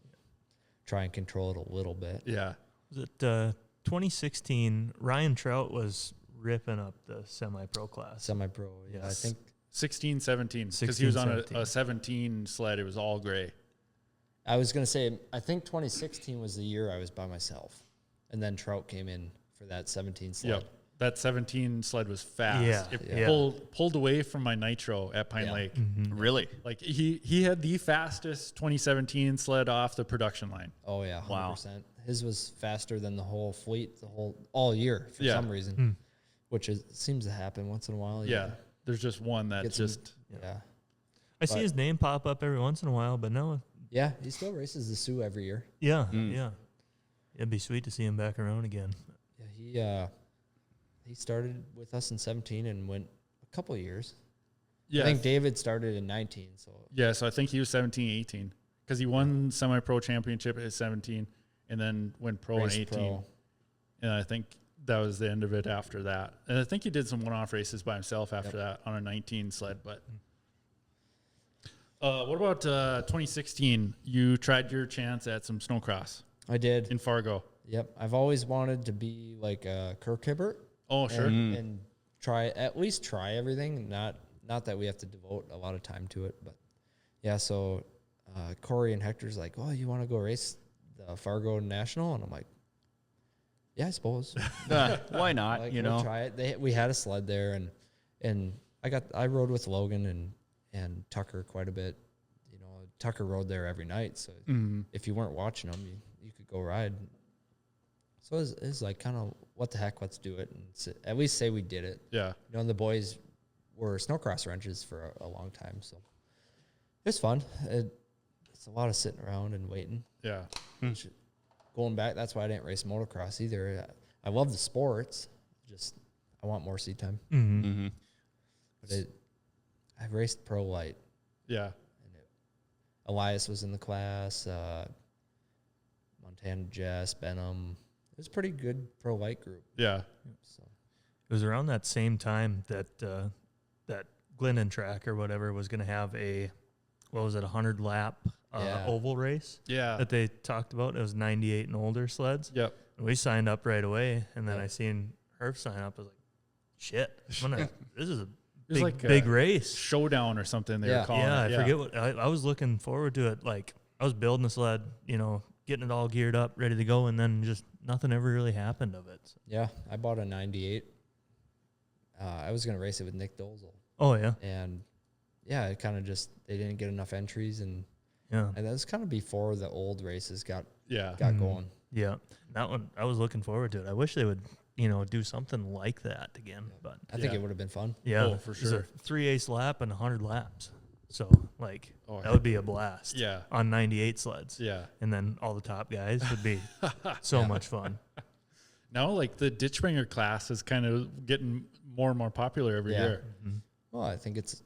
try and control it a little bit. yeah. Was it 2016? Ryan Trout was ripping up the semi-pro class. Semi-pro, yeah. Yes. I think 16, 17. Because 16, he was on 17. a 17 sled. It was all gray. I was going to say, I think 2016 was the year I was by myself. And then Trout came in for that 17 sled. Yep. That 17 sled was fast. Yeah, It yeah. pulled away from my nitro at Pine Yeah. Lake. Really? Like he had the fastest 2017 sled off the production line. Oh, yeah, 100%. Wow. his was faster than the whole fleet all year for some reason, which seems to happen once in a while. Yeah. There's just one that's just. I see his name pop up every once in a while, but no. Yeah, he still races the Sioux every year. Yeah, yeah. It'd be sweet to see him back around again. Yeah, he started with us in 17 and went a couple of years. Yeah. I think David started in 19. So Yeah, so I think he was 17, 18. Because he won semi-pro championship at 17 and then went pro in 18. Pro. And I think that was the end of it after that. And I think he did some one-off races by himself after that on a 19 sled. But what about 2016? You tried your chance at some snowcross. I did. In Fargo. Yep. I've always wanted to be like a Kirk Hibbert. Oh, sure. And at least try everything. Not that we have to devote a lot of time to it, but yeah. So Corey and Hector's like, "Oh, you want to go race the Fargo National?" And I'm like, "Yeah, I suppose." Why not? Like, you we'll know, try it. We had a sled there, and I rode with Logan and Tucker quite a bit. You know, Tucker rode there every night, so if you weren't watching him, you could go ride. So it was like kind of what the heck, let's do it and at least say we did it. Yeah. You know, and the boys were snowcross wrenches for a long time, so it was fun. It's a lot of sitting around and waiting. Yeah. Going back, that's why I didn't race motocross either. I love the sports, just I want more seat time. But I've raced pro light. Yeah. And Elias was in the class, Montana Jess, Benham. It was a pretty good pro light group. Yeah. So It was around that same time that that Glennon track or whatever was going to have a 100 lap oval race. Yeah. That they talked about. It was 98 and older sleds. Yep. And we signed up right away, and then I seen Herf sign up. I was like, shit, this is a big, like big a race. Showdown or something they were calling Yeah, it. I forget what I was looking forward to it. Like I was building the sled, you know, getting it all geared up, ready to go, and then just nothing ever really happened of it. So. yeah, I bought a 98. I was going to race it with Nick Dozel. Oh, yeah. And yeah, it kind of just, they didn't get enough entries. And Yeah. that was kind of before the old races got Yeah. going. Yeah. That one, I was looking forward to it. I wish they would, you know, do something like that again. But I think it would have been fun. yeah, Oh, for it's a sure. 3/8 lap and 100 laps. So, like, Oh, that would be a blast. Yeah. On 98 sleds. Yeah. And then all the top guys would be so much fun. Now, like the ditchbringer class is kind of getting more and more popular every year. Well, I think it's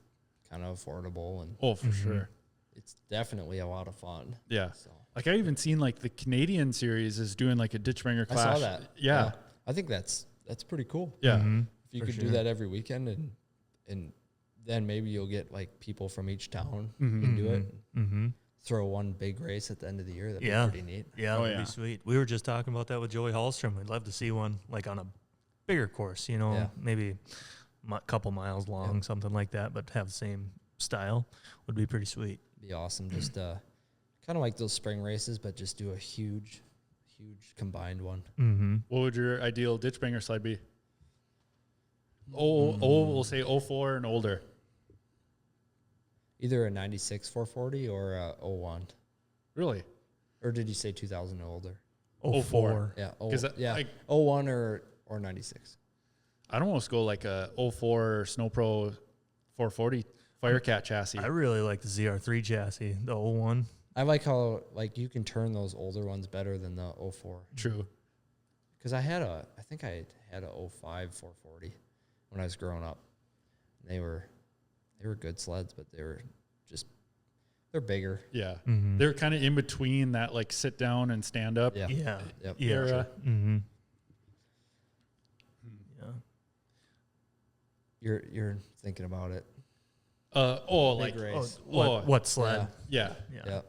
kind of affordable and Oh, for sure. it's definitely a lot of fun. Yeah. So Like I even seen like the Canadian series is doing like a ditchbringer I class. saw that. Yeah. I think that's pretty cool. Yeah. If you For could sure. do that every weekend and then maybe you'll get like people from each town into it. Mm-hmm. Throw one big race at the end of the year. That'd Yeah. be pretty neat. Yeah, Oh, that'd yeah. be sweet. We were just talking about that with Joey Hallstrom. We'd love to see one like on a bigger course, you know, Yeah. maybe a couple miles long, something like that, but have the same style would be pretty sweet. Be awesome. Just kind of like those spring races, but just do a huge combined one. Mm-hmm. What would your ideal ditchbringer sled be? We'll say 04 and older. Either a 96 440 or a 01. Really? Or did you say 2000 or older? 04. Yeah. 'Cause like- 01 or 96. I'd almost go like a 04 Snow Pro 440 Firecat chassis. I really like the ZR3 chassis, the old one. I like how like you can turn those older ones better than the 04. True. Because I had a 05 440 when I was growing up. They were good sleds, but they're bigger. Yeah. Mm-hmm. They're kind of in between that like sit down and stand up. Yeah. Yeah. Yep. Yeah. Era. Mm-hmm. Yeah. You're thinking about it. Like race. What sled? yeah. Yeah.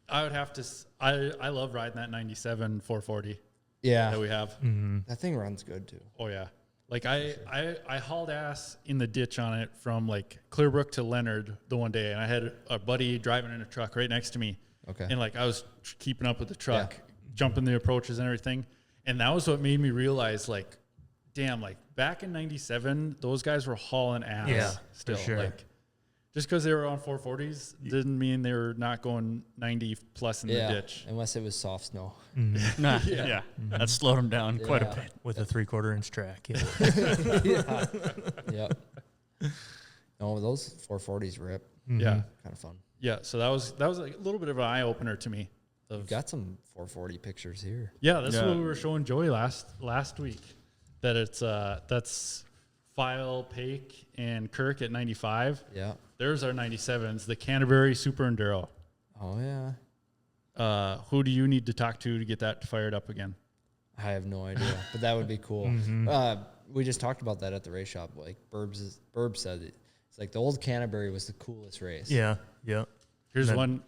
I would have to. I love riding that 97 440 that Yeah. we have. Mm-hmm. That thing runs good too. Oh yeah. Like I hauled ass in the ditch on it from like Clearbrook to Leonard the one day, and I had a buddy driving in a truck right next to me. Okay. And like I was keeping up with the truck, jumping the approaches and everything, and that was what made me realize like, damn, like back in '97, those guys were hauling ass. Yeah, still for sure. like Just because they were on 440s didn't mean they were not going 90 plus in the ditch. Unless it was soft snow. Nah, yeah. That slowed them down quite a bit. With a 3/4 inch track. Yeah. Yep. No, those 440s rip. Yeah. Kind of fun. Yeah. So that was a little bit of an eye opener to me. We've got some 440 pictures here. Yeah, that's what we were showing Joey last week. That it's that's File, Pake, and Kirk at 95. Yeah. There's our 97s, the Canterbury Super Enduro. Oh, yeah. Who do you need to talk to get that fired up again? I have no idea, but that would be cool. We just talked about that at the race shop. Like Burb said, it's like the old Canterbury was the coolest race. Yeah. Yeah. Here's one.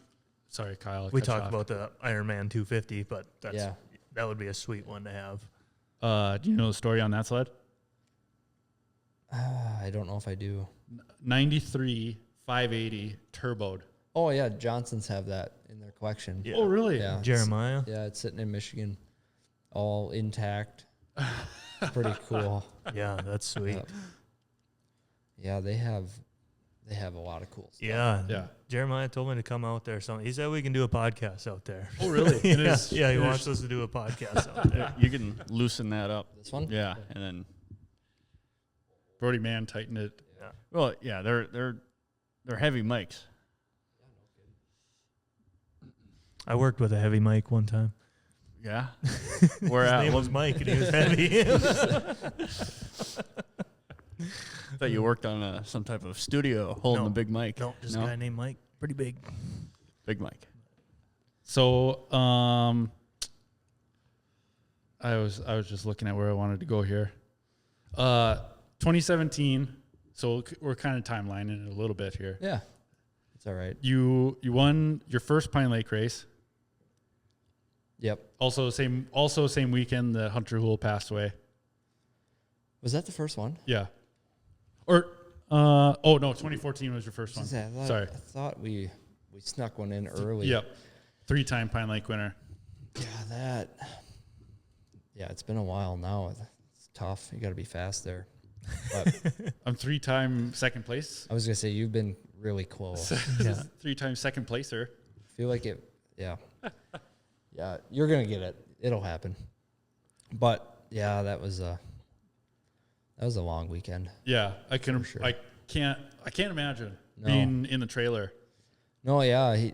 Sorry, Kyle. We talked about the Ironman 250, but Yeah. that would be a sweet one to have. Do you know the story on that sled? I don't know if I do. 93 580 turboed. Oh, yeah. Johnsons have that in their collection. Yeah. Oh, really? Yeah. Jeremiah. It's sitting in Michigan, all intact. Pretty cool. Yeah, that's sweet. Yep. Yeah, they have a lot of cool stuff. Yeah. Yeah. Jeremiah told me to come out there. He said we can do a podcast out there. Oh, really? He wants us to do a podcast out there. You can loosen that up. This one? Yeah, and then Brody Mann tightened it. well, yeah, they're heavy mics. I worked with a heavy mic one time. Yeah, where His at? name was Mike, and he was heavy. I thought you worked on some type of studio holding No. a big mic. No, just a guy named Mike. Pretty big. Big mic. So, I was just looking at where I wanted to go here. 2017. So we're kind of timelining it a little bit here. Yeah. It's all right. You won your first Pine Lake race. Yep. Also same weekend that Hunter Hul passed away. Was that the first one? Yeah. Or 2014 was your first one. Sorry. I thought we snuck one in early. Yep. 3-time Pine Lake winner. Yeah, it's been a while now. It's tough. You got to be fast there. But I'm 3-time second place. I was going to say, you've been really close. Yeah. 3-time second placer. Feel like it. Yeah. Yeah, you're going to get it. It'll happen. But yeah, that was a long weekend. Yeah, I can. For sure. I can't imagine being in the trailer. No, yeah, he,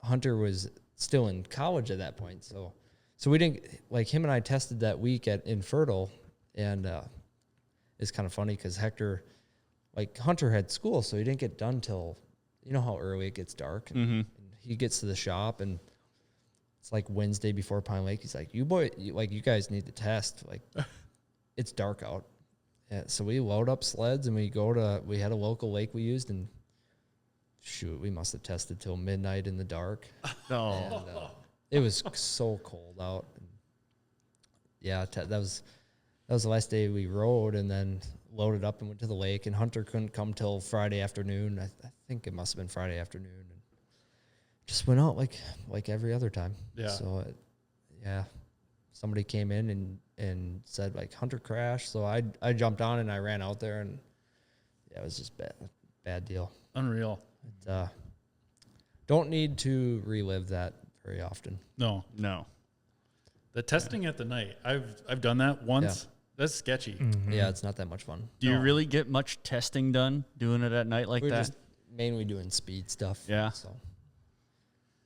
Hunter was still in college at that point, so we didn't him and I tested that week at Infertile, and it's kind of funny because Hunter had school, so he didn't get done till how early it gets dark. And he gets to the shop, and it's like Wednesday before Pine Lake. He's like, you guys need to test. It's dark out. Yeah, so we load up sleds and we had a local lake we used, and shoot, we must have tested till midnight in the dark. Oh, And, it was so cold out. Yeah, that was the last day we rode, and then loaded up and went to the lake. And Hunter couldn't come till Friday afternoon. I think it must have been Friday afternoon, and just went out like every other time. Yeah. So somebody came in and said Hunter crashed. So I jumped on and I ran out there, and it was just bad deal. Unreal. Don't need to relive that very often. No. The testing at the night. I've done that once. Yeah. That's sketchy. Yeah, it's not that much fun. do you really get much testing done doing it at night like We're that? just mainly doing speed stuff. Yeah. So,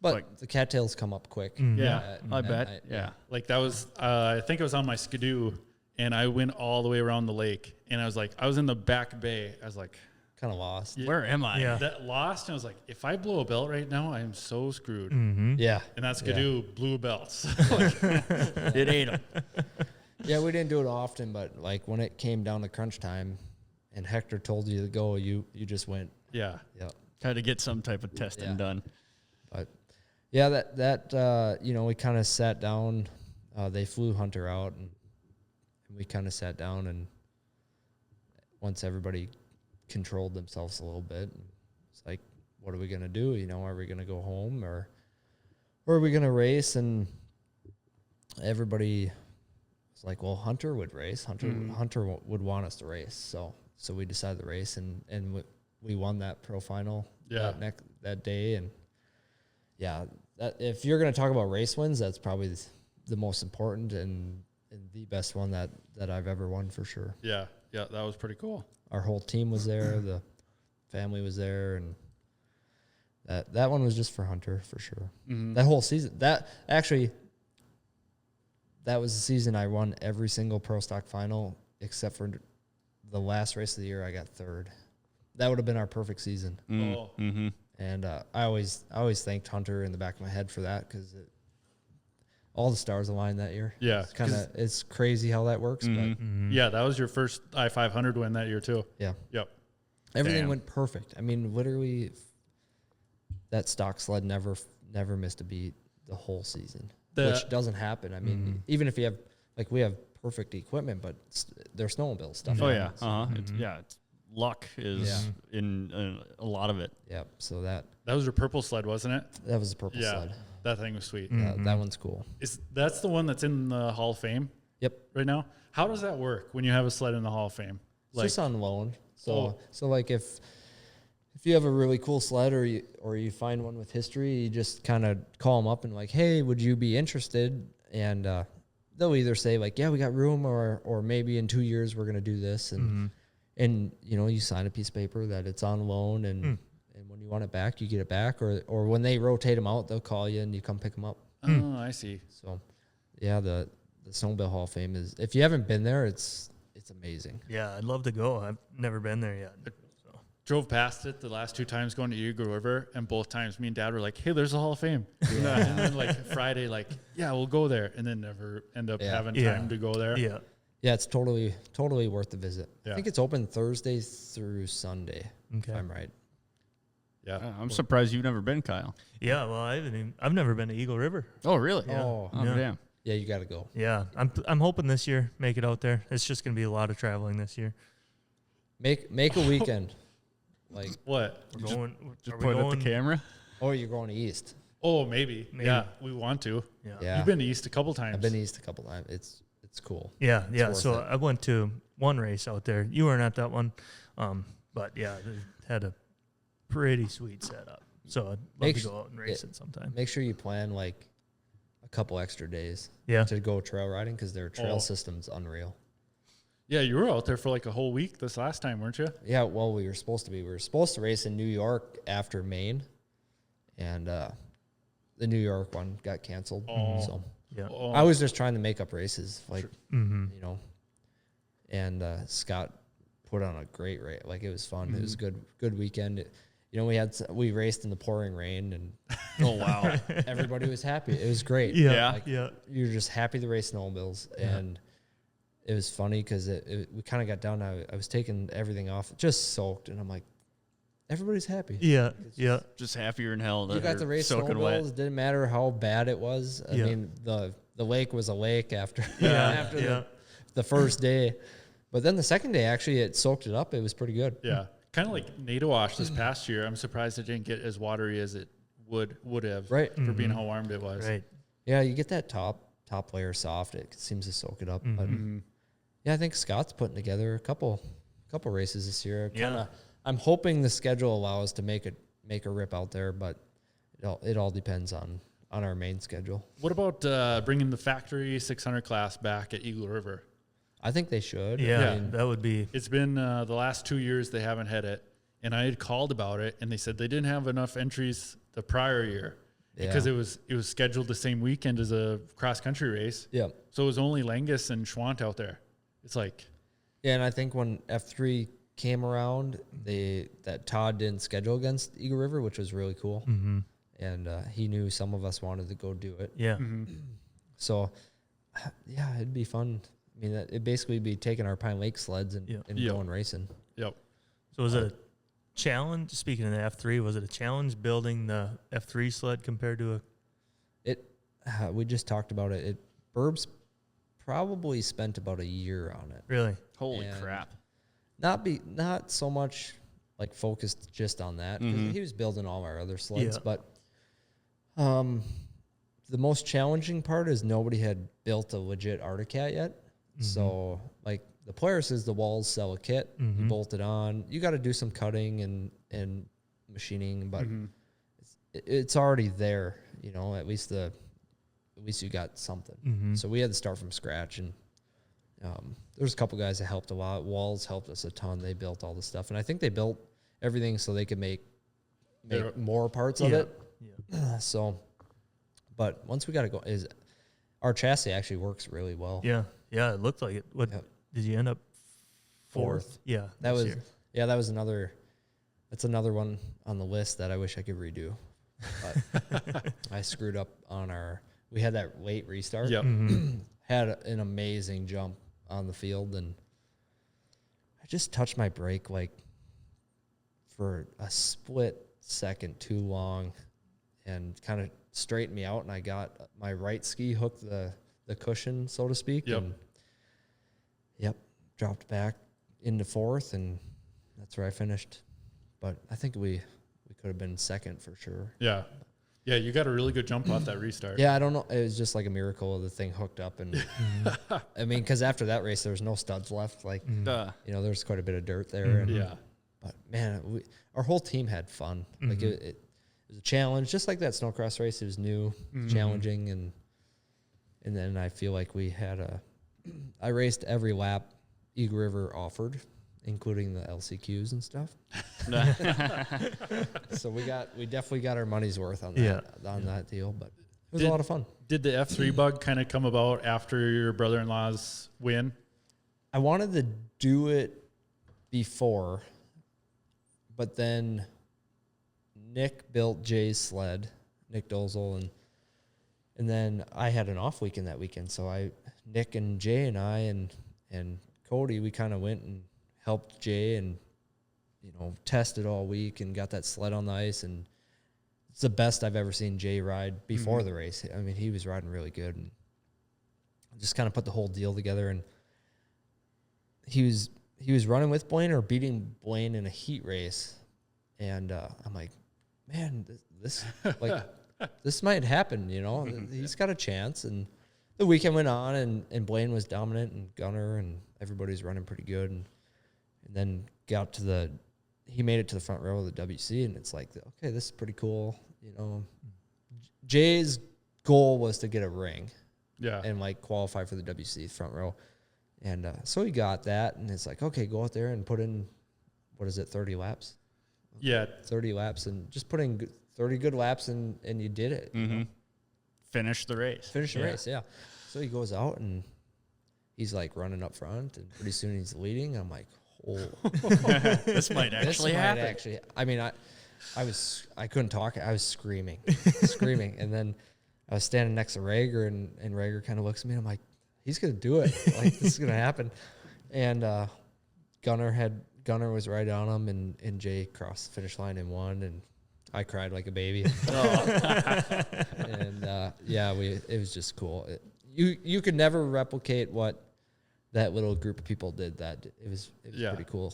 but the cattails come up quick. Yeah. I at bet. night. Yeah. Like that was, I think it was on my Skidoo, and I went all the way around the lake, and I was in the back bay. I was like, Kind of lost. Where am I? Yeah. that lost, and I was like, if I blow a belt right now, I am so screwed. Yeah. And that Skidoo blew belts. It ate them. Yeah, we didn't do it often, but when it came down to crunch time and Hector told you to go, you just went. Yeah. Yeah. Try to get some type of testing done. But yeah, that we kind of sat down. They flew Hunter out, and we kind of sat down, and once everybody controlled themselves a little bit, it's like, what are we gonna do? Are we gonna go home or are we gonna race? And everybody was like, well, Hunter would race. Hunter would want us to race. So so we decided to race, and we won that pro final that day. And yeah, if you're going to talk about race wins, that's probably the most important and the best one that I've ever won for sure. Yeah, that was pretty cool. Our whole team was there, the family was there, and that one was just for Hunter for sure. Mm-hmm. That whole season, that was the season I won every single pro stock final except for the last race of the year. I got third. That would have been our perfect season. Oh. Mm-hmm. And I always thanked Hunter in the back of my head for that, because all the stars aligned that year. Yeah, It's crazy how that works, but yeah, that was your first I-500 win that year too. yeah, Yep. everything Damn. went perfect. I mean, literally, that stock sled never missed a beat the whole season, which doesn't happen. I mean, even if you have, like, we have perfect equipment, but they're snowmobile stuff. Oh yeah, it's luck is Yeah. in a lot of it. Yeah. So that That was your purple sled, wasn't it? was a purple Yeah, sled. that thing was sweet. That one's cool. That's the one that's in the Hall of Fame Yep. right now? How does that work when you have a sled in the Hall of Fame? It's just on loan. So like if you have a really cool sled or you find one with history, you just kind of call them up and like, hey, would you be interested? And they'll either say like, yeah, we got room, or maybe in 2 years we're gonna do this, and you sign a piece of paper that it's on loan, and when you want it back, you get it back, or when they rotate them out, they'll call you and you come pick them up. Oh, I see. So yeah, the Snowmobile Hall of Fame is, if you haven't been there, it's amazing. Yeah, I'd love to go. I've never been there yet. So. Drove past it the last 2 times going to Eagle River, and both times me and Dad were like, hey, there's a Hall of Fame. And then like Friday, like, yeah, we'll go there, and then never end up having time to go there. Yeah. Yeah, it's totally worth the visit. Yeah. I think it's open Thursday through Sunday, Okay. if I'm right. Yeah. I'm surprised you've never been, Kyle. Yeah, well, I've never been to Eagle River. Oh really? Yeah. Oh, Yeah. Damn. yeah, you got to go. Yeah, I'm hoping this year make it out there. It's just gonna be a lot of traveling this year. Make a weekend, like, What? We're going. Just are we point at going? the camera. or you're going east. Oh, maybe. Maybe. Yeah, we want to. Yeah. Yeah, You've been east a couple times. I've been east a couple times. It's cool. Yeah, yeah. worth So it. I went to one race out there. You weren't at that one, but yeah, they had a pretty sweet setup. So I'd love Make to su- go out and race it sometime. Make sure you plan like a couple extra days Yeah, to go trail riding, because their trail Oh. system's unreal. Yeah, you were out there for like a whole week this last time, weren't you? Yeah, well, we were supposed to be. We were supposed to race in New York after Maine, and the New York one got canceled. Oh. So yeah. Oh, I was just trying to make up races, like, Mm-hmm. and Scott put on a great race. Like, it was fun. It was a good weekend. We raced in the pouring rain, and Oh wow. everybody was happy. It was great. Yeah, Like, yeah. You're just happy to race snowmobiles, and it was funny because we kind of got down. I was taking everything off, just soaked, and I'm like, everybody's happy. Yeah, yeah. Just happier than hell. You that got to you're race soaking snowmobiles. wet. Didn't matter how bad it was. I Yeah. mean, the lake was a lake after Yeah, after yeah. the first day, but then the second day actually it soaked it up. It was pretty good. yeah. Kind of like Nadawash this past year. I'm surprised it didn't get as watery as it would have. Right. For being how warm it was. Right. Yeah, you get that top layer soft. It seems to soak it up. But yeah, I think Scott's putting together a couple races this year. Yeah. I'm hoping the schedule allows to make a rip out there, but it all depends on our main schedule. What about bringing the factory 600 class back at Eagle River? I think they should. Yeah, I mean, that would be. It's been the last 2 years they haven't had it, and I had called about it, and they said they didn't have enough entries the prior year because Yeah. it was scheduled the same weekend as a cross country race. yeah. So it was only Langus and Schwant out there. It's like, Yeah, and I think when F3 came around, that Todd didn't schedule against Eagle River, which was really cool. Mm-hmm. And he knew some of us wanted to go do it. Yeah. So, yeah, it'd be fun. I mean, it'd basically be taking our Pine Lake sleds and Yeah. going racing. yep. So was it a challenge? Speaking of the F3, was it a challenge building the F3 sled compared to a? We just talked about it. Burbs probably spent about a year on it. Really? Holy And crap. Not so much like focused just on that, 'cause he was building all our other sleds, Yeah. but the most challenging part is nobody had built a legit Arctic Cat yet. So like The Polaris is the walls sell a kit, you bolt it on. You got to do some cutting and machining, but it's already there. You know, at least you got something. So we had to start from scratch, and there's a couple guys that helped a lot. Walls helped us a ton. They built all the stuff, and I think they built everything so they could make more parts of it. Yeah. So, but once we got to go, our chassis actually works really well. Yeah, it looked like it. What did you end up? Fourth. Yeah, that was another. That's another one on the list that I wish I could redo. But I screwed up on we had that late restart. Yep. Had an amazing jump on the field, and I just touched my brake like for a split second too long, and kind of straightened me out, and I got my right ski hooked the cushion, so to speak. Yep. And dropped back into fourth, and that's where I finished. But I think we could have been second for sure. Yeah. Yeah, you got a really good jump off that restart. Yeah, I don't know. It was just like a miracle the thing hooked up. And I mean, because after that race, there was no studs left. Like, you know, there's quite a bit of dirt there. And, yeah. But, man, our whole team had fun. Like, it was a challenge. Just like that Snowcross race, it was new, challenging. And then I feel like I raced every lap Eagle River offered, including the LCQs and stuff. So we definitely got our money's worth on that deal, but it was a lot of fun. Did the F3 bug kind of come about after your brother-in-law's win? I wanted to do it before, but then Nick built Jay's sled, Nick Dozel, and then I had an off weekend that weekend, so Nick and Jay and I and Cody, we kind of went and helped Jay and, you know, tested all week and got that sled on the ice. And it's the best I've ever seen Jay ride before the race. I mean, he was riding really good, and just kind of put the whole deal together. And he was running with Blaine or beating Blaine in a heat race. And I'm like, man, this might happen, you know, he's got a chance. And the weekend went on, and Blaine was dominant, and Gunner, and everybody's running pretty good. And then he made it to the front row of the WC, and it's like, okay, this is pretty cool. You know, Jay's goal was to get a ring, and like qualify for the WC front row. And so he got that, and it's like, okay, go out there and put in, 30 laps? Yeah. 30 laps, and just put in 30 good laps, and you did it. Mm-hmm. Finish the race. Yeah. So he goes out, and he's like running up front, and pretty soon he's leading. I'm like, oh, this might actually happen. I mean, I couldn't talk. I was screaming, and then I was standing next to Rager, and Rager kind of looks at me, and I'm like, he's gonna do it. Like, this is gonna happen. And Gunner was right on him, and Jay crossed the finish line and won, and I cried like a baby. And it was just cool. You could never replicate what that little group of people did. That it was pretty cool.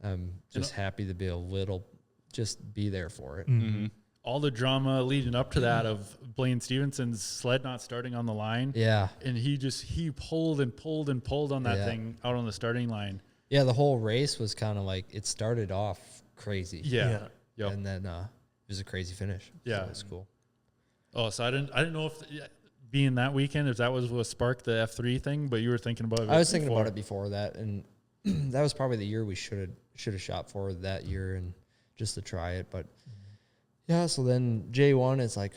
I'm just happy to be there for it. Mm-hmm. All the drama leading up to that of Blaine Stevenson's sled not starting on the line. Yeah. And he pulled and pulled and pulled on that thing out on the starting line. Yeah, the whole race was kind of like, it started off crazy. Yeah. Yep. And then it was a crazy finish. Yeah. So it was cool. Oh, so I didn't know if being that weekend, if that was what sparked the F3 thing, but you were thinking about it. I was thinking about it before that, and that was probably the year we should have shot for that year, and just to try it. But yeah, so then J1 is like,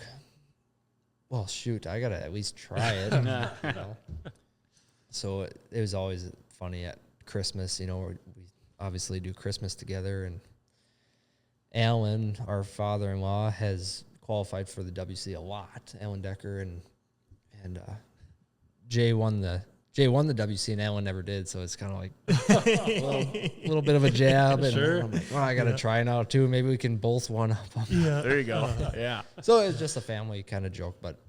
well, shoot, I gotta at least try it. You know? So it was always funny at Christmas. You know, we obviously do Christmas together, and Alan, our father-in-law, has qualified for the WC a lot. Alan Decker and Jay won the WC, and Alan never did. So it's kind of like a little bit of a jab. And Sure. I'm like, well, I got to try now too. Maybe we can both one up them. Yeah. There you go. Yeah. So it was just a family kind of joke, but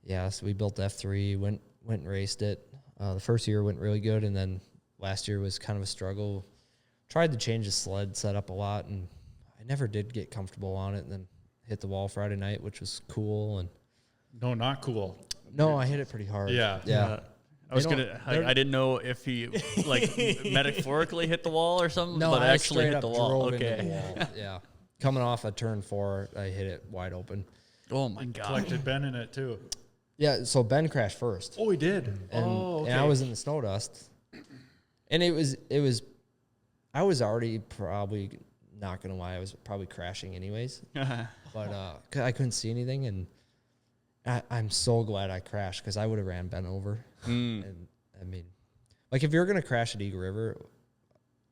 yeah. So we built F3, went and raced it. The first year went really good, and then last year was kind of a struggle. Tried to change the sled setup a lot, and I never did get comfortable on it. And then hit the wall Friday night, which was cool. And No, not cool. no, I hit it pretty hard. Yeah. Yeah. I didn't know if he like metaphorically hit the wall or something, No, but I actually straight hit up the wall. drove into Okay. the wall. Yeah. Coming off a turn 4, I hit it wide open. Oh my And god. collected Ben in it too. Yeah, so Ben crashed first. Oh, he did. And I was in the snow dust. And it was I was already probably, not gonna lie, I was probably crashing anyways. But 'cause I couldn't see anything, and I'm so glad I crashed because I would have ran Ben over. And I mean, like if you're gonna crash at Eagle River,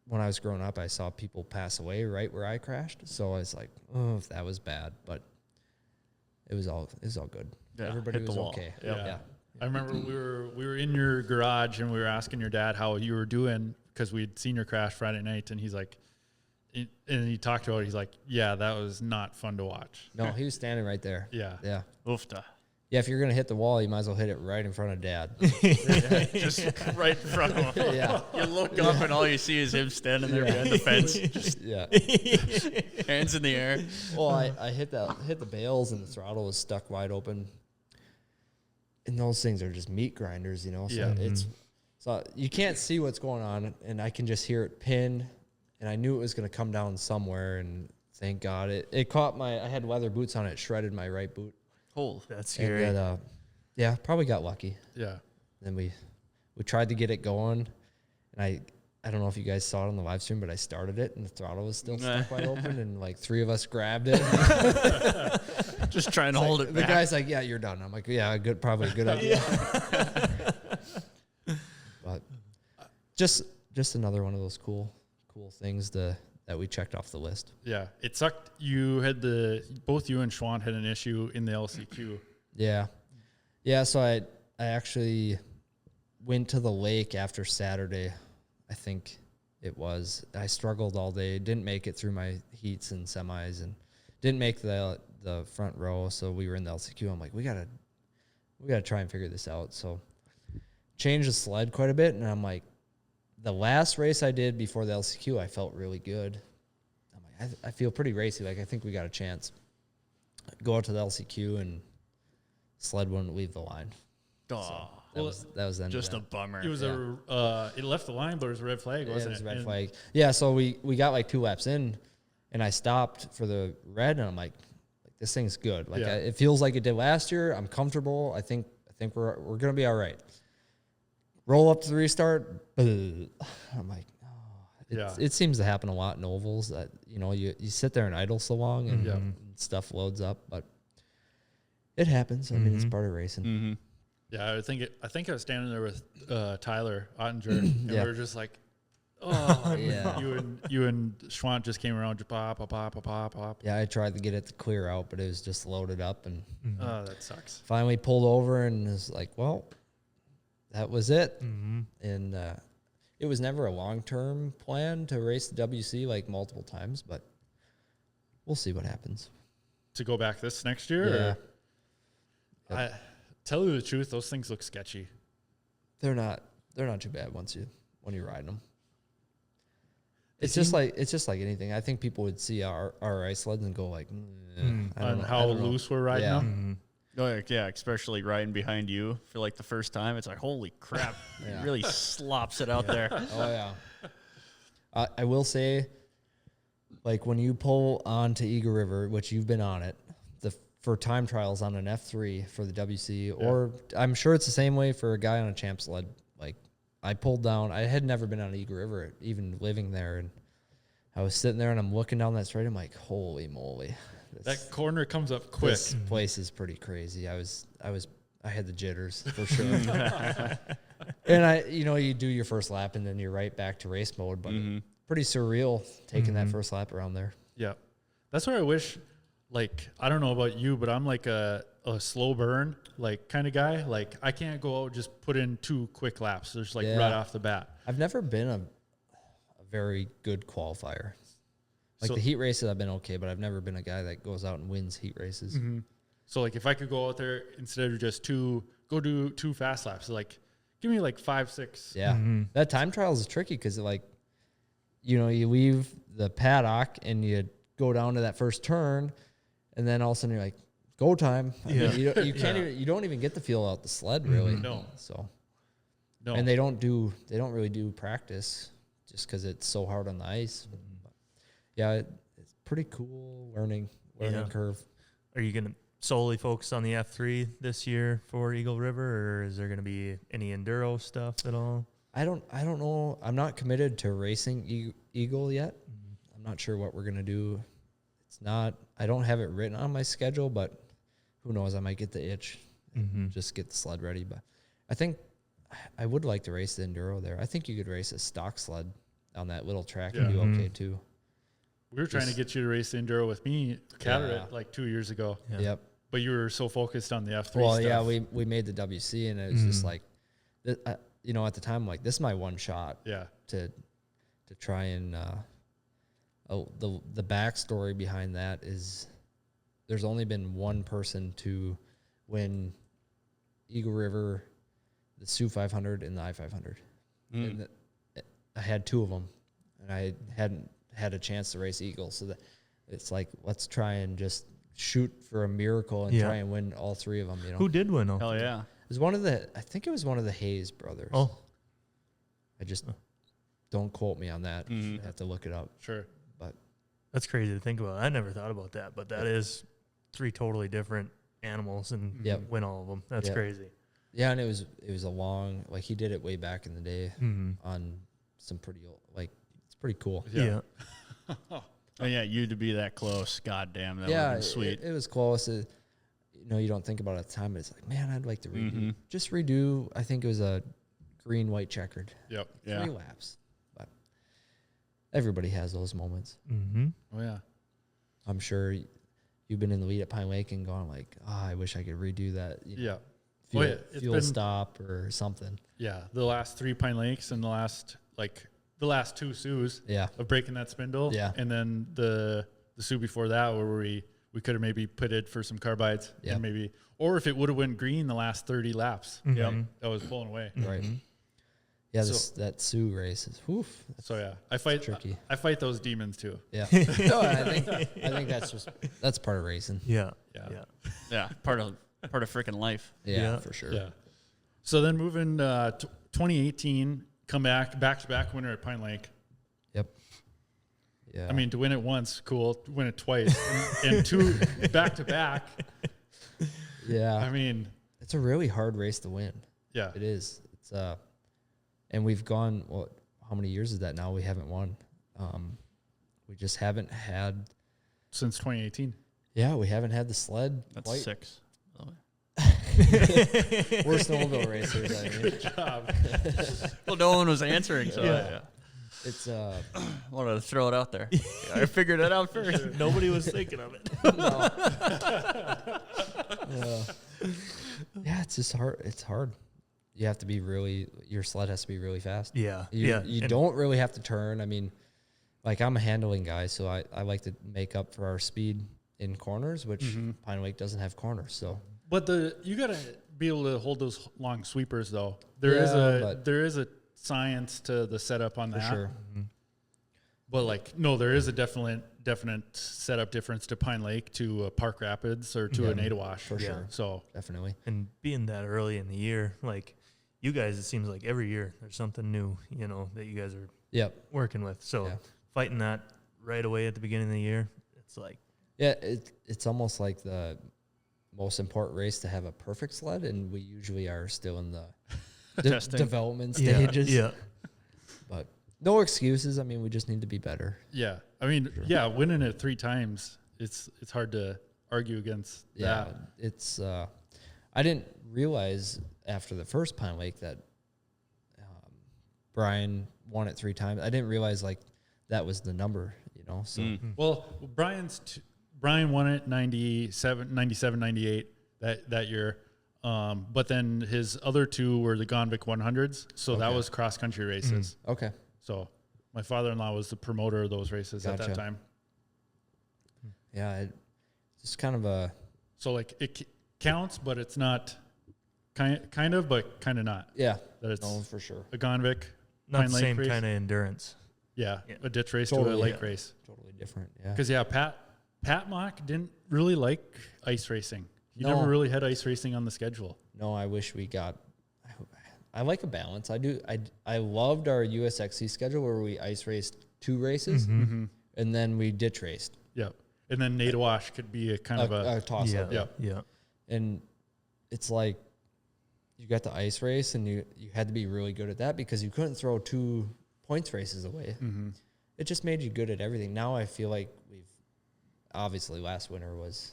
when I was growing up, I saw people pass away right where I crashed. So I was like, oh, if that was bad, but it was all good. Yeah, Everybody hit the was wall. okay. Yep. Yeah. I remember we were in your garage and we were asking your dad how you were doing because we'd seen your crash Friday night, and he's like, and he talked about it. He's like, yeah, that was not fun to watch. No, he was standing right there. Yeah. Yeah. Oofta. Yeah, if you're gonna hit the wall, you might as well hit it right in front of Dad. Just right in front of him. Yeah. You look up and all you see is him standing there behind the fence, just Yeah. hands in the air. Well, I hit the bales and the throttle was stuck wide open. And those things are just meat grinders, you know. So Yeah. So you can't see what's going on, and I can just hear it pin, and I knew it was gonna come down somewhere, and thank God it caught I had leather boots on it, shredded my right boot. Holy. That's And scary. then, yeah, probably got lucky. Yeah. Then we tried to get it going, and I don't know if you guys saw it on the live stream, but I started it and the throttle was still stuck wide open, and like 3 of us grabbed it. Just trying to hold it The back. guy's like, "Yeah, you're done." I'm like, "Yeah, probably a good idea." But just another one of those cool things that we checked off the list. Yeah. It sucked. You had both you and Schwann had an issue in the LCQ. Yeah. So I actually went to the lake after Saturday. I think it was. I struggled all day. Didn't make it through my heats and semis, and didn't make the front row. So we were in the LCQ. I'm like, we gotta try and figure this out. So changed the sled quite a bit, and I'm like, the last race I did before the LCQ, I felt really good. I'm like, I feel pretty racy. Like, I think we got a chance. Go out to the LCQ, and sled wouldn't leave the line. Oh, That was the end just of a that. bummer. It was it left the line, but it was a red flag, Yeah, wasn't it was it? a red And- flag. Yeah, so we got like 2 laps in, and I stopped for the red, and I'm like this thing's good. Like Yeah. it feels like it did last year. I'm comfortable. I think we're gonna be all right. Roll up to the restart. I'm like, it seems to happen a lot in ovals that you sit there and idle so long and stuff loads up, but it happens. I mean, it's part of racing. Mm-hmm. Yeah, I think I was standing there with Tyler Ottinger, and Yeah. we were just like, oh, Yeah. You and Schwann just came around, just pop. Yeah, I tried to get it to clear out, but it was just loaded up, and Oh, that sucks. finally pulled over and was like, well, that was it. Mm-hmm. And it was never a long-term plan to race the WC like multiple times, but we'll see what happens. To go back this next year? Yeah. Or? I tell you the truth, those things look sketchy. They're not too bad when you ride them. It's just like anything. I think people would see our ice sleds and go like, I don't On know. how loose we're riding Yeah. them. Oh, yeah, especially riding behind you for like the first time. It's like, holy crap. Yeah. It really slops it out there. Oh yeah. I will say, like when you pull onto Eagle River, which you've been on it, for time trials on an F3 for the WC, or I'm sure it's the same way for a guy on a champ sled. Like I pulled down, I had never been on Eagle River, even living there, and I was sitting there and I'm looking down that straight. I'm like, holy moly, That corner comes up quick. this place is pretty crazy. I had the jitters for sure. And you do your first lap and then you're right back to race mode, but pretty surreal taking that first lap around there. Yeah. That's where I wish, like, I don't know about you, but I'm like a slow burn, like, kind of guy. Like, I can't go out, just put in 2 quick laps. There's like right off the bat. I've never been a very good qualifier. Like So- the heat races, I've been okay, but I've never been a guy that goes out and wins heat races. So, like, if I could go out there instead of just go do 2 fast laps, like, give me like 5, 6. Yeah. That time trial is tricky because, like, you leave the paddock and you go down to that first turn, and then all of a sudden you're like, go time. I mean, you can't even, you don't even get to feel out the sled really. No. So No. And they don't really do practice just because it's so hard on the ice. But yeah, it's pretty cool learning curve. Are you going to solely focus on the F3 this year for Eagle River, or is there going to be any enduro stuff at all? I don't know. I'm not committed to racing Eagle yet. I'm not sure what we're going to do. I don't have it written on my schedule, but who knows? I might get the itch and just get the sled ready. But I think I would like to race the enduro there. I think you could race a stock sled on that little track and do okay too. We were trying to get you to race enduro with me, Cataract, like 2 years ago. Yeah. Yep. But you were so focused on the F3 Well, stuff. yeah, we made the WC, and it was just like, you know, at the time, I'm like, this is my one shot. Yeah. To try and the backstory behind that is there's only been one person to win Eagle River, the Sioux 500, and the I-500. And I had two of them, and I hadn't had a chance to race Eagle, so that it's like, let's try and just shoot for a miracle and try and win all three of them. You know, Who did win? Hell yeah. it was I think it was one of the Hayes brothers. Oh, I just don't quote me on that. I have to look it up. Sure. But that's crazy to think about. I never thought about that, but that is three totally different animals and win all of them. That's crazy. yeah, and it was a long, like, he did it way back in the day on some pretty old, like, it's pretty cool. Yeah. Oh, yeah, you to be that close. God damn, that would Yeah, have been sweet. It was close. You know, you don't think about it at the time, but it's like, man, I'd like to redo. Just redo. I think it was a green, white checkered. Yep. 3 laps. But everybody has those moments. Oh, yeah. I'm sure you've been in the lead at Pine Lake and gone like, I wish I could redo that. You know, Yeah. fuel stop or something. Yeah. The last 3 Pine Lakes and the last 2 Sioux of breaking that spindle. Yeah. And then the Sioux before that where we could have maybe pitted for some carbides and maybe, or if it would have went green the last 30 laps. Yeah. That was pulling away. Right. Yeah. That Sioux race is, So yeah, I fight tricky. I fight those demons too. Yeah. No, I think that's part of racing. Yeah. Yeah, part of freaking life. Yeah, for sure. Yeah. So then moving 2018, come back to back winner at Pine Lake. Yep. Yeah. I mean, to win it once, cool. To win it twice, and 2 back to back. Yeah. I mean, it's a really hard race to win. yeah, It is. It's and we've gone. Well, how many years is that now? We haven't won. We just haven't had. since 2018. Yeah, we haven't had the sled. That's quite. 6. by the way. We're snowmobile racers. I mean. Good job. Well, no one was answering, so Yeah. It's wanted to throw it out there. I figured it out first. Nobody was thinking of it. yeah, it's just hard. It's hard. You have to be your sled has to be really fast. Yeah. You don't really have to turn. I mean, like, I'm a handling guy, so I like to make up for our speed in corners, which Pine Lake doesn't have corners. So, But you got to be able to hold those long sweepers, though. There is a science to the setup on for that. sure. But there is a definite setup difference to Pine Lake to Park Rapids or to an Adawash. For sure. So Definitely. And being that early in the year, like you guys, it seems like every year there's something new, you know, that you guys are working with. So fighting that right away at the beginning of the year, it's like. Yeah, it's almost like the most important race to have a perfect sled, and we usually are still in the development stages. Yeah. But no excuses. I mean, we just need to be better. yeah, I mean, winning it 3 times, it's hard to argue against that. It's I didn't realize after the first Pine Lake that Brian won it 3 times. I didn't realize like that was the number, you know. So Well, Brian won it 97, 98 that year. But then his other 2 were the Gonvic 100s. So that was cross country races. okay. So my father-in-law was the promoter of those races at that time. Yeah, it's just kind of a. So it counts, but it's not kind of, but kind of not. Yeah, That it's for sure. a Gonvic, Not Pine the Lake same race. kind of endurance. Yeah, Yeah. a ditch race Totally, to a lake yeah. race. Totally different. Yeah. Because Pat Mock didn't really like ice racing. He No. never really had ice racing on the schedule. No, I wish we got. I like a balance. I loved our USXC schedule where we ice raced 2 races and then we ditch raced. Yep. And then Nadawash could be a kind of A toss up. yeah. Yeah. And it's like you got the ice race and you had to be really good at that because you couldn't throw 2 points races away. It just made you good at everything. Now I feel like obviously last winter was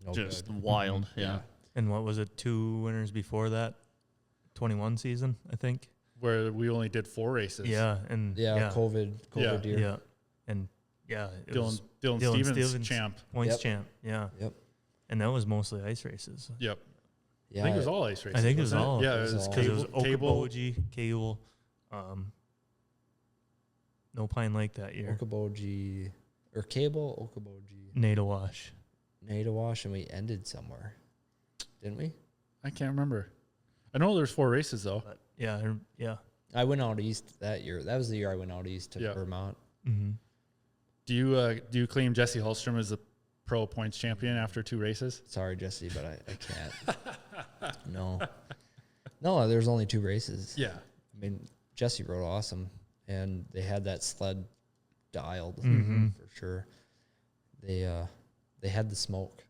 no Just good. wild. Yeah. And what was it? 2 winners before that? 21 season, I think. Where we only did 4 races. Yeah. And COVID year. Yeah. And yeah, it was Dylan Stevens champ. points Yep. champ. Yeah. Yep. And that was mostly ice races. Yep. Yeah. I think it was all ice races. I think it was wasn't all. Yeah, It it was was all. Because it was Cable. Okoboji, Cable, no Pine Lake that year. Okoboji or Cable, Okoboji, Nadawash. Nadawash, and we ended somewhere, didn't we? I can't remember. I know there's 4 races though. But yeah, yeah. I went out east that year. That was the year I went out east to Yeah. Vermont. Mm-hmm. Do you claim Jesse Hallstrom as the pro points champion after 2 races? Sorry, Jesse, but I can't. No, there's only 2 races. Yeah. I mean, Jesse rode awesome, and they had that sled dialed for sure. They had the smoke.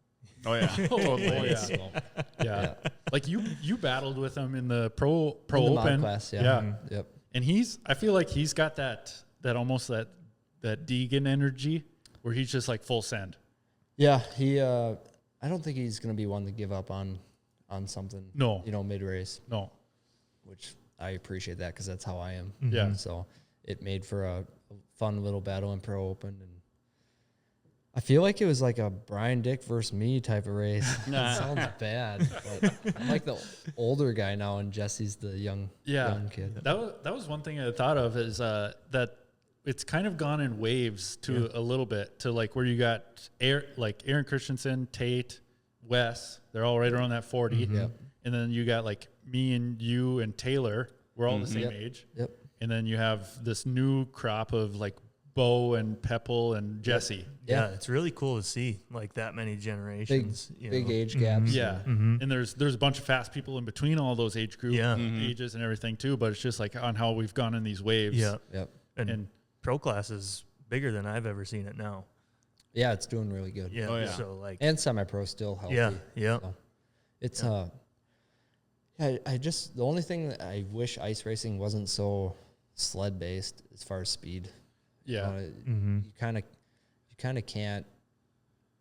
Oh yeah. Oh, yeah. Smoke. Yeah. Like you battled with him in the pro In the mod open class, yeah. Yeah. Yep. And I feel like he's got that almost that Deegan energy where he's just like full send. Yeah, I don't think he's going to be one to give up on something. No. Mid race, No. which I appreciate that because that's how I am. Yeah. So it made for a fun little battle in Pro Open, and I feel like it was like a Brian Dick versus me type of race. Nah. It sounds bad, but I'm like the older guy now, and Jesse's the young kid. That was one thing I thought of is that it's kind of gone in waves to a little bit to like where you got Aaron Christensen, Tate, Wes, they're all right around that 40. Yep. And then you got like me and you and Taylor, we're all the same Yep. age. Yep. And then you have this new crop of like Bo and Pepple and Jesse. Yeah, it's really cool to see like that many generations. Big age gaps. Yeah. And there's a bunch of fast people in between all those age group ages and everything too, but it's just like on how we've gone in these waves. Yeah. Yep. And pro class is bigger than I've ever seen it now. Yeah, it's doing really good. Yeah. Oh, yeah. So like And semi-pro still healthy. yeah. Yeah. So it's I just the only thing that I wish ice racing wasn't so sled based as far as speed. Yeah. You kind of can't.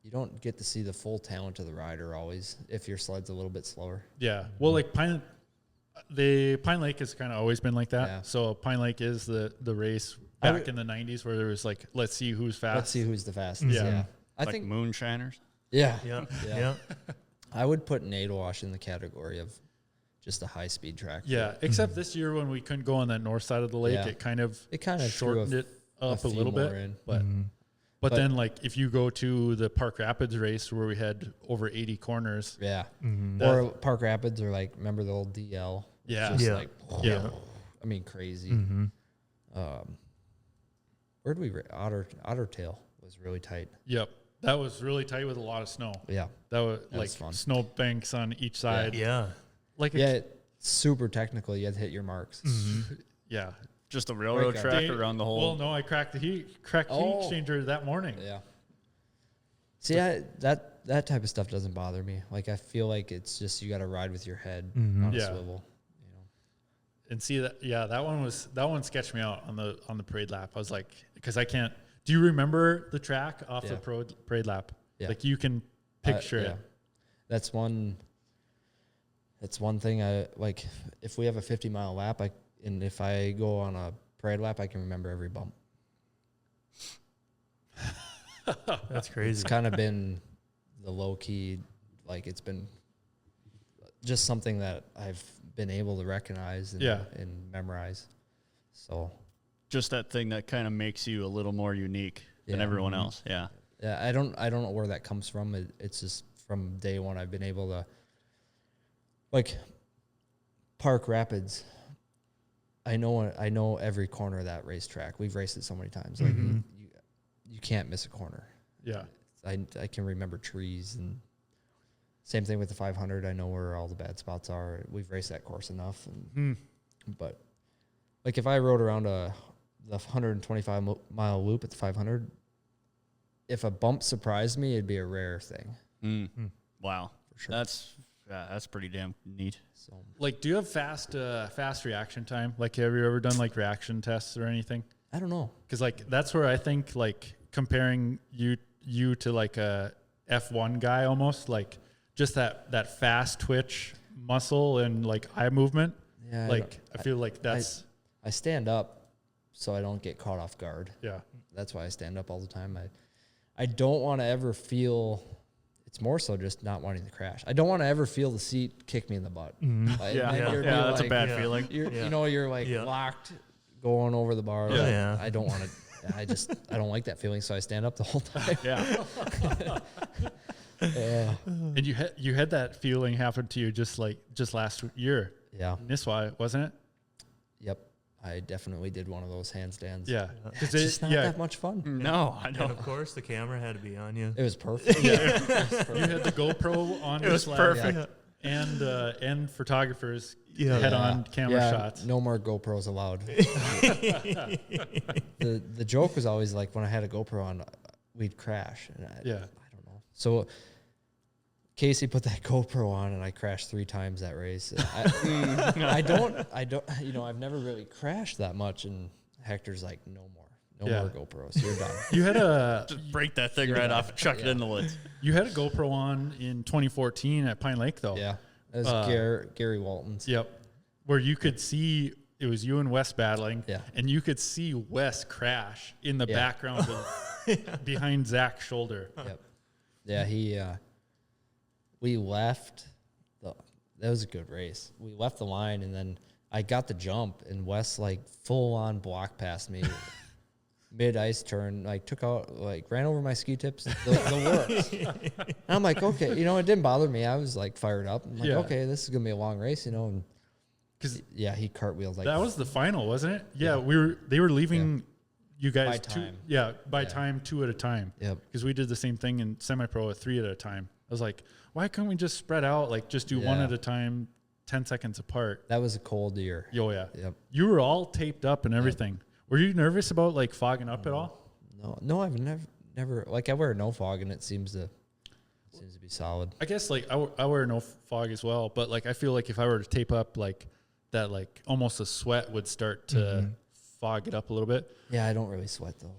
You don't get to see the full talent of the rider always if your sled's a little bit slower. Yeah. Well, like Pine Lake has kind of always been like that. Yeah. So Pine Lake is the race back in the 90s where there was like, let's see who's fast. Let's see who's the fastest. Yeah. Yeah, I Like think. moonshiners. Yeah, Yeah. Yeah. Yeah. I would put Nadawash in the category of just a high speed track. Yeah. Except this year when we couldn't go on that north side of the lake, Yeah. it kind of shortened it up a few little bit. more in. But then like if you go to the Park Rapids race where we had over 80 corners. Yeah. That- Or Park Rapids, or like remember the old DL? Yeah. Just Yeah. like Yeah. I mean crazy. Mm-hmm. Where'd we Otter Tail was really tight. Yep. That was really tight with a lot of snow. Yeah. That was That like was fun. snow banks on each side. Yeah. Like a, Yeah, super technical. You had to hit your marks. yeah. Just a railroad Breakout. track Dave- around the whole. Well, no, I cracked the heat exchanger that morning. Yeah. See, that type of stuff doesn't bother me. Like I feel like it's just you got to ride with your head on a Yeah. swivel. And see that, that one sketched me out on the parade lap. I was like, because I can't. Do you remember the track off Yeah. the parade lap? Yeah. Like you can picture Yeah. it. That's one thing I like. If we have a 50-mile lap, and if I go on a parade lap, I can remember every bump. That's crazy. It's kind of been the low key, like it's been just something that I've been able to recognize and memorize. So just that thing that kind of makes you a little more unique than Yeah. everyone else. Yeah. yeah, I don't know where that comes from. It's just from day one I've been able to, like Park Rapids. I know every corner of that racetrack. We've raced it so many times. Like you can't miss a corner. Yeah. I can remember trees, and same thing with the 500. I know where all the bad spots are. We've raced that course enough, and But like if I rode around the 125-mile loop at the 500, if a bump surprised me, it'd be a rare thing. Wow. For sure. That's pretty damn neat. So Like, do you have fast reaction time? Like, have you ever done like reaction tests or anything? I don't know. Because like that's where I think like comparing you to like a F1 guy almost, like just that fast twitch muscle and like eye movement. Yeah, Like I feel like that's I stand up so I don't get caught off guard. yeah. That's why I stand up all the time. I don't want to ever feel. It's more so just not wanting to crash. I don't want to ever feel the seat kick me in the butt. Like, you're That's a like- bad feeling. You're like locked going over the bar. Yeah. Like, Yeah. I don't want to. I don't like that feeling, so I stand up the whole time. Yeah. And you had that feeling happen to you just last year. Yeah. Nisswa, wasn't it? Yep. I definitely did one of those handstands. Yeah. It's just not that much fun. No, I And know. of course, the camera had to be on you. It was perfect. You had the GoPro on. It was sled perfect. And photographers Yeah. head on camera shots. No more GoPros allowed. The joke was always like when I had a GoPro on, we'd crash. And I don't know. So Casey put that GoPro on, and I crashed 3 times that race. I don't. I've never really crashed that much. And Hector's like, no more GoPros. You're done. You had a Just break that thing right off and chuck it in the woods. you had a GoPro on in 2014 at Pine Lake though. Yeah, that was Gary Walton's. Yep. Where you could see it was you and Wes battling. Yeah. And you could see Wes crash in the background of behind Zach's shoulder. Yep. Yeah, we left. That was a good race. We left the line, and then I got the jump, and Wes like full on block past me, mid ice turn, like took out, like ran over my ski tips, the works. And I'm like, okay, it didn't bother me. I was like fired up. I'm like, okay, this is gonna be a long race, And 'Cause he cartwheeled like that was the final, wasn't it? Yeah. They were leaving you guys By time. time 2 at a time. Yep. Because we did the same thing in semi-pro at 3 at a time. I was like, why couldn't we just spread out, like just do 1 at a time, 10 seconds apart? That was a cold year. Oh yeah. Yep. You were all taped up and everything. Were you nervous about like fogging up at all? No, I've never like I wear no fog, and it seems to be solid. I guess like I wear no fog as well, but like I feel like if I were to tape up like that, like almost a sweat would start to fog it up a little bit. Yeah, I don't really sweat though.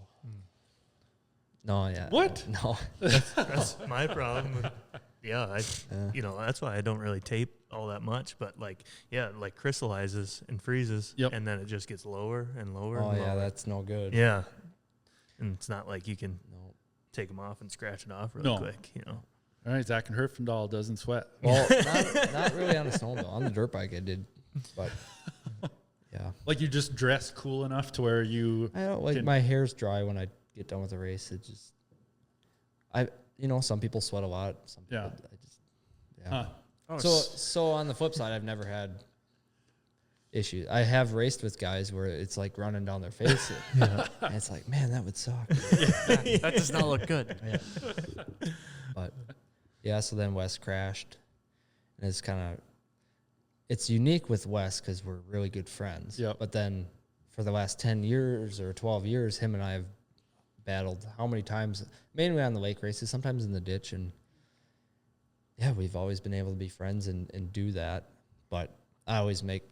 No, yeah. What? No. That's my problem. That's why I don't really tape all that much. But like crystallizes and freezes, and then it just gets lower and lower. Oh and yeah, lower. that's no good. Yeah, and it's not like you can take them off and scratch it off really quick. All right, Zach Herfindahl doesn't sweat. Well, not really on a snowmobile. On the dirt bike, I did, but yeah. Like you just dress cool enough to where you. I don't like my hair's dry when I get done with the race. It just, some people sweat a lot. Some people, Huh. Oh, So on the flip side, I've never had issues. I have raced with guys where it's like running down their face, and it's like, man, that would suck. that does not look good. Yeah. But yeah, so then Wes crashed, and it's unique with Wes because we're really good friends. Yep. But then for the last 10 years or 12 years, him and I have battled how many times, mainly on the lake races, sometimes in the ditch, and yeah, we've always been able to be friends and do that. But I always make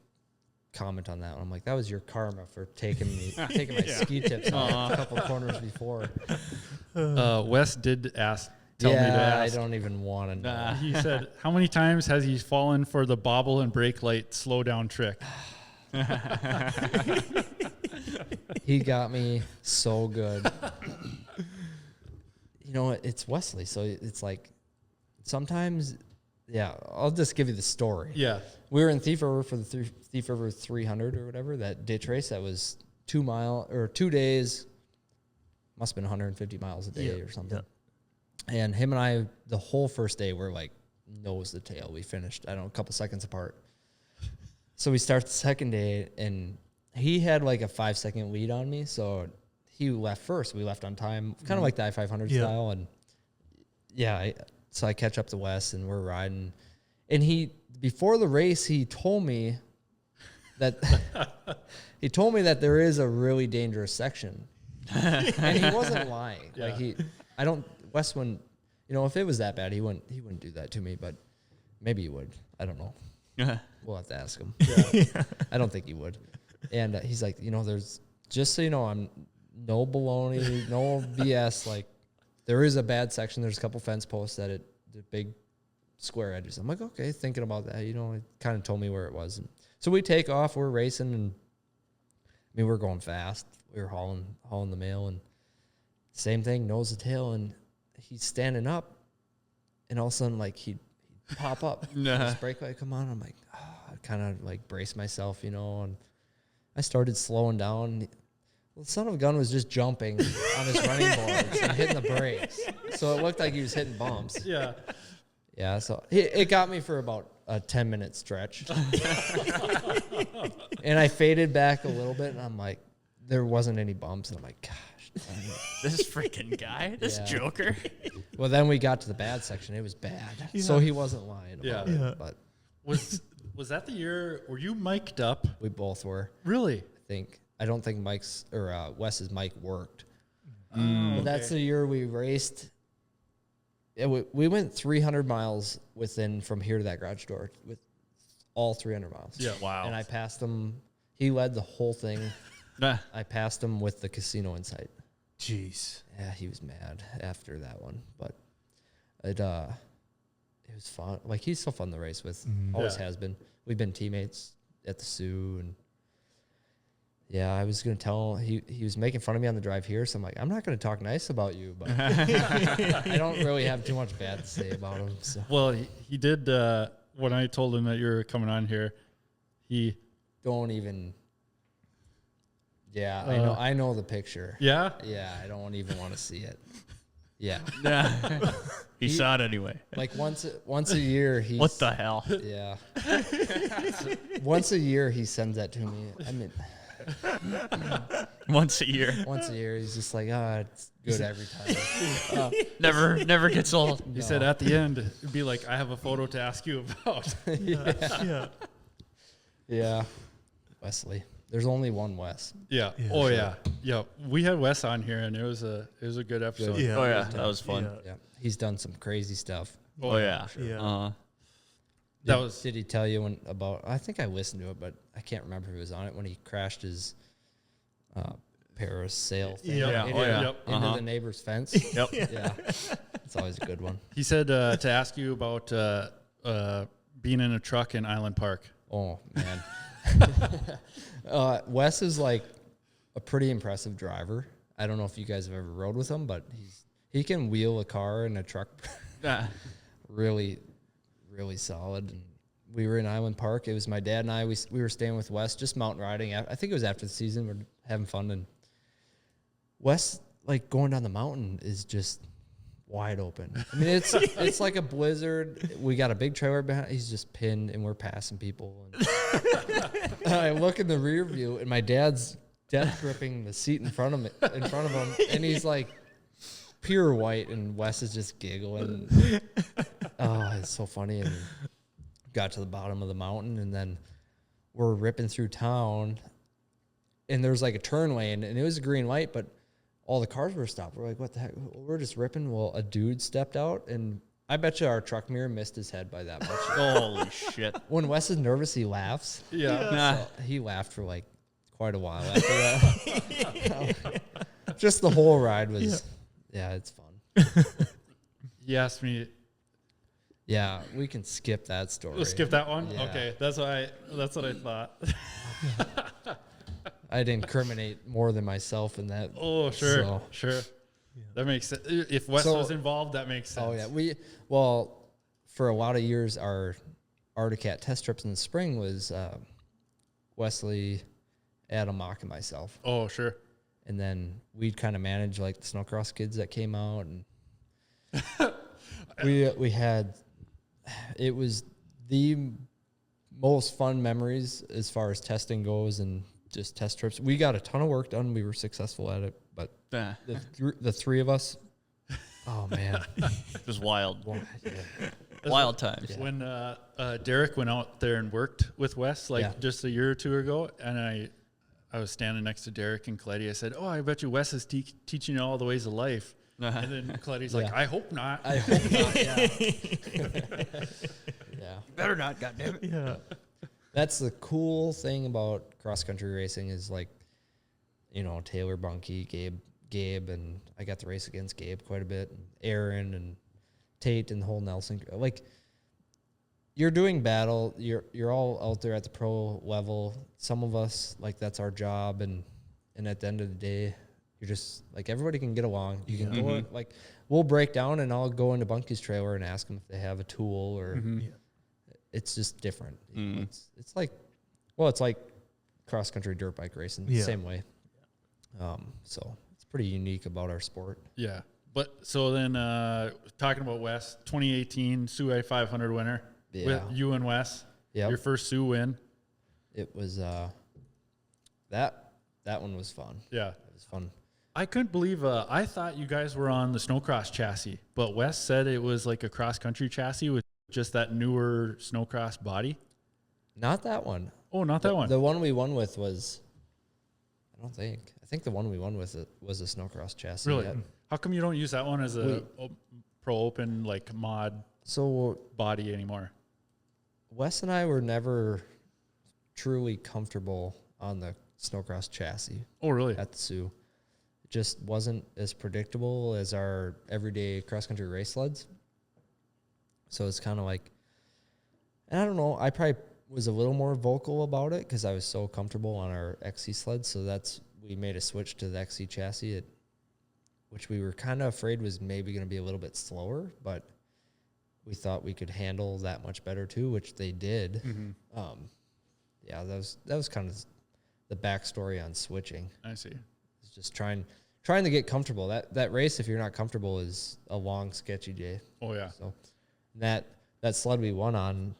comment on that one. I'm like, that was your karma for taking my ski tips off a couple corners before. Wes did tell me to ask. I don't even want to know. He said, how many times has he fallen for the bobble and brake light slow down trick? He got me so good. It's Wesley, so it's like sometimes, I'll just give you the story. Yeah. We were in Thief River for the Thief River 300 or whatever, that ditch race that was 2 days, must have been 150 miles a day or something. Yeah. And him and I, the whole first day, were like nose to tail. We finished, a couple seconds apart. So we start the second day, and he had like a 5-second lead on me. So he left first. We left on time, kind of like the I-500 style. And so I catch up to Wes, and we're riding. And before the race, he told me that he told me that there is a really dangerous section, and he wasn't lying. Yeah. Like Wes wouldn't, if it was that bad, he wouldn't do that to me, but maybe he would. I don't know. We'll have to ask him. Yeah. I don't think he would. And he's like, there's, just so you know, I'm no baloney, no BS. Like, there is a bad section. There's a couple fence posts the big square edges. I'm like, okay, thinking about that. He kind of told me where it was. And so we take off. We're racing, and we're going fast. We were hauling the mail, and same thing, nose to tail, and he's standing up, and all of a sudden, like, he'd pop up. His brake light come on. I'm like, I kind of like brace myself, and I started slowing down. Well, the son of a gun was just jumping on his running boards and hitting the brakes. So it looked like he was hitting bumps. Yeah. Yeah, so it got me for about a 10-minute stretch. And I faded back a little bit, and I'm like, there wasn't any bumps. And I'm like, gosh. This freaking guy, this joker. Well, then we got to the bad section. It was bad. Yeah. So he wasn't lying about it. But Was that the year, were you mic'd up? we both were. Really? I don't think Wes's mic worked. But that's the year we raced. We went 300 miles from here to that garage door with all 300 miles. Yeah. Wow. And I passed him. He led the whole thing. Nah. I passed him with the casino in sight. Jeez. Yeah, he was mad after that one, but it was fun. Like, he's so fun to race with. Always has been. We've been teammates at the Sioux, and I was gonna tell he was making fun of me on the drive here, so I'm like, I'm not gonna talk nice about you, but I don't really have too much bad to say about him. So. Well, he did. When I told him that you were coming on here, he Don't even. Yeah, I know the picture. Yeah. Yeah, I don't even want to see it. Yeah. He saw it anyway. Like once a year he. What the hell? Yeah. Once a year he sends that to me. I mean, Once a year. once a year he's just like, it's good every time. Never gets old. He said at the end, it'd be like, I have a photo to ask you about. Yeah. Wesley. There's only one Wes. Yeah. Yeah, Oh sure. yeah. We had Wes on here, and it was a good episode. Yeah. Oh yeah, that was fun. Yeah. Yeah. He's done some crazy stuff. Oh yeah. Yeah. Did he tell you I think I listened to it, but I can't remember who was on it when he crashed his parasail thing Yeah. into the neighbor's fence. Yep. Yeah. It's always a good one. He said to ask you about being in a truck in Island Park. Oh, man. Wes is like a pretty impressive driver. I don't know if you guys have ever rode with him, but he can wheel a car and a truck really, really solid. And we were in Island Park. It was my dad and I. We were staying with Wes, just mountain riding. I think it was after the season. We're having fun. And Wes, like, going down the mountain is just wide open. I mean, it's like a blizzard. We got a big trailer behind. He's just pinned, and we're passing people. And I look in the rear view, and my dad's death gripping the seat in front of him, and he's like pure white, and Wes is just giggling. Oh, it's so funny. And got to the bottom of the mountain, and then we're ripping through town, and there's like a turn lane, and it was a green light, but all the cars were stopped. We're like, what the heck? We're just ripping. Well, a dude stepped out, and I bet you our truck mirror missed his head by that much. Holy shit. When Wes is nervous, he laughs. Yeah. So he laughed for like quite a while after that. Just the whole ride was, it's fun. He asked me. Yeah, we can skip that story. Let's skip that one. Yeah. Okay, that's what I thought. I'd incriminate more than myself in that. Oh, sure, So- sure. That makes sense. If Wes was involved, that makes sense. Oh yeah, for a lot of years our Arctic test trips in the spring was Wesley, Adam Mock, and myself, Oh, sure. and then we'd kind of manage like the Snowcross kids that came out, and we had, it was the most fun memories as far as testing goes and just test trips. We got a ton of work done. We were successful at it, but the three of us, oh man, It was wild. Well, Wild times. When Derek went out there and worked with Wes just a year or two ago, and I was standing next to Derek and Coletti. I said, "Oh, I bet you Wes is teaching you all the ways of life." And then Coletti's like, "I hope not." I hope not. Yeah. Yeah. Better not, goddamn it. Yeah. That's the cool thing about cross country racing is like, you know, Taylor Bunky, Gabe, and I got to race against Gabe quite a bit, and Aaron and Tate and the whole Nelson. Like, you're doing battle. You're all out there at the pro level. Some of us, like, that's our job, and at the end of the day, you're just like, everybody can get along. You can go like, we'll break down, and I'll go into Bunky's trailer and ask them if they have a tool or. It's just different. It's like, well, it's like cross country dirt bike racing, the same way. So it's pretty unique about our sport. Yeah. But so then talking about Wes, 2018 Sioux 500 winner with you and Wes. Yeah. Your first Sioux win. It was that one was fun. Yeah. It was fun. I couldn't believe I thought you guys were on the Snowcross chassis, but Wes said it was like a cross country chassis with just that newer Snowcross body. Not that one. Oh, not that one. The one we won with was, I think the one we won with it was a Snowcross chassis. Really? Yeah. How come you don't use that one as a pro open like mod So body anymore? Wes and I were never truly comfortable on the Snowcross chassis Oh, really? at the Sioux. It just wasn't as predictable as our everyday cross country race sleds. So it's kind of like, and I don't know, I probably was a little more vocal about it because I was so comfortable on our XC sled. So we made a switch to the XC chassis, which we were kind of afraid was maybe going to be a little bit slower, but we thought we could handle that much better too, which they did. Yeah, that was kind of the backstory on switching. I see. It's just trying to get comfortable. That race, if you're not comfortable, is a long, sketchy day. Oh, yeah. So that sled we won on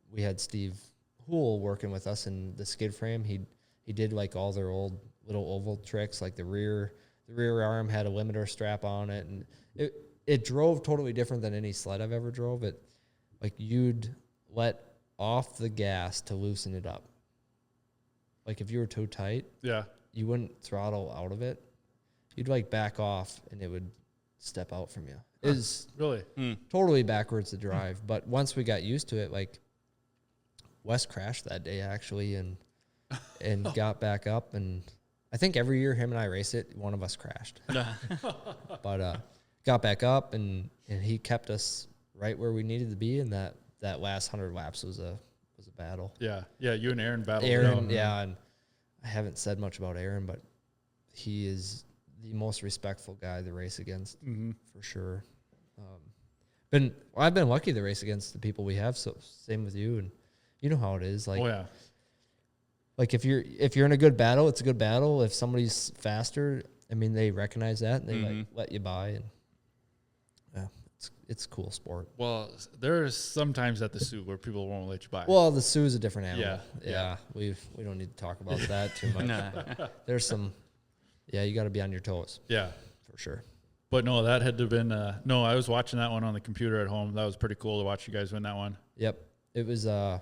we had Steve Hul working with us in the skid frame. He did like all their old little oval tricks, like the rear arm had a limiter strap on it, and it drove totally different than any sled I've ever drove. It like you'd let off the gas to loosen it up. Like if you were too tight, you wouldn't throttle out of it. You'd like back off and it would step out from you. It was Really? totally backwards to drive. But once we got used to it, like Wes crashed that day actually and got back up. And I think every year him and I race it, one of us crashed. But got back up and he kept us right where we needed to be. And that last 100 laps was a battle. Yeah. Yeah. You and Aaron battled. Aaron, yeah. And I haven't said much about Aaron, but he is the most respectful guy to race against for sure. I've been lucky to race against the people we have. So same with you, and you know how it is. Like, like if you're in a good battle, it's a good battle. If somebody's faster, I mean, they recognize that and they like let you by, and it's a cool sport. Well, there's sometimes at the Sioux where people won't let you by. Well, the Sioux is a different animal. Yeah. We don't need to talk about that too much. There's some. Yeah, you got to be on your toes. Yeah, for sure. But no, that had to have been. No, I was watching that one on the computer at home. That was pretty cool to watch you guys win that one. Yep, it was. I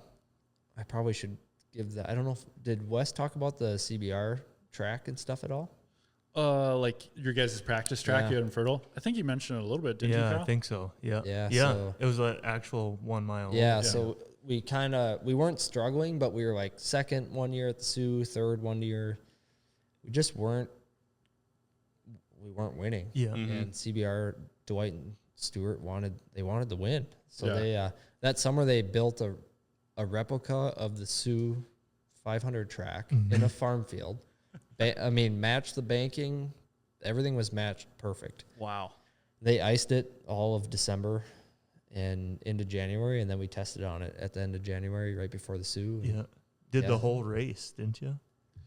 probably should give that. I don't know. Did Wes talk about the CBR track and stuff at all? Like your guys' practice track you had in Fertile. I think you mentioned it a little bit, didn't you, Kyle? I think so. Yeah. Yeah. Yeah. So, it was an actual 1 mile. Yeah. So we weren't struggling, but we were like second one year at the Sioux, third one year. We just weren't winning. Yeah. And CBR, Dwight and Stewart wanted to win. So they that summer they built a replica of the Sioux 500 track in a farm field. Matched the banking. Everything was matched perfect. Wow. They iced it all of December and into January, and then we tested on it at the end of January, right before the Sioux. Yeah. Did the whole race, didn't you?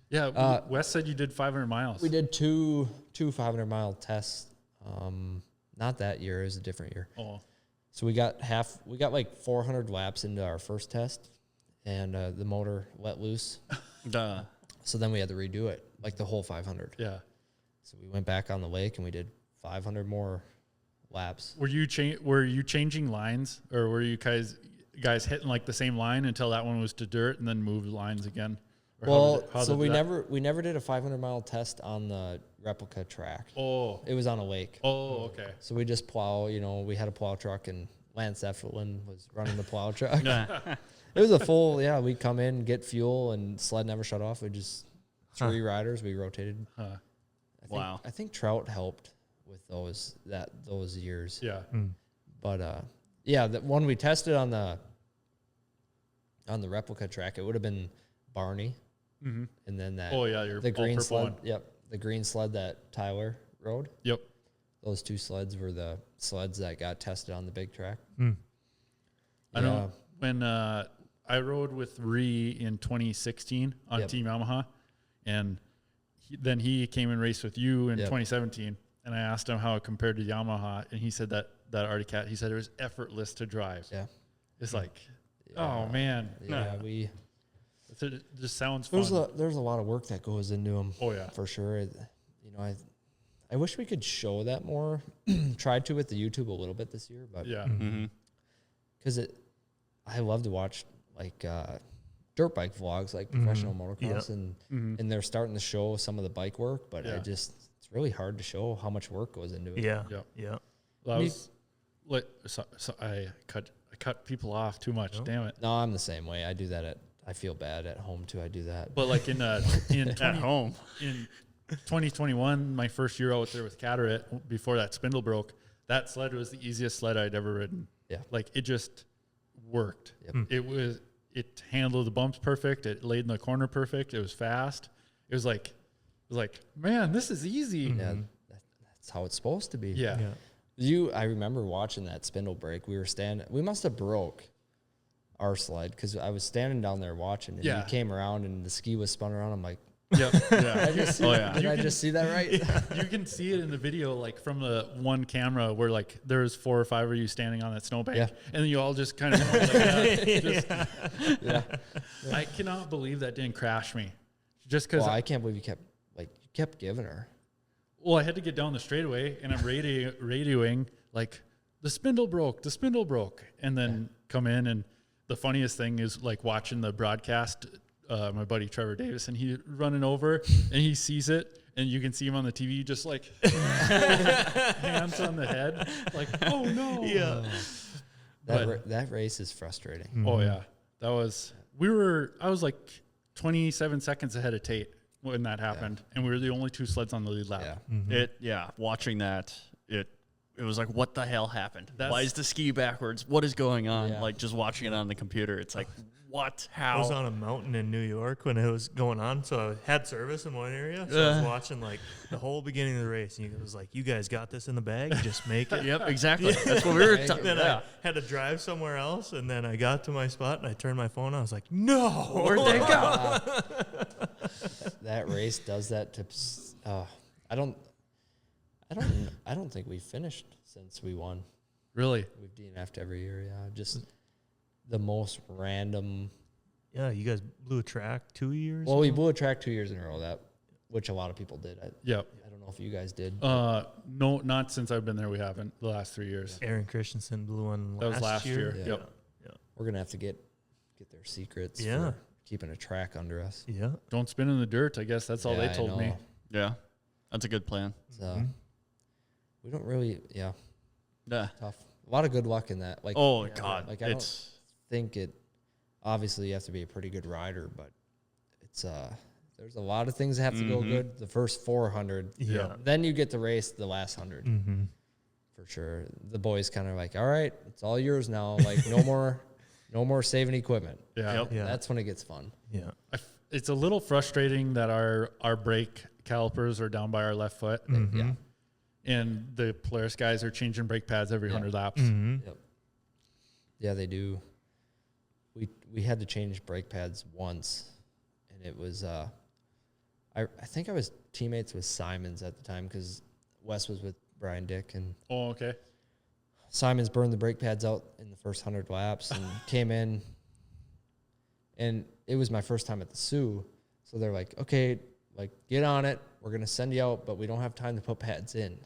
Yeah. Wes said you did 500 miles. We did two 500-mile tests. Not that year. It was a different year. Oh. So we got like 400 laps into our first test, and the motor let loose. Duh. So then we had to redo it, like the whole 500. Yeah. So we went back on the lake and we did 500 more laps. Were you changing lines, or were you guys hitting like the same line until that one was to dirt and then moved lines again? Or We never did a 500-mile test on the replica track. Oh, It was on a lake. oh, okay. So we just plow, we had a plow truck and Lance Effelin was running the plow truck. It was a full, we'd come in, get fuel, and sled never shut off. We just, 3 riders, we rotated. I think Trout helped with those years. Yeah. But the one we tested on the replica track, it would have been Barney. Mm-hmm. And then the green sled. one. Yep. The green sled that Tyler rode. Yep. Those 2 sleds were the sleds that got tested on the big track. I know when I rode with Ree in 2016 on Team Yamaha, and then he came and raced with you in 2017, and I asked him how it compared to Yamaha, and he said that Arctic Cat, he said it was effortless to drive. Yeah. It's like, oh man. Yeah, it just sounds fun. There's a lot of work that goes into them. Oh yeah, for sure. I wish we could show that more. Tried to with the YouTube a little bit this year, but because I love to watch like dirt bike vlogs, like professional motocross, and they're starting to show some of the bike work, but it's really hard to show how much work goes into it. Yeah. Well, I cut people off too much. Damn it. No, I'm the same way. I do that I feel bad at home too. I do that. But like in at home in 2021, my first year out there with Cataract, before that spindle broke, that sled was the easiest sled I'd ever ridden. Yeah. Like it just worked. Yep. It handled the bumps perfect. It laid in the corner perfect. It was fast. It was like, man, this is easy. Yeah, that's how it's supposed to be. Yeah. I remember watching that spindle break. We must have broke our sled because I was standing down there watching, and you came around and the ski was spun around. I'm like, yeah. Did I just see that right? You can see it in the video, like from the one camera where like there's 4 or 5 of you standing on that snowbank, and then you all just kind of I cannot believe that didn't crash me, just because. Well, I can't believe you kept giving her. Well, I had to get down the straightaway, and I'm radioing like the spindle broke, and then come in, and the funniest thing is like watching the broadcast. My buddy Trevor Davis, and he running over, and he sees it, and you can see him on the TV, just like hands on the head, like, oh no. Yeah. That race is frustrating. Oh yeah, I was like 27 seconds ahead of Tate when that happened, and we were the only 2 sleds on the lead lap. Watching that, it was like, what the hell happened? Why is the ski backwards? What is going on? Yeah. Like just watching it on the computer, it's like, what? How? I was on a mountain in New York when it was going on, so I had service in one area. So I was watching like the whole beginning of the race, and it was like, "You guys got this in the bag. You just make it." Yep, exactly. That's what we were talking Then about. I had to drive somewhere else, and then I got to my spot, and I turned my phone on. I was like, "No, Where'd they go?" That race does that to. I don't think we finished since we won. Really? We've DNF'd every year. Yeah, just the most random. Yeah, you guys blew a track 2 years. Well, we blew a track 2 years in a row. Which a lot of people did. Yep. I don't know if you guys did. No, not since I've been there. We haven't the last 3 years. Aaron Christensen blew one. That was last year. Yeah. Yep. We're gonna have to get their secrets. Yeah. For keeping a track under us. Yeah. Don't spin in the dirt. I guess that's all they I told me. know. Yeah, that's a good plan. So we don't really. Yeah. Yeah. Tough. A lot of good luck in that. Like. Oh God, Like I don't think it. Obviously, you have to be a pretty good rider, but it's there's a lot of things that have to go good. The first 400, Yeah. Then you get to race the last 100 for sure. The boys kind of like, all right, it's all yours now. Like no more saving equipment. Yeah. Yeah. That's when it gets fun. Yeah. It's a little frustrating that our brake calipers are down by our left foot, Yeah. and the Polaris guys are changing brake pads every 100 laps. Yep. Yeah, they do. We had to change brake pads once, and it was I think I was teammates with Simons at the time because Wes was with Brian Dick, and Oh, okay. Simons burned the brake pads out in the first 100 laps and came in, and it was my first time at the Sioux, so they're like, okay, like get on it, we're gonna send you out, but we don't have time to put pads in.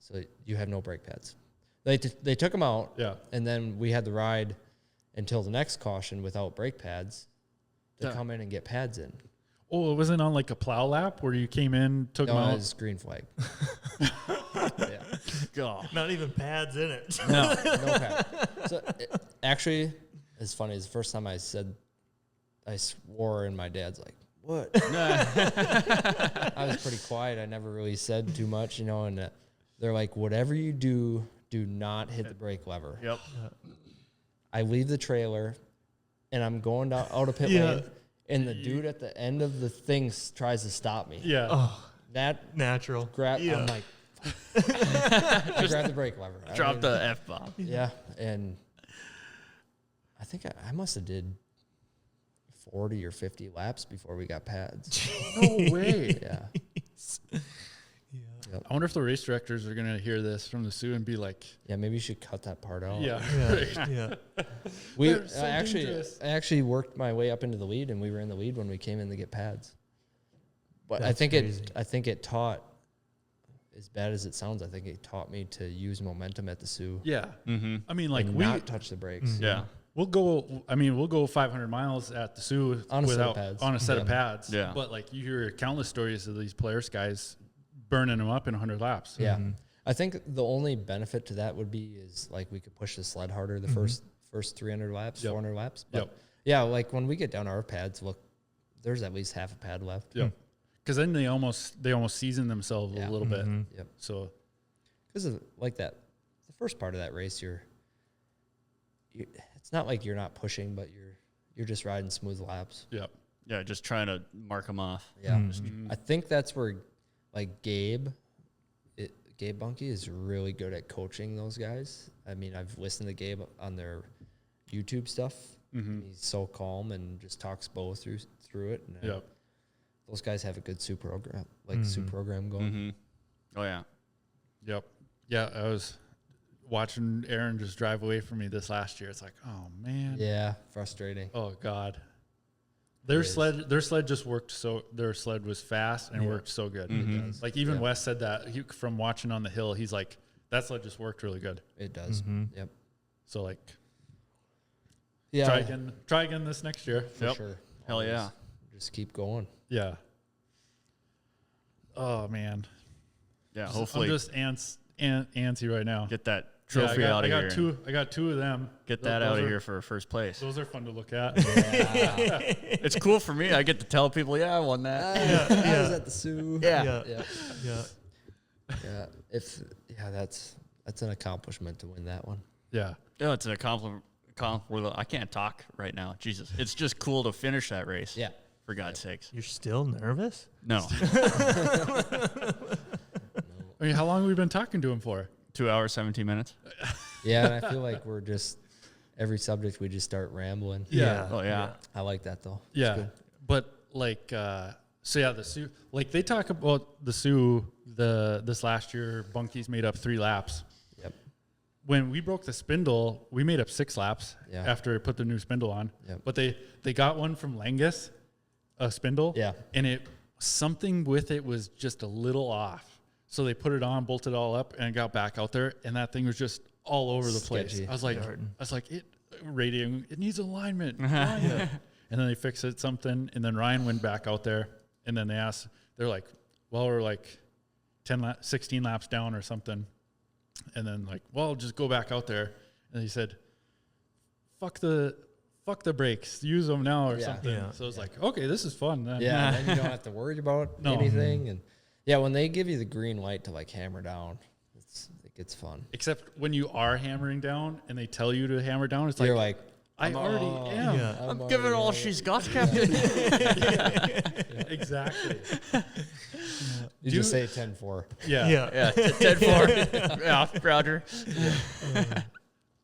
So you have no brake pads. They took them out. Yeah. And then we had the ride until the next caution without brake pads to come in and get pads in. Oh, it wasn't on like a plow lap where you came in, took them No, out? it was green flag. Yeah. God. Not even pads in it. No pad. So actually, it's funny. It's the first time I swore, and my dad's like, "What?" I was pretty quiet. I never really said too much, and they're like, "Whatever you do, do not hit the brake lever." Yep. I leave the trailer, and I'm going out of pit lane, and the dude at the end of the thing tries to stop me. Yeah. Oh, That natural. I'm like, I grabbed the brake lever. Drop the F-bomb. Yeah, and I think I must have did 40 or 50 laps before we got pads. No way. Yeah. I wonder if the race directors are going to hear this from the Sioux and be like, Yeah, maybe you should cut that part out. yeah. Yeah. They're so I dangerous. actually worked my way up into the lead, and we were in the lead when we came in to get pads. But That's crazy. I think it taught, as bad as it sounds, I think it taught me to use momentum at the Sioux. Yeah. Mm-hmm. I mean, like and not touch the brakes. Yeah. we'll go 500 miles at the Sioux On a set of without pads. on a set of Yeah. pads. Yeah. But like you hear countless stories of these Polaris guys burning them up in 100 laps. Yeah. I think the only benefit to that would be is like we could push the sled harder the first 300 laps, Yep. 400 laps. But Yep. yeah, like when we get down our pads, look, there's at least half a pad left. Yeah. Because then they almost season themselves Yeah. a little bit. Yep. So Because of like that, the first part of that race, it's not like you're not pushing, but you're just riding smooth laps. yeah. Yeah, just trying to mark them off. Yeah. I think that's where like Gabe Bunky is really good at coaching those guys. I mean, I've listened to Gabe on their YouTube stuff. And he's so calm and just talks both through it. And Yeah. those guys have a good Sioux program, program going. Mm-hmm. Oh, yeah. Yep. Yeah. I was watching Aaron just drive away from me this last year. It's like, oh man. Yeah, frustrating. Oh God. Their sled just worked their sled was fast and worked so good. Mm-hmm. Like even Wes said that from watching on the hill, he's like, that sled just worked really good. It does. Yep. So like, Yeah. try again this next year. For sure. Hell Always yeah. Just keep going. Yeah. Oh man. Yeah, I'm hopefully just antsy right now. get that trophy out of here. I got two of them. Get that out of here for first place. Those are fun to look at. It's cool for me. I get to tell people, yeah, I won that. I was at the Sioux. Yeah. Yeah. That's an accomplishment to win that one. Yeah. No, it's an compliment. I can't talk right now. Jesus. It's just cool to finish that race. Yeah. For God's sakes. You're still nervous? No. I mean, how long have we been talking to him for? 2 hours, 17 minutes. Yeah, and I feel like we're just every subject we just start rambling. Yeah. Oh, yeah. I like that though. It's Yeah. good. But like, the Sioux, like they talk about the Sioux, this last year, Bunkies made up 3 laps. Yep. When we broke the spindle, we made up 6 laps Yeah. after it put the new spindle on. Yep. But they got one from Langus, a spindle. Yeah. And something with it was just a little off. So they put it on, bolted it all up, and got back out there, and that thing was just all over the place. Sketchy. I was like, it needs alignment. And then they fixed it something, and then Ryan went back out there, and then they're like, well, we're like 16 laps down or something. And then like, well, just go back out there. And he said, fuck the brakes, use them now or something. Yeah. So it's like, okay, this is fun then. Yeah, and then you don't have to worry about anything. And yeah, when they give you the green light to like hammer down, it gets fun. Except when you are hammering down and they tell you to hammer down, it's You're like, like, I already am. Yeah. I'm giving all she's got, Captain. Exactly. you just say 10-4. Yeah. Yeah, 10-4. Yeah, Roger.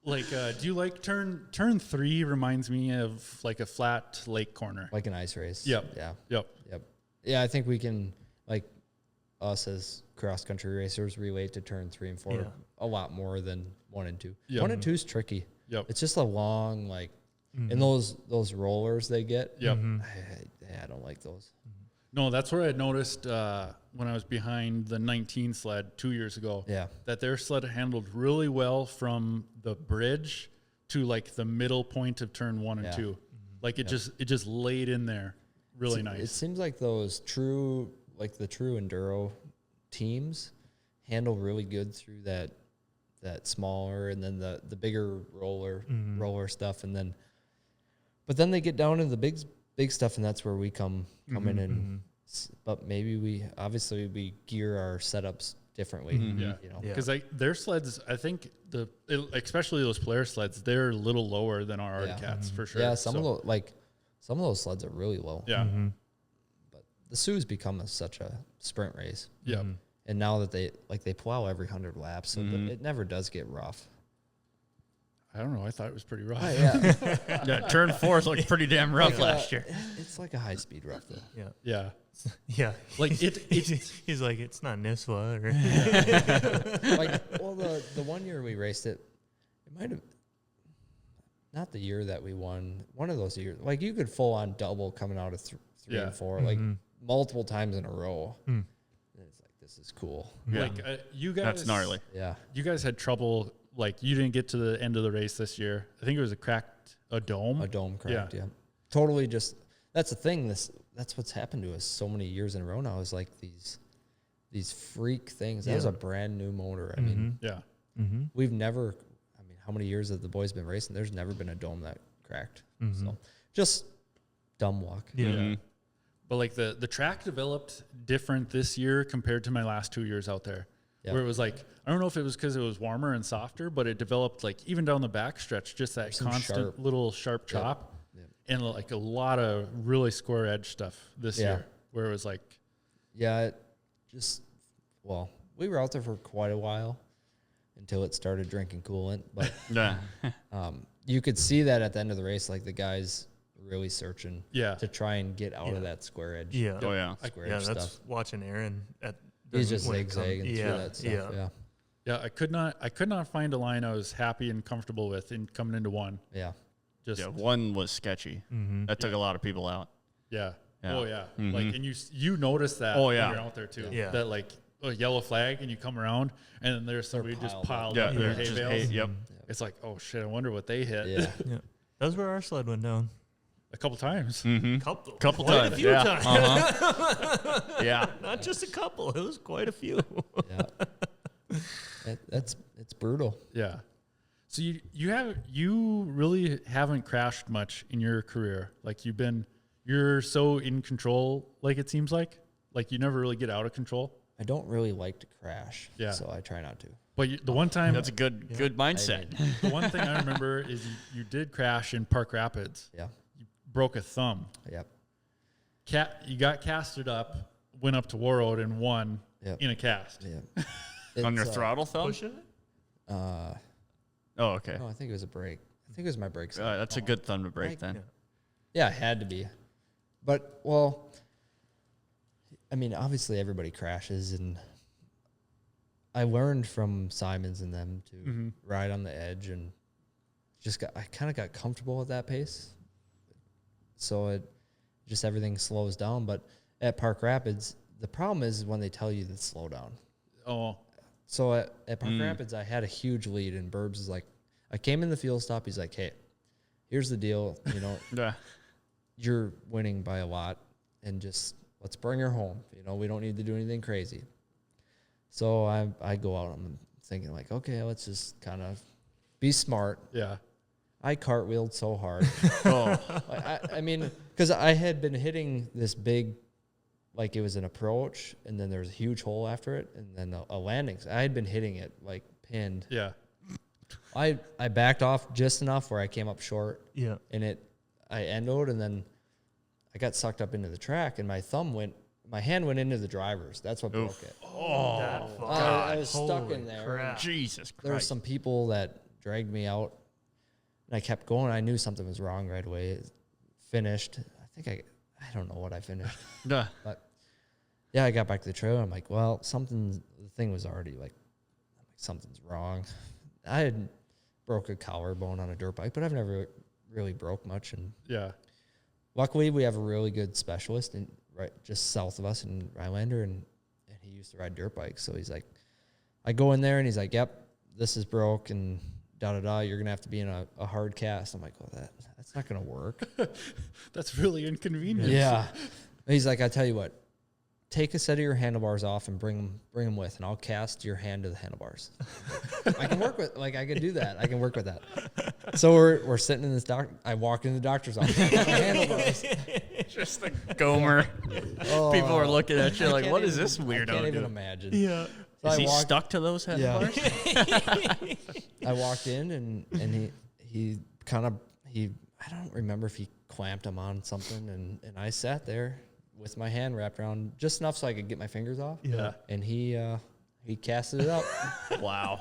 Like, do you like turn 3 reminds me of like a flat lake corner. Like an ice race. Yep. Yeah. Yep. Yeah, I think we can, like, us as cross-country racers relate to turn 3 and 4 a lot more than 1 and 2. Yep. 1 and 2 is tricky. Yep. It's just a long, like, and those rollers they get. Yep. I don't like those. No, that's where I noticed when I was behind the 19 sled 2 years ago. Yeah. That their sled handled really well from the bridge to like the middle point of turn 1 and 2. Like it just laid in there really nice. It seems like those true enduro teams handle really good through that smaller and then the bigger roller stuff, and but then they get down into the big stuff, and that's where we come in and but maybe we gear our setups differently. Yeah, you know, because their sleds, I think especially those player sleds, they're a little lower than our Arctic Cats for sure. Yeah, some of those sleds are really low. Yeah, but the Sioux's become such a sprint race. Yeah. And now that they plow every 100 laps, so it never does get rough. I don't know. I thought it was pretty rough. Yeah, turn 4 looked pretty damn rough last year. It's like a high speed rough though. Yeah. Yeah. Yeah. Like he's like, it's not Nisswa. Or Like, well, the one year we raced it might have not the year that we won. One of those years, like you could full on double coming out of 3 and 4, like multiple times in a row. And it's like, this is cool. Yeah. like you guys. That's gnarly. Yeah. You guys had trouble. Like you didn't get to the end of the race this year. I think it was a dome. A dome, correct? Yeah. Totally. That's the thing. That's what's happened to us so many years in a row now. Is like these freak things. That was a brand new motor. I mean, Yeah. we've never. I mean, how many years have the boys been racing? There's never been a dome that cracked. So just dumb luck. yeah. But like the track developed different this year compared to my last 2 years out there. Yeah. Where it was like, I don't know if it was because it was warmer and softer, but it developed like even down the back stretch, just that Some constant little sharp chop and like a lot of really square edge stuff this year where it was like, Yeah, we were out there for quite a while until it started drinking coolant. But Yeah. you could see that at the end of the race, like the guys really searching to try and get out of that square edge. Yeah. Oh, yeah. Square Yeah, edge that's stuff. watching Aaron at He's just when it comes- zigzagging through that stuff. Yeah. yeah, I could not find a line I was happy and comfortable with in coming into one. Yeah. Just Yeah, one was sketchy. That took a lot of people out. Yeah. Yeah. Oh yeah. Like, and you notice that Oh, when yeah. you're out there too. Yeah. That like a yellow flag and you come around and then there's somebody just piled Yeah, up in their there's hay just bales. hay, yep. It's like, oh shit, I wonder what they hit. Yeah. Yeah. That's where our sled went down. A couple times. Couple Quite times. a few yeah. times. Yeah. Not just a couple. It was quite a few. Yeah. It's brutal. Yeah. So you really haven't crashed much in your career. Like you're so in control, like it seems like you never really get out of control. I don't really like to crash. Yeah. So I try not to. But the one time, That's a good mindset. the one thing I remember is you did crash in Park Rapids. Yeah. You broke a thumb. Yep. You got casted up, went up to Warroad and won in a cast. Yeah. On your It's, throttle thumb? Pushing it? Oh, okay. No, I think it was a break. I think it was my brake. That's a good thumb to break then. Yeah, it had to be. But, well, I mean, obviously everybody crashes, and I learned from Simons and them to ride on the edge, and I kind of got comfortable at that pace. So everything slows down. But at Park Rapids, the problem is when they tell you to slow down. Oh, So at Park Rapids, I had a huge lead, and Burbs is like, I came in the field stop. He's like, hey, here's the deal. You know, Yeah. you're winning by a lot, and just let's bring her home. You know, we don't need to do anything crazy. So I go out. I'm thinking like, okay, let's just kind of be smart. yeah. I cartwheeled so hard. Oh, I mean, because I had been hitting this big, like it was an approach, and then there was a huge hole after it, and then a landing. So I had been hitting it like pinned. Yeah. I backed off just enough where I came up short. Yeah. And I endoed, and then I got sucked up into the track, and my hand went into the drivers. That's what broke it. I was stuck in there. Crap. Jesus Christ. There were some people that dragged me out, and I kept going. I knew something was wrong right away. It finished. I don't know what I finished, Yeah. but yeah, I got back to the trail. And I'm like, well, the thing was already like something's wrong. I had broke a collarbone on a dirt bike, but I've never really broke much. And Yeah. luckily, we have a really good specialist, and right just south of us in Rhinelander, and he used to ride dirt bikes. So he's like, I go in there and he's like, yep, this is broke and da-da-da, you're going to have to be in a hard cast. I'm like, well, that's not going to work. That's really inconvenient. Yeah. He's like, I tell you what, take a set of your handlebars off and bring them with, and I'll cast your hand to the handlebars. I can work with, I can do that. I can work with that. So we're sitting in this I walk in the doctor's office. I got my handlebars. Just the Gomer. Oh, People are looking at you I like, can't what is even- this weirdo I can't even doing? imagine. Yeah. So Is I he walked- stuck to those handlebars? I walked in and he kind of, I don't remember if he clamped them on something, and I sat there with my hand wrapped around just enough so I could get my fingers off. Yeah. And he casted it up. Wow.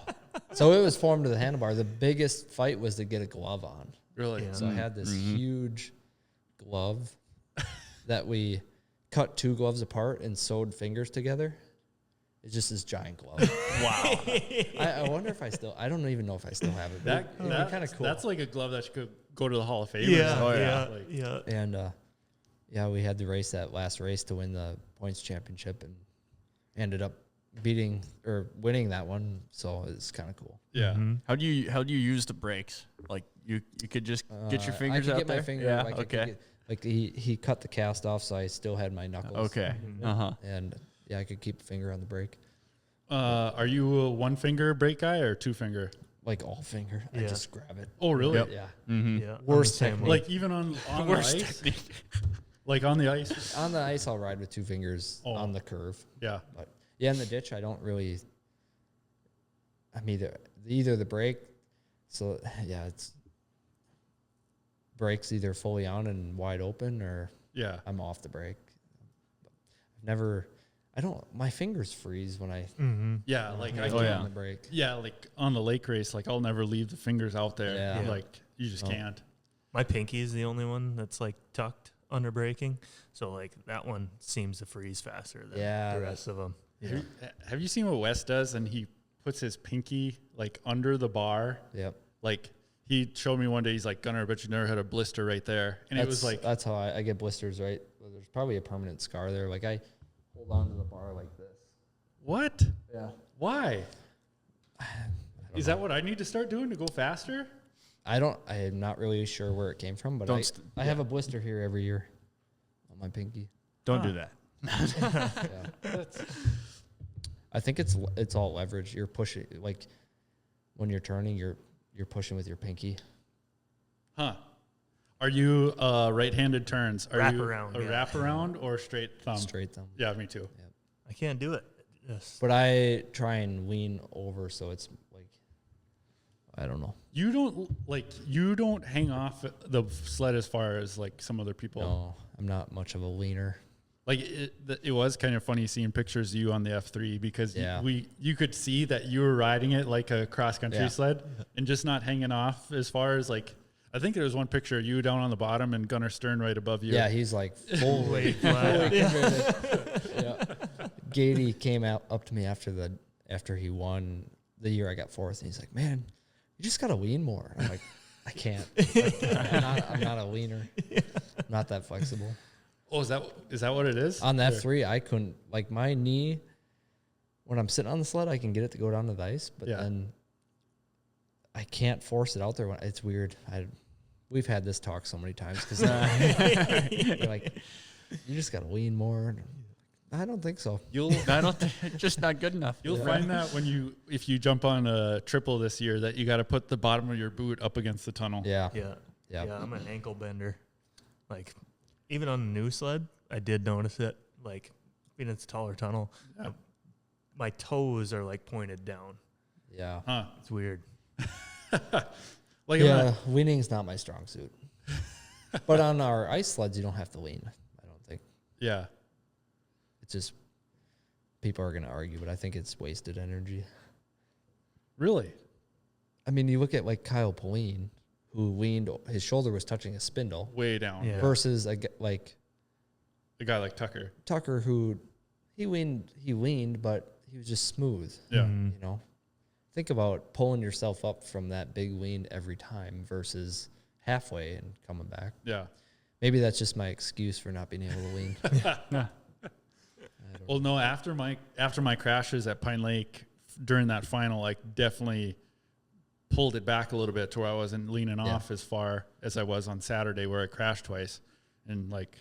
So it was formed to the handlebar. The biggest fight was to get a glove on. Really? Yeah. So I had this huge glove that we cut 2 gloves apart and sewed fingers together. It's just this giant glove. Wow. I wonder if I don't even know if I still have it. But it'd be kind of cool. That's like a glove that could go to the Hall of Fame. Yeah. Oh, yeah. Like, Yeah. And yeah, we had to race that last race to win the points championship, and ended up winning that one. So it's kind of cool. yeah. Mm-hmm. How do you use the brakes? Like you could just get your fingers I could out get there. my finger. Yeah. Like I could Okay. like he cut the cast off, so I still had my knuckles. Okay. Uh-huh. And yeah, I could keep a finger on the brake, Are you a 1-finger brake guy or 2-finger? like all finger. I Yeah. just grab it. Oh, really? Yep. Yeah. Mm-hmm. Yeah. Worst I'm the same technique. way. Like even on the Worst ice? technique. Like on the ice? On the ice, I'll ride with 2 fingers Oh. on the curve. Yeah. But yeah, in the ditch, I don't really. I'm either the brake, so yeah, it's brakes either fully on and wide open, or Yeah. I'm off the brake. My fingers freeze when I Mm-hmm. Yeah. Like I I can't. Oh, yeah. on the brake. Yeah. Like on the lake race, like I'll never leave the fingers out there. Yeah. Yeah. Like you just Oh. can't. My pinky is the only one that's like tucked under braking. So like that one seems to freeze faster than Yeah, the rest of them. Yeah. Have you seen what Wes does? And he puts his pinky like under the bar. Yep. Like he showed me one day. He's like, Gunnar, I bet you never had a blister right there. And it was like, that's how I get blisters. Right, there's probably a permanent scar there. Like I hold on to the bar like this. what? Yeah. Why? Is that what I need to start doing to go faster? I am not really sure where it came from, but I have a blister here every year on my pinky. Don't do that. Yeah. I think it's all leverage. You're pushing, like when you're turning, you're pushing with your pinky. Huh. Are you right-handed turns? Are you Wraparound, a yeah. wraparound or straight thumb? Straight thumb. Yeah, me too. I can't do it. Yes. But I try and lean over, so it's like, I don't know. You don't hang off the sled as far as like some other people. No, I'm not much of a leaner. Like it was kind of funny seeing pictures of you on the F3 because Yeah. you could see that you were riding it like a cross country Yeah. sled and just not hanging off as far as like, I think there was one picture of you down on the bottom and Gunnar Stern right above you. Yeah, he's like fully flat. committed. Yeah. Gady came up to me after he won the year I got 4th, and he's like, "Man, you just gotta lean more." I'm like, "I can't. I'm not a leaner. I'm not that flexible." Oh, is that what it is? On the F3, I couldn't, like, my knee, when I'm sitting on the sled, I can get it to go down to the ice, but Yeah. then I can't force it out there. It's weird. We've had this talk so many times because you're like, you just got to lean more. I don't think so. I don't think just not good enough. You'll find that if you jump on a triple this year that you got to put the bottom of your boot up against the tunnel. Yeah. Yeah. Yeah. Yeah. I'm an ankle bender. Like, even on the new sled, I did notice it. Like, being it's a taller tunnel, Yeah. my toes are like pointed down. Yeah. Huh. It's weird. Like I'm Yeah. not- Leaning's not my strong suit. But on our ice sleds, you don't have to lean, I don't think. yeah. It's just, people are going to argue, but I think it's wasted energy. Really? I mean, you look at like Kyle Pauline, who leaned, his shoulder was touching a spindle, Way down. Yeah. versus like A guy like Tucker. Tucker, who he leaned, but he was just smooth. Yeah. Mhm. You know, think about pulling yourself up from that big lean every time versus halfway and coming back. Yeah. maybe that's just my excuse for not being able to lean. Well, no, after my crashes at Pine Lake during that final, like definitely pulled it back a little bit to where I wasn't leaning off as far as I was on Saturday where I crashed twice. And like,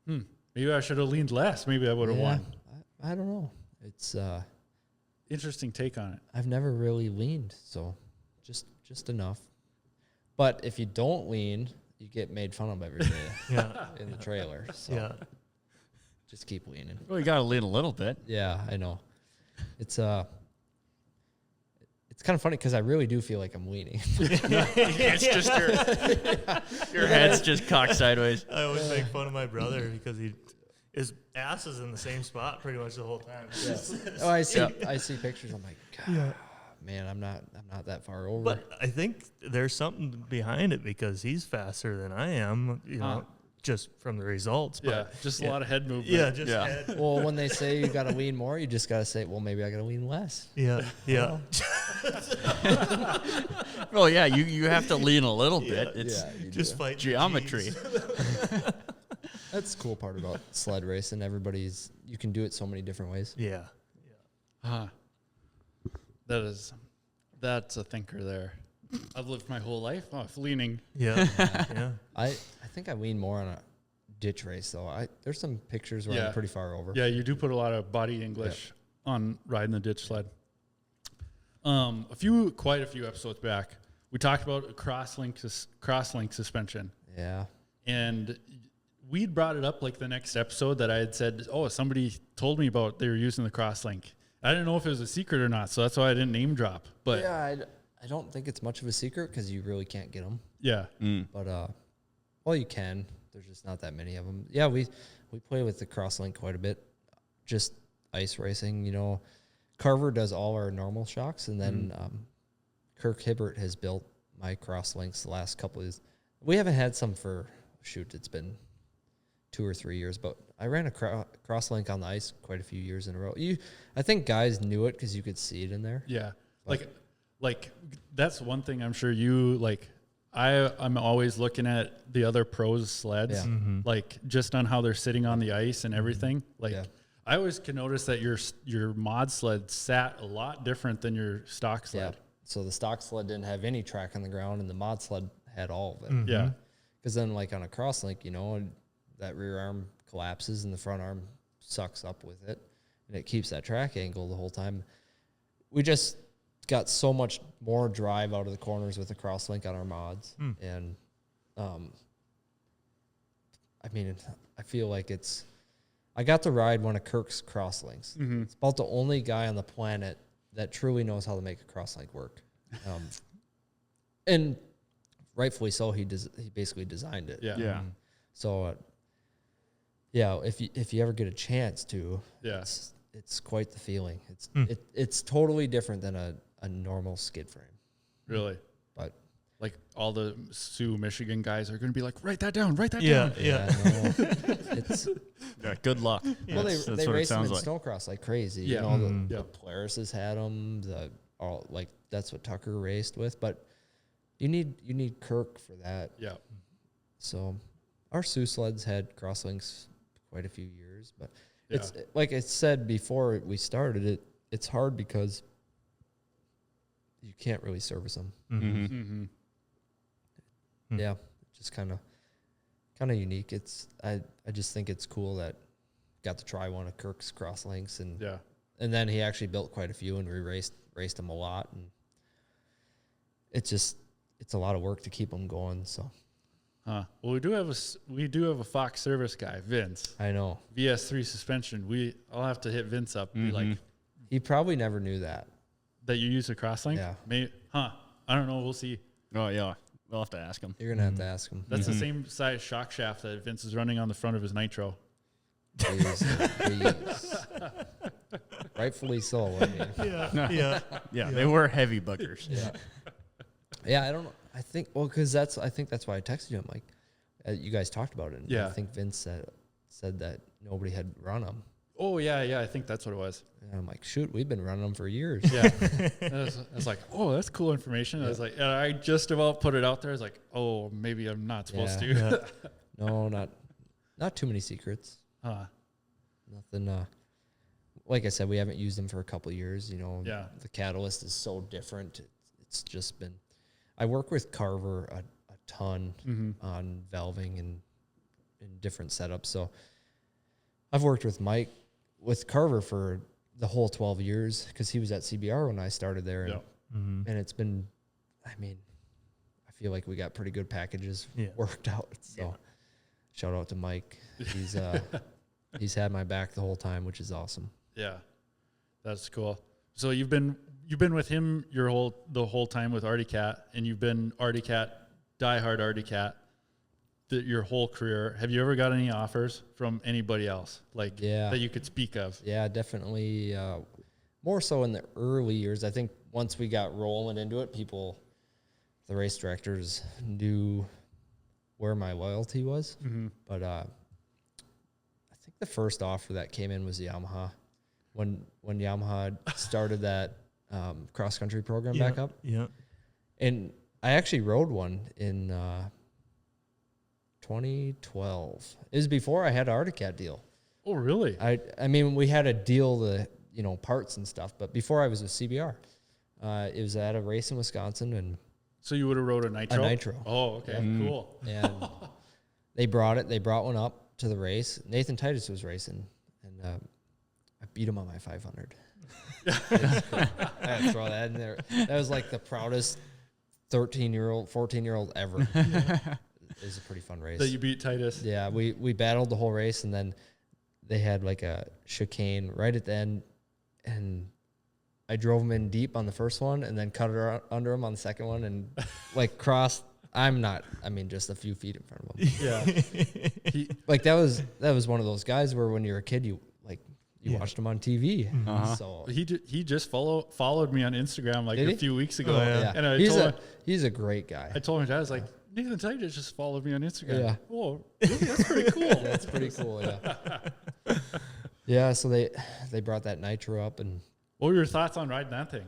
maybe I should have leaned less. Maybe I would have won. I don't know. It's Interesting take on it. I've never really leaned, so just enough. But if you don't lean, you get made fun of every day in the trailer. So just keep leaning. Well, you got to lean a little bit. Yeah, I know. It's kind of funny because I really do feel like I'm leaning. It's just your head's just cocked sideways. I always make fun of my brother because his ass is in the same spot pretty much the whole time. Oh, I see pictures. I'm like, God, man, I'm not that far over. But I think there's something behind it because he's faster than I am, you know, just from the results. But Just a lot of head movement. Yeah, just head. Well, when they say you got to lean more, you just got to say, well, maybe I got to lean less. Yeah. Well, yeah, you have to lean a little bit. It's just fight geometry. That's the cool part about sled racing. You can do it so many different ways. Yeah. That's a thinker there. I've lived my whole life off leaning. Yeah. I think I lean more on a ditch race though. There's some pictures where I'm pretty far over. Yeah, you do put a lot of body English on riding the ditch sled. Quite a few episodes back, we talked about a cross-link suspension. Yeah. And we'd brought it up like the next episode that I had said, somebody told me about they were using the cross-link. I didn't know if it was a secret or not, so that's why I didn't name drop. But yeah, I don't think it's much of a secret because you really can't get them. Yeah. But well, you can. There's just not that many of them. Yeah, we play with the crosslink quite a bit. Just ice racing, you know. Carver does all our normal shocks, and then Kirk Hibbert has built my crosslinks the last couple of years. We haven't had some it's been 2 or 3 years, but I ran a crosslink on the ice quite a few years in a row. I think guys knew it because you could see it in there. Yeah. Like that's one thing I'm sure you like. I'm always looking at the other pros' sleds, like just on how they're sitting on the ice and everything. Like I always can notice that your mod sled sat a lot different than your stock sled. Yeah. So the stock sled didn't have any track on the ground, and the mod sled had all of it. Yeah. Because then, like on a crosslink, you know, that rear arm collapses and the front arm sucks up with it, and it keeps that track angle the whole time. We just got so much more drive out of the corners with the crosslink on our mods, and I mean, I feel like I got to ride one of Kirk's crosslinks. It's about the only guy on the planet that truly knows how to make a crosslink work, and rightfully so. He basically designed it. Yeah. So, if you ever get a chance to, it's quite the feeling. It's totally different than a normal skid frame. Really? But like all the Sioux, Michigan guys are going to be like, write that down. Yeah. No, Good luck. well, That's they what it race them in sounds like. Snowcross like crazy. Yeah. You know, the Polaris has had them. That's what Tucker raced with. But you need Kirk for that. Yeah. So our Sioux sleds had crosslinks quite a few years, but it's like I said before we started it. It's hard because you can't really service them. Yeah, just kind of unique. I just think it's cool that got to try one of Kirk's crosslinks, and then he actually built quite a few, and we raced them a lot, and it's a lot of work to keep them going. So, well, we do have a Fox service guy, Vince. I know VS3 suspension. I'll have to hit Vince up. Be like, he probably never knew that you use a crosslink. Yeah. Maybe, I don't know. We'll see. Oh yeah, we'll have to ask him. You're gonna have to ask him. That's the same size shock shaft that Vince is running on the front of his Nitro. Please. Rightfully so. I mean. Yeah, they were heavy buggers. Yeah, I don't know. I think I think that's why I texted you. I'm like, you guys talked about it. And I think Vince said that nobody had run them. Oh yeah, I think that's what it was. And I'm like, shoot, we've been running them for years. Yeah, I was like, oh, that's cool information. I was like, and I just about put it out there. I was like, oh, maybe I'm not supposed Yeah. to. No, not too many secrets. Nothing. Like I said, we haven't used them for a couple of years. You know, Yeah. the catalyst is so different. It's just been. I work with Carver a ton on valving and in different setups. So I've worked with Mike with Carver for the whole 12 years because he was at CBR when I started there, and, and it's been. I mean, I feel like we got pretty good packages worked out. So shout out to Mike. He's he's had my back the whole time, which is awesome. Yeah, that's cool. So you've been with him the whole time with Artie Cat, and you've been Artie Cat, diehard Artie Cat, your whole career. Have you ever got any offers from anybody else that you could speak of? Yeah, definitely. More so in the early years. I think once we got rolling into it, the race directors knew where my loyalty was. But I think the first offer that came in was Yamaha. When Yamaha started that cross country program back up. Yeah. And I actually rode one in 2012. It was before I had an Arctic Cat deal. Oh, really? I mean, we had a deal parts and stuff, but before I was with CBR, it was at a race in Wisconsin, and So you would have rode a nitro? A nitro. Oh, okay, cool. and they brought one up to the race. Nathan Titus was racing, and I beat him on my 500. I had to throw that in there. That was like the proudest 13-year-old, 14-year-old ever. It was a pretty fun race. That you beat Titus? Yeah, we battled the whole race, and then they had like a chicane right at the end, and I drove him in deep on the first one and then cut it under him on the second one and crossed. Just a few feet in front of him. Yeah. That was one of those guys where when you're a kid, you watched him on TV. So He just followed me on Instagram Did a he? few weeks ago. Oh, yeah. And he's a great guy. I told him, I was like, Nathan Titus just followed me on Instagram. Yeah. Oh, really? That's pretty cool. That's pretty cool. Yeah. Yeah. So they brought that nitro up, and What were your thoughts on riding that thing?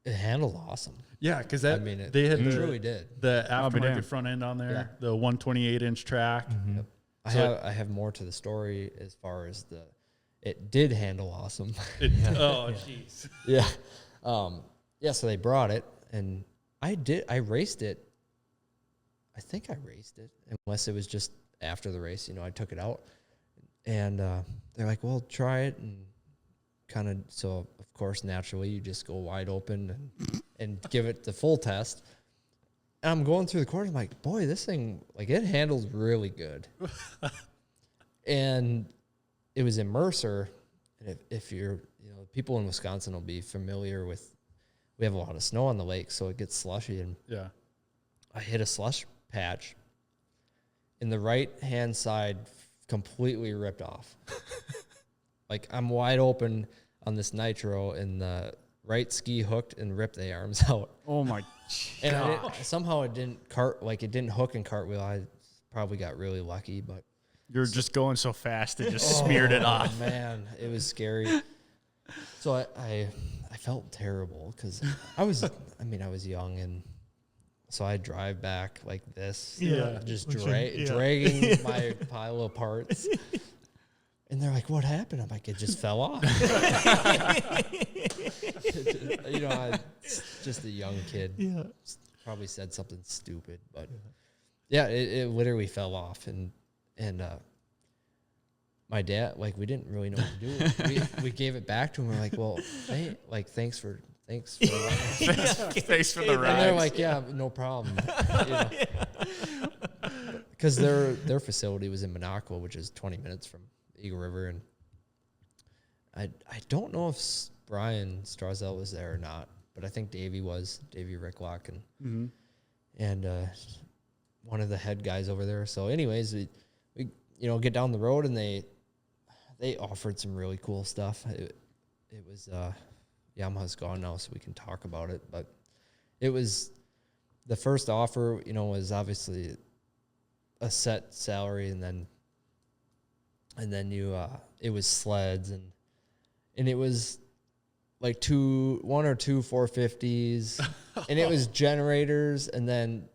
it handled awesome. Yeah, because It they had truly did. the aftermarket damn. front end on there, Yeah. the 128-inch track. Yep. So I have more to the story as far as it did handle awesome. Oh, jeez. Yeah. So they brought it, and I raced it. I think I raced it, unless it was just after the race. I took it out, and they're like, well, try it. And so of course, naturally, you just go wide open and give it the full test. And I'm going through the corner. I'm like, boy, this thing, it handles really good. And it was in Mercer. And if you're, people in Wisconsin will be familiar with, we have a lot of snow on the lake, so it gets slushy. And Yeah. I hit a slush patch, and the right-hand side completely ripped off. I'm wide open on this nitro, and the right ski hooked and ripped the arms out. Oh my And somehow it didn't it didn't hook and cartwheel. I probably got really lucky, but You're just going so fast it just smeared it off. man, it was scary. So I felt terrible because I was young, and so I drive back like this, just dragging my pile of parts. And they're like, what happened? I'm like, it just fell off. Just a young kid. Yeah. Probably said something stupid, but it literally fell off. And my dad, we didn't really know what to do. We gave it back to him. We're like, well, thanks for Thanks for the ride. And they're like, yeah, no problem. Because their facility was in Minocqua, which is 20 minutes from Eagle River, and I don't know if Brian Strazel was there or not, but I think Davey Ricklock and one of the head guys over there. So anyways, we get down the road, and they offered some really cool stuff. It was Yamaha's gone now, so we can talk about it, but it was the first offer, was obviously a set salary, and then you it was sleds and it was like one or two 450s, and it was generators, and then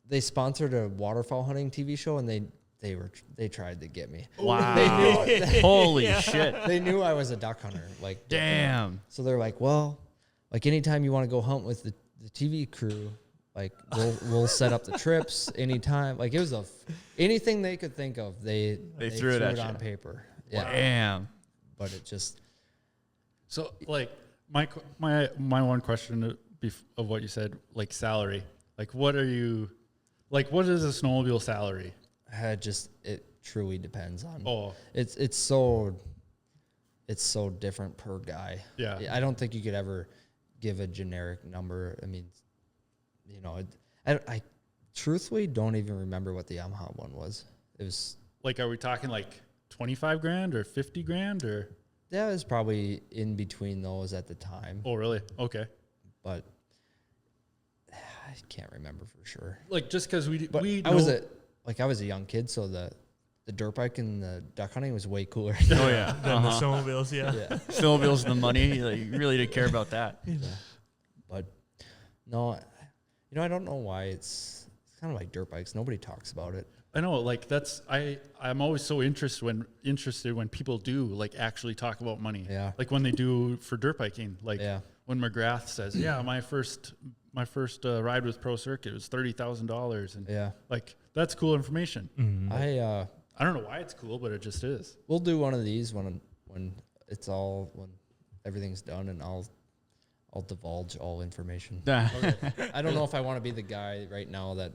they sponsored a waterfowl hunting TV show, and they tried to get me. Wow. They knew, Holy shit. they knew I was a duck hunter. Like, Damn. so they're like, well, like anytime you want to go hunt with the TV crew, like we'll set up the trips anytime. Like it was anything they could think of, they threw it on you. paper. Yeah. Damn. But it just, So like my one question of what you said, like salary, like what is a snowmobile salary? it truly depends on. Oh, It's so different per guy. Yeah. I don't think you could ever give a generic number. I mean, you know, I truthfully don't even remember what the Yamaha one was. It was like, are we talking like 25 grand or 50 grand or? that was probably in between those at the time, Oh, really? Okay. but I can't remember for sure. Like just because But we I was a young kid, so the dirt bike and the duck hunting was way cooler. Oh, yeah. Then the snowmobiles, yeah. Yeah. Snowmobiles, the money. Like, you really didn't care about that. But no, you know, I don't know why it's kind of like dirt bikes. Nobody talks about it. I know, like I'm always so interested when people do like actually talk about money. Yeah. Like when they do for dirt biking, like Yeah. when McGrath says, "Yeah, my first ride with Pro Circuit was $30,000," and Yeah. like that's cool information. I I don't know why it's cool, but it just is. we'll do one of these when everything's done, and I'll divulge all information. I don't know if I want to be the guy right now that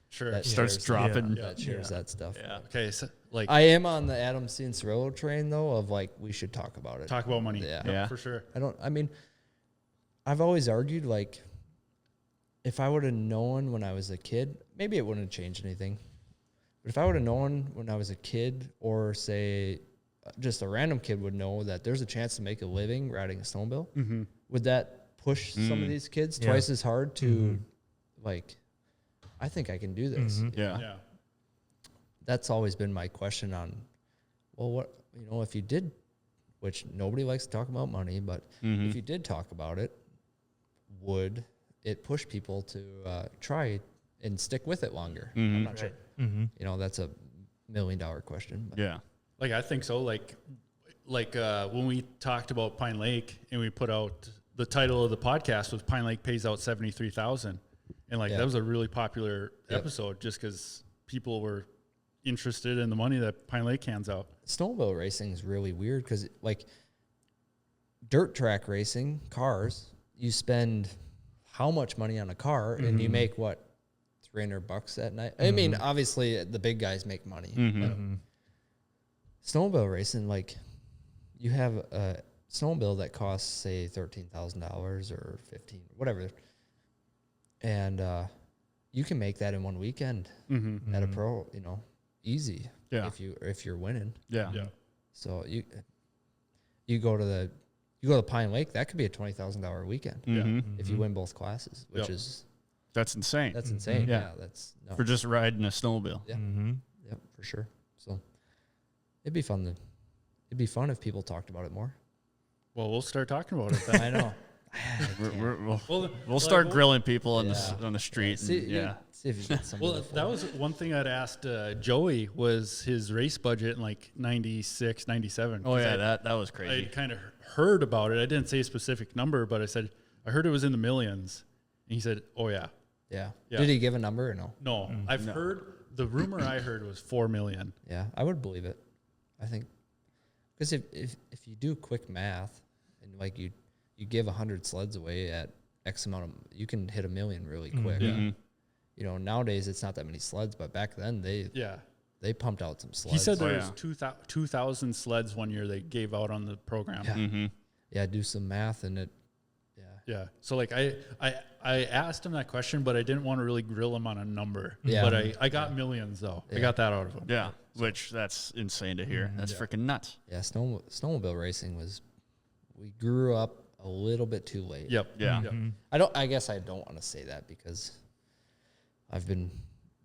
Sure. that Starts shares dropping. that shares that stuff. Yeah. Okay. So like I am on the Adam Cianciarillo train though, of like we should talk about it. talk about money. Yeah. Yeah. For sure. I mean, I've always argued like if I would have known when I was a kid, maybe it wouldn't have changed anything. But if I would have known when I was a kid, or say just a random kid would know that there's a chance to make a living riding a snowmobile, would that push some of these kids Yeah. twice as hard to like, I think I can do this. Yeah. Yeah. That's always been my question on, well, what, you know, if you did, which nobody likes to talk about money, but if you did talk about it, would it push people to try and stick with it longer? I'm not sure. You know, that's a $1 million question. But Yeah. Like I think so. Like when we talked about Pine Lake and we put out the title of the podcast was Pine Lake pays out $73,000, and like Yeah. that was a really popular episode just because people were interested in the money that Pine Lake hands out. Snowmobile racing is really weird because, like, dirt track racing, cars, you spend how much money on a car and you make what, $300 that night? I mean, obviously the big guys make money. But snowmobile racing, like, you have a snowmobile that costs, say, $13,000 or $15,000, whatever, and you can make that in one weekend at a pro, you know, easy. Yeah. If you're winning. Yeah. Yeah. So you go to the Pine Lake, that could be a $20,000 weekend if you win both classes, which is That's insane. that's insane. Yeah. Yeah, that's For just riding a snowmobile. yeah, yep, for sure. So it'd be fun if people talked about it more. Well, we'll start talking about it then. I know. We'll start grilling people on Yeah. on the street. See, and, yeah. see if you get some. Well, that was one thing I'd asked Joey was his race budget in like 96, 97. Oh 'Cause yeah, I that was crazy. kind of heard about it. I didn't say a specific number, but I said, I heard it was in the millions. And he said, oh yeah. yeah. Yeah. Did he give a number or no? No, I've heard, the rumor I heard was 4 million. Yeah, I would believe it. I think because if you do quick math and like you give 100 sleds away at X amount of, you can hit $1 million really quick. Yeah. You know, nowadays it's not that many sleds, but back then Yeah. they pumped out some sleds. He said there Oh, was 2,000 sleds one year they gave out on the program. Yeah. Yeah, do some math and it. Yeah. Yeah. So like I asked him that question, but I didn't want to really grill him on a number. Yeah. But I got millions though. I Yeah. got that out of him. Yeah, which that's insane to hear. That's freaking nuts. Yeah, snowmobile racing we grew up a little bit too late. Yep. Yeah. Yep. I guess I don't want to say that because I've been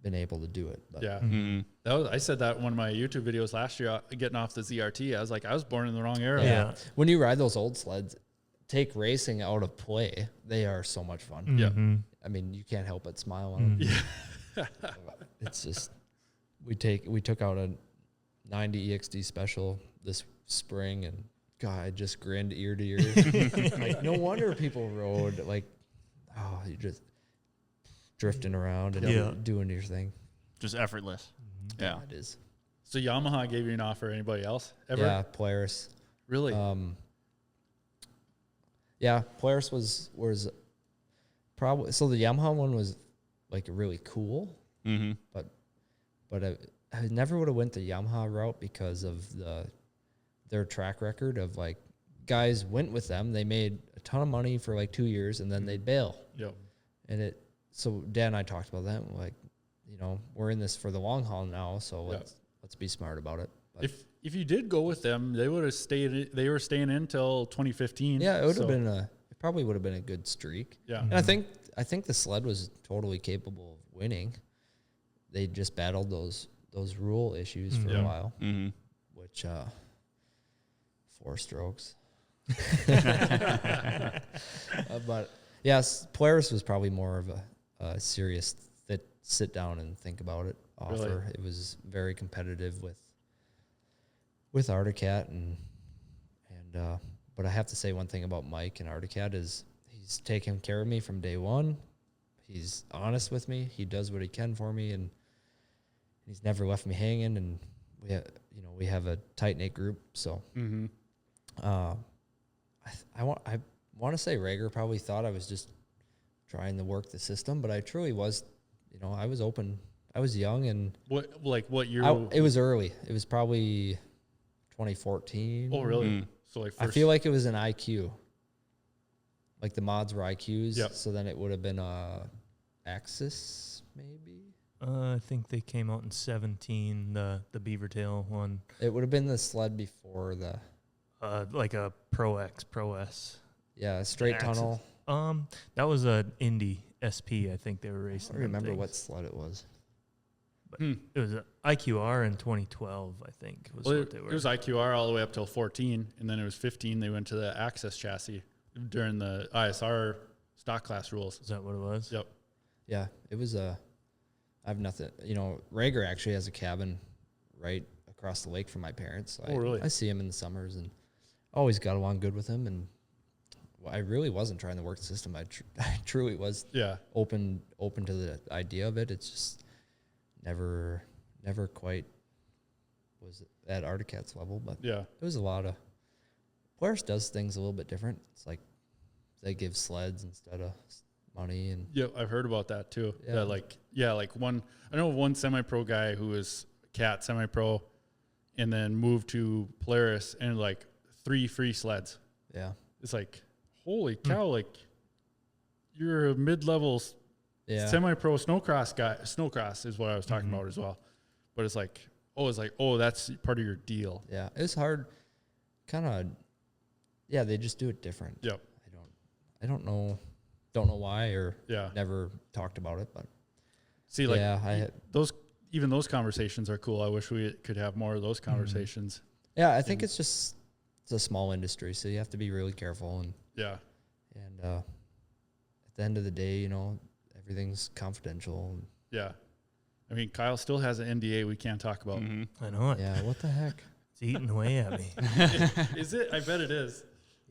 been able to do it. But Yeah. Mm-hmm. I said that in one of my YouTube videos last year, getting off the ZRT. I was like, I was born in the wrong era. Yeah. When you ride those old sleds, take racing out of play. They are so much fun. Mhm. I mean, you can't help but smile on them. It's just we took out a 90 EXD special this spring, and God, I just grinned ear to ear. Like, no wonder people rode like, oh, you just drifting around and doing your thing. Just effortless. Yeah. It is. So Yamaha gave you an offer. Anybody else ever? Yeah, Polaris. Really? Yeah, Polaris was probably, so the Yamaha one was like really cool, Mm-hmm. but I never would have went the Yamaha route because of their track record of like guys went with them, they made a ton of money for like 2 years and then they'd bail. Yep. And so Dan and I talked about that, like, you know, we're in this for the long haul now, so let's be smart about it. But If you did go with them, they would have stayed. They were staying in till 2015. yeah, it would have been it probably would have been a good streak. Yeah. And I think the sled was totally capable of winning. They just battled those rule issues for a while, Mm-hmm. which 4 strokes. But yes, Polaris was probably more of a serious sit down and think about it offer. Really? It was very competitive with Articat and but I have to say one thing about Mike and Articat is he's taken care of me from day one. He's honest with me. He does what he can for me, and he's never left me hanging. And we have a tight knit group. So Mm-hmm. I want to say Rager probably thought I was just trying to work the system, but I truly was. You know, I was open. I was young, and What year? it was early. It was probably 2014. Oh, really? Mm. So like, I feel like it was an IQ. Like the mods were IQs, Yep. so then it would have been Axis maybe. I think they came out in 17, the Beaver Tail one. It would have been the sled before the Like a Pro X, Pro S. straight Axis. tunnel. That was a Indy SP, I think they were I racing. don't remember them what things. sled it was. It was an IQR in 2012, I think. Was Well, what they it were. was IQR all the way up till 14, and then it was 15. They went to the Access chassis during the ISR stock class rules. Is that what it was? Yep. Yeah, it was I have nothing. You know, Rager actually has a cabin right across the lake from my parents. So Oh, really? I see him in the summers and always got along good with him. And I really wasn't trying to work the system. I truly was Yeah. open to the idea of it. It's just never quite was at Articat's level, but Yeah. it was a lot of. Polaris does things a little bit different. It's like they give sleds instead of money, and Yeah, I've heard about that too. Yeah. Like one. I know one semi-pro guy who was cat semi-pro, and then moved to Polaris and like 3 free sleds. yeah, It's like, holy cow! Like, you're a mid-level yeah. semi-pro snowcross guy. Snowcross is what I was talking about as well. But it's like, that's part of your deal. Yeah, it's hard. Kind of. Yeah, they just do it different. Yep. I don't know why or Yeah. never talked about it, but See, like yeah, those conversations are cool. I wish we could have more of those conversations. I think it's a small industry, so you have to be really careful and Yeah. at the end of the day, you know, everything's confidential. And Yeah. I mean, Kyle still has an NDA we can't talk about. Mm-hmm. I know it. yeah, what the heck? It's eating away at me. Is it? I bet it is.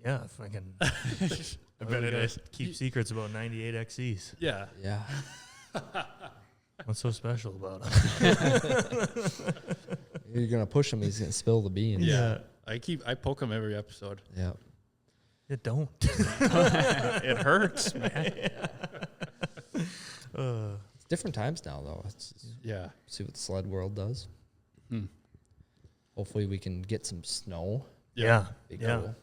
Yeah, if I can. I bet it is. Keep secrets about 98 XEs. Yeah. Yeah, What's so special about them? you're gonna push him. He's gonna spill the beans. Yeah. I poke him every episode. Yeah. It don't. It hurts, man. It's different times now, though. It's Yeah. see what the sled world does. Hmm. Hopefully, we can get some snow. Yeah. Be Yeah. cool.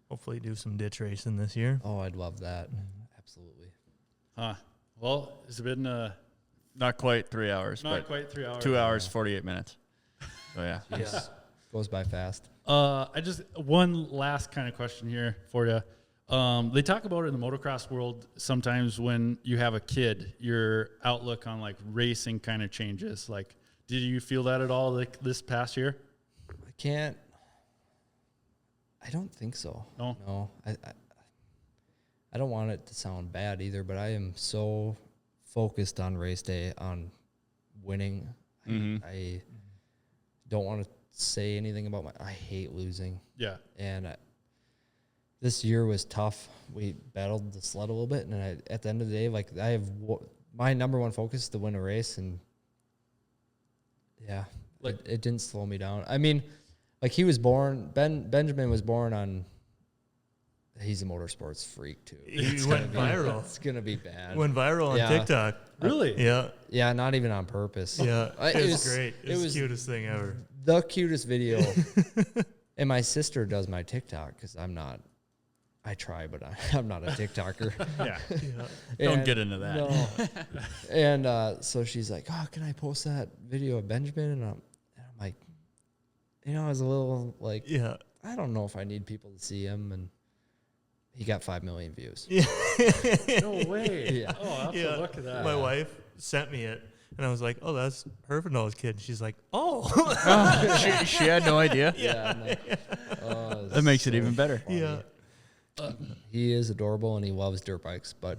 Hopefully do some ditch racing this year. Oh, I'd love that. Absolutely. Huh. Well, it's been Not quite 3 hours, not but quite 3 hours. 2 hours, 48 minutes. So, yeah. Yeah. Goes by fast. I just one last kind of question here for you. They talk about it in the motocross world sometimes when you have a kid, your outlook on like racing kind of changes. Like, did you feel that at all like this past year? I don't think so. No. I don't want it to sound bad either, but I am so focused on race day, on winning. I don't want to say anything about I hate losing. Yeah. And this year was tough. We battled the sled a little bit, and at the end of the day, like I have my number one focus is to win a race, and yeah, Like, it didn't slow me down. I mean, like he was born, Benjamin was born on. He's a motorsports freak too. He went viral. It's gonna be bad. Went viral on Yeah. TikTok. really? Yeah. Yeah, not even on purpose. Yeah. It was great. It It was was the cutest thing ever. the cutest video. And my sister does my TikTok because I'm not. I try, but I'm not a TikToker. Yeah. Yeah. Don't get into that. No. And so she's like, "Oh, can I post that video of Benjamin?" And I'm like, I was a little like, Yeah. I don't know if I need people to see him, and he got 5 million views. No way. Yeah. Oh, I'll have to look at that. My wife sent me it, and I was like, "Oh, that's Herfindahl's kid." She's like, "Oh." she had no idea. Yeah. Oh, That makes it so even better. funny. Yeah. He is adorable and he loves dirt bikes. But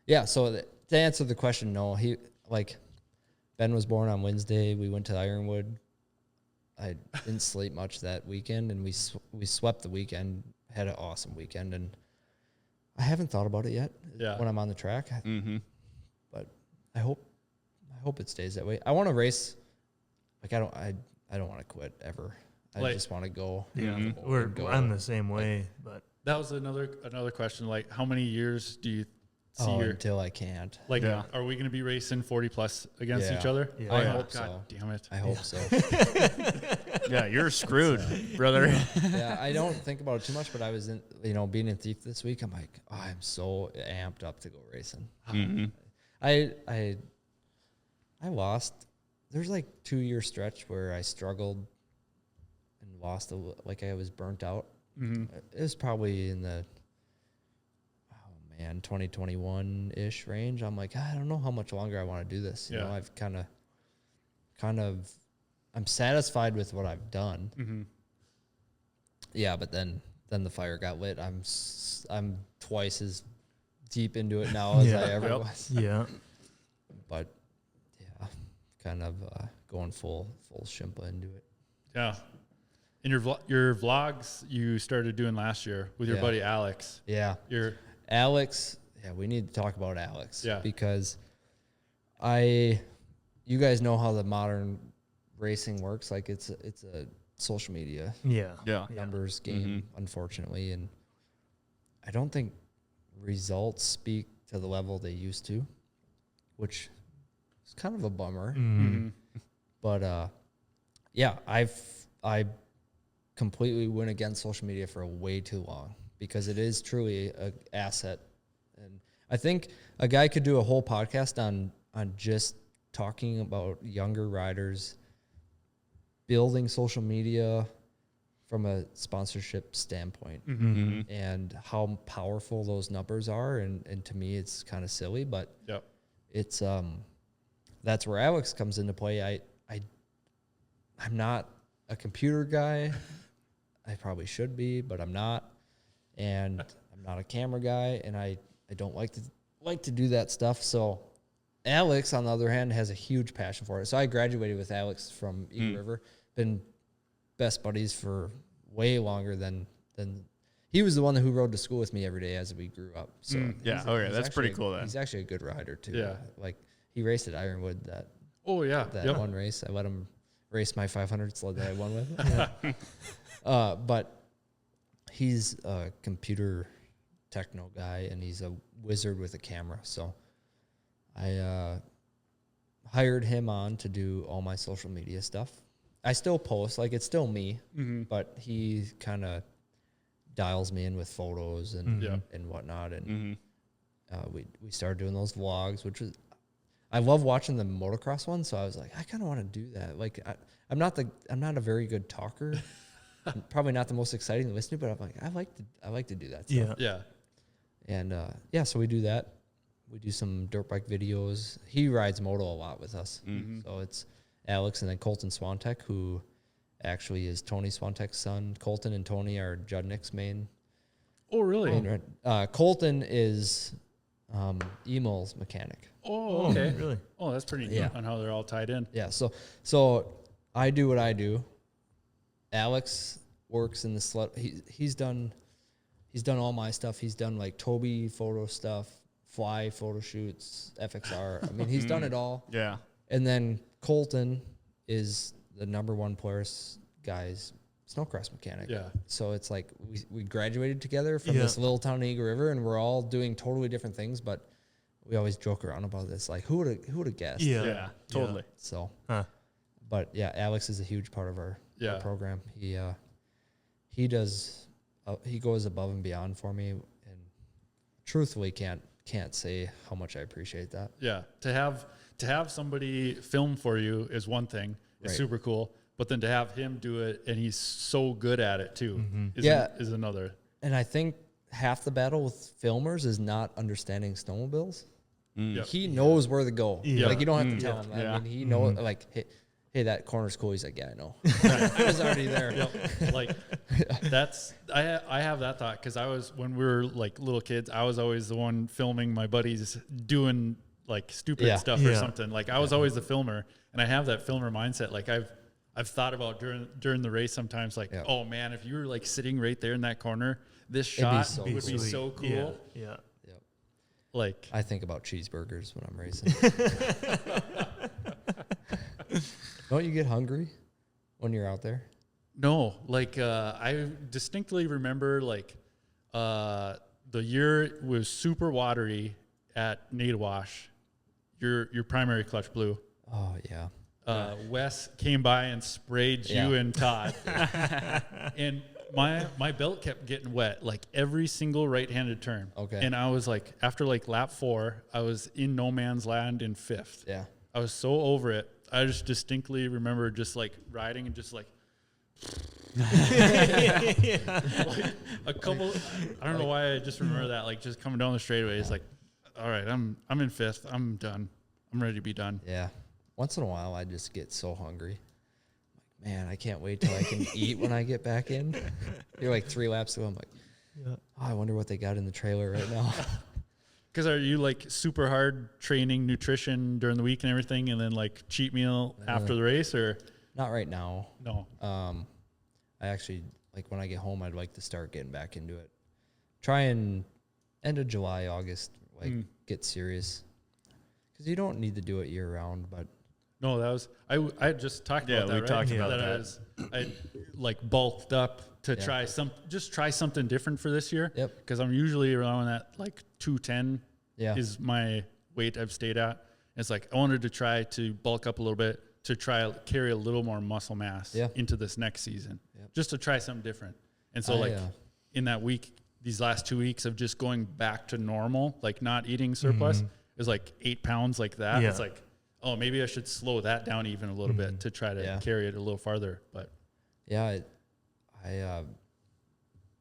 yeah, so to answer the question, no, Ben was born on Wednesday. We went to Ironwood. I didn't sleep much that weekend, and we swept the weekend, had an awesome weekend, and I haven't thought about it yet when I'm on the track. But I hope it stays that way. I want to race. Like I don't want to quit ever. I just want to go. Yeah. Go. I'm the same way, but That was another question. Like, how many years do you see your until I can't. like? Yeah. Are we going to be racing 40 plus against Yeah. each other? Yeah. I I hope. hope God so. damn it. I hope so. Yeah, you're screwed, brother. Yeah, I don't think about it too much, but I was in, being in Thief this week. I'm like, oh, I'm so amped up to go racing. I lost. There's like 2-year stretch where I struggled and lost. Like I was burnt out. It was probably in the 2021 ish range. I'm like, I don't know how much longer I want to do this. You know, I've kind of, I'm satisfied with what I've done. Yeah, but then the fire got lit. I'm twice as deep into it now as I ever was. yeah. But yeah, kind of going full shimpa into it. Yeah. And your vlogs you started doing last year with your buddy Alex. Yeah. Alex, we need to talk about Alex. Yeah. Because you guys know how the modern racing works. Like it's a social media Yeah. numbers game, unfortunately. And I don't think results speak to the level they used to, which is kind of a bummer. But I completely went against social media for way too long because it is truly an asset. And I think a guy could do a whole podcast on just talking about younger riders building social media from a sponsorship standpoint and how powerful those numbers are. And to me, it's kind of silly, but it's that's where Alex comes into play. I'm not a computer guy. I probably should be, but I'm not. And I'm not a camera guy, and I don't like to do that stuff. So Alex, on the other hand, has a huge passion for it. So I graduated with Alex from Eagle River. Been best buddies for way longer than he was the one who rode to school with me every day as we grew up. So Yeah. he's That's pretty actually- cool then. He's actually a good rider too. Yeah. Like he raced at Ironwood that one race. I let him race my 500 sled that I won with. But he's a computer techno guy, and he's a wizard with a camera. So I hired him on to do all my social media stuff. I still post, like it's still me, but he kind of dials me in with photos and whatnot. And we started doing those vlogs, which was, I love watching the motocross ones. So I was like, I kind of want to do that. Like I'm not a very good talker. probably not the most exciting to listen to, but I'm like, I like to do that stuff. Yeah. And so we do that. We do some dirt bike videos. He rides moto a lot with us. So it's Alex and then Colton Swantek, who actually is Tony Swantek's son. Colton and Tony are Judnick's main. Oh, really? Colton is Emil's mechanic. Oh, okay. Really? Oh, that's pretty neat on how they're all tied in. Yeah. So I do what I do. Alex works in the sled. He's done all my stuff. He's done like Toby photo stuff, fly photo shoots, FXR. I mean, he's done it all. Yeah. And then Colton is the number one Polaris guy's snowcross mechanic. Yeah. So it's like we graduated together from this little town in Eagle River, and we're all doing totally different things, but we always joke around about this. Like, who would have guessed? Yeah, totally. So, Huh. but yeah, Alex is a huge part of our program. He does he goes above and beyond for me, and truthfully can't say how much I appreciate that. Yeah. To have somebody film for you is one thing. It's super cool. But then to have him do it, and he's so good at it too, is another. And I think half the battle with filmers is not understanding snowmobiles. Yep. He knows where to go. Yeah. Like, you don't have to tell him. Yeah. I mean, he knows, like, hey, that corner's cool. He's like, yeah, I know. I was already there. Yep. Like that's I have that thought because when we were like little kids, I was always the one filming my buddies doing like stupid stuff or something. Like I was always the filmer, and I have that filmer mindset. Like I've thought about during the race sometimes, like, oh man, if you were like sitting right there in that corner, this shot would be so cool. Yeah. Like I think about cheeseburgers when I'm racing. Don't you get hungry when you're out there? No, like I distinctly remember like the year it was super watery at Nadawash. Your primary clutch blew. Oh yeah. Wes came by and sprayed you and Todd, and my belt kept getting wet like every single right-handed turn. Okay. And I was like, after like lap 4, I was in no man's land in 5th. Yeah. I was so over it. I just distinctly remember just like riding and just like, like a couple. I don't know why I just remember that. Like just coming down the straightaway, it's like, all right, I'm in 5th. I'm done. I'm ready to be done. Yeah. Once in a while, I just get so hungry. Like, man, I can't wait till I can eat when I get back in. You're like 3 laps ago. I'm like, I wonder what they got in the trailer right now. Because are you like super hard training nutrition during the week and everything, and then like cheat meal after the race, or not right now? No. I actually like when I get home, I'd like to start getting back into it. Try and end of July, August, like get serious, because you don't need to do it year round. But no, that was I just talked about that. We right? talked about that. I like bulked up to try something different for this year. Yep. Because I'm usually around that like 210 is my weight I've stayed at. And it's like I wanted to try to bulk up a little bit to try carry a little more muscle mass into this next season, just to try something different. And so in that week, these last 2 weeks of just going back to normal, like not eating surplus, is like 8 pounds like that. Yeah. It's like, oh, maybe I should slow that down even a little bit to try to carry it a little farther. But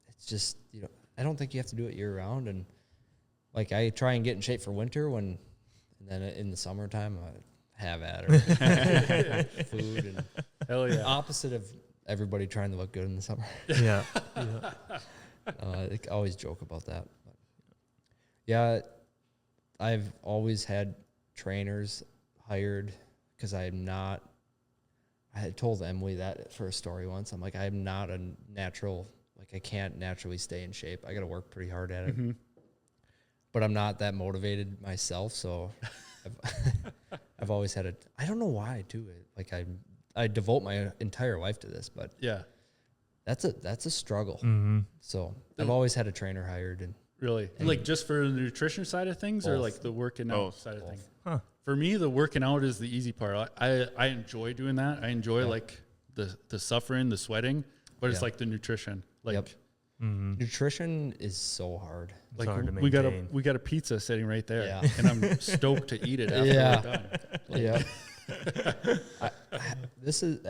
it's just, I don't think you have to do it year round. And like I try and get in shape for winter and then in the summertime I have at it. Food and hell yeah. Opposite of everybody trying to look good in the summer. Yeah. I always joke about that. But yeah, I've always had trainers hired because I had told Emily that for a story once. I'm like, I'm not a natural, like I can't naturally stay in shape. I got to work pretty hard at it. But I'm not that motivated myself, so I've always had I don't know why too. Like I devote my entire life to this, but that's a struggle. So I've always had a trainer hired. And really, like just for the nutrition side of things, or like the working out side of things. Huh. For me, the working out is the easy part. I enjoy doing that. I enjoy like the suffering, the sweating, but it's like the nutrition. Like nutrition is so hard. It's like hard to we maintain. got a pizza sitting right there, Yeah. and I'm stoked to eat it after we're done. This is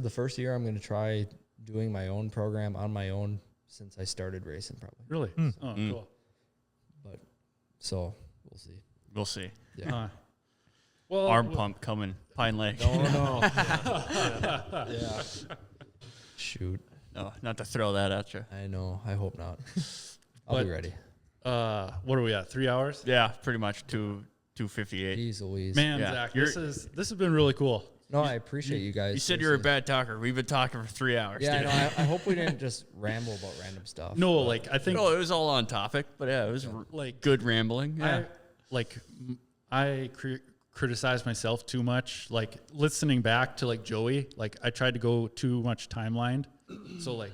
the first year I'm going to try doing my own program on my own since I started racing, probably. Really? Oh, cool. But so we'll see. We'll see. Yeah. Well, Arm pump coming, Pine Lake. No. Yeah. Shoot. No, not to throw that at you. I know. I hope not. I'll be ready. What are we at? 3 hours? Yeah, pretty much 2:58. Jeez Louise. Man, Yeah. Zach, this has been really cool. No, I appreciate you guys. You said you were a seriously. bad talker. We've been talking for 3 hours. Yeah, I dude. know. I hope we didn't just ramble about random stuff. No, like I think No, it was all on topic, but yeah, it was like good rambling. Yeah. I criticize myself too much. Like listening back to like Joey, like I tried to go too much timelined. So like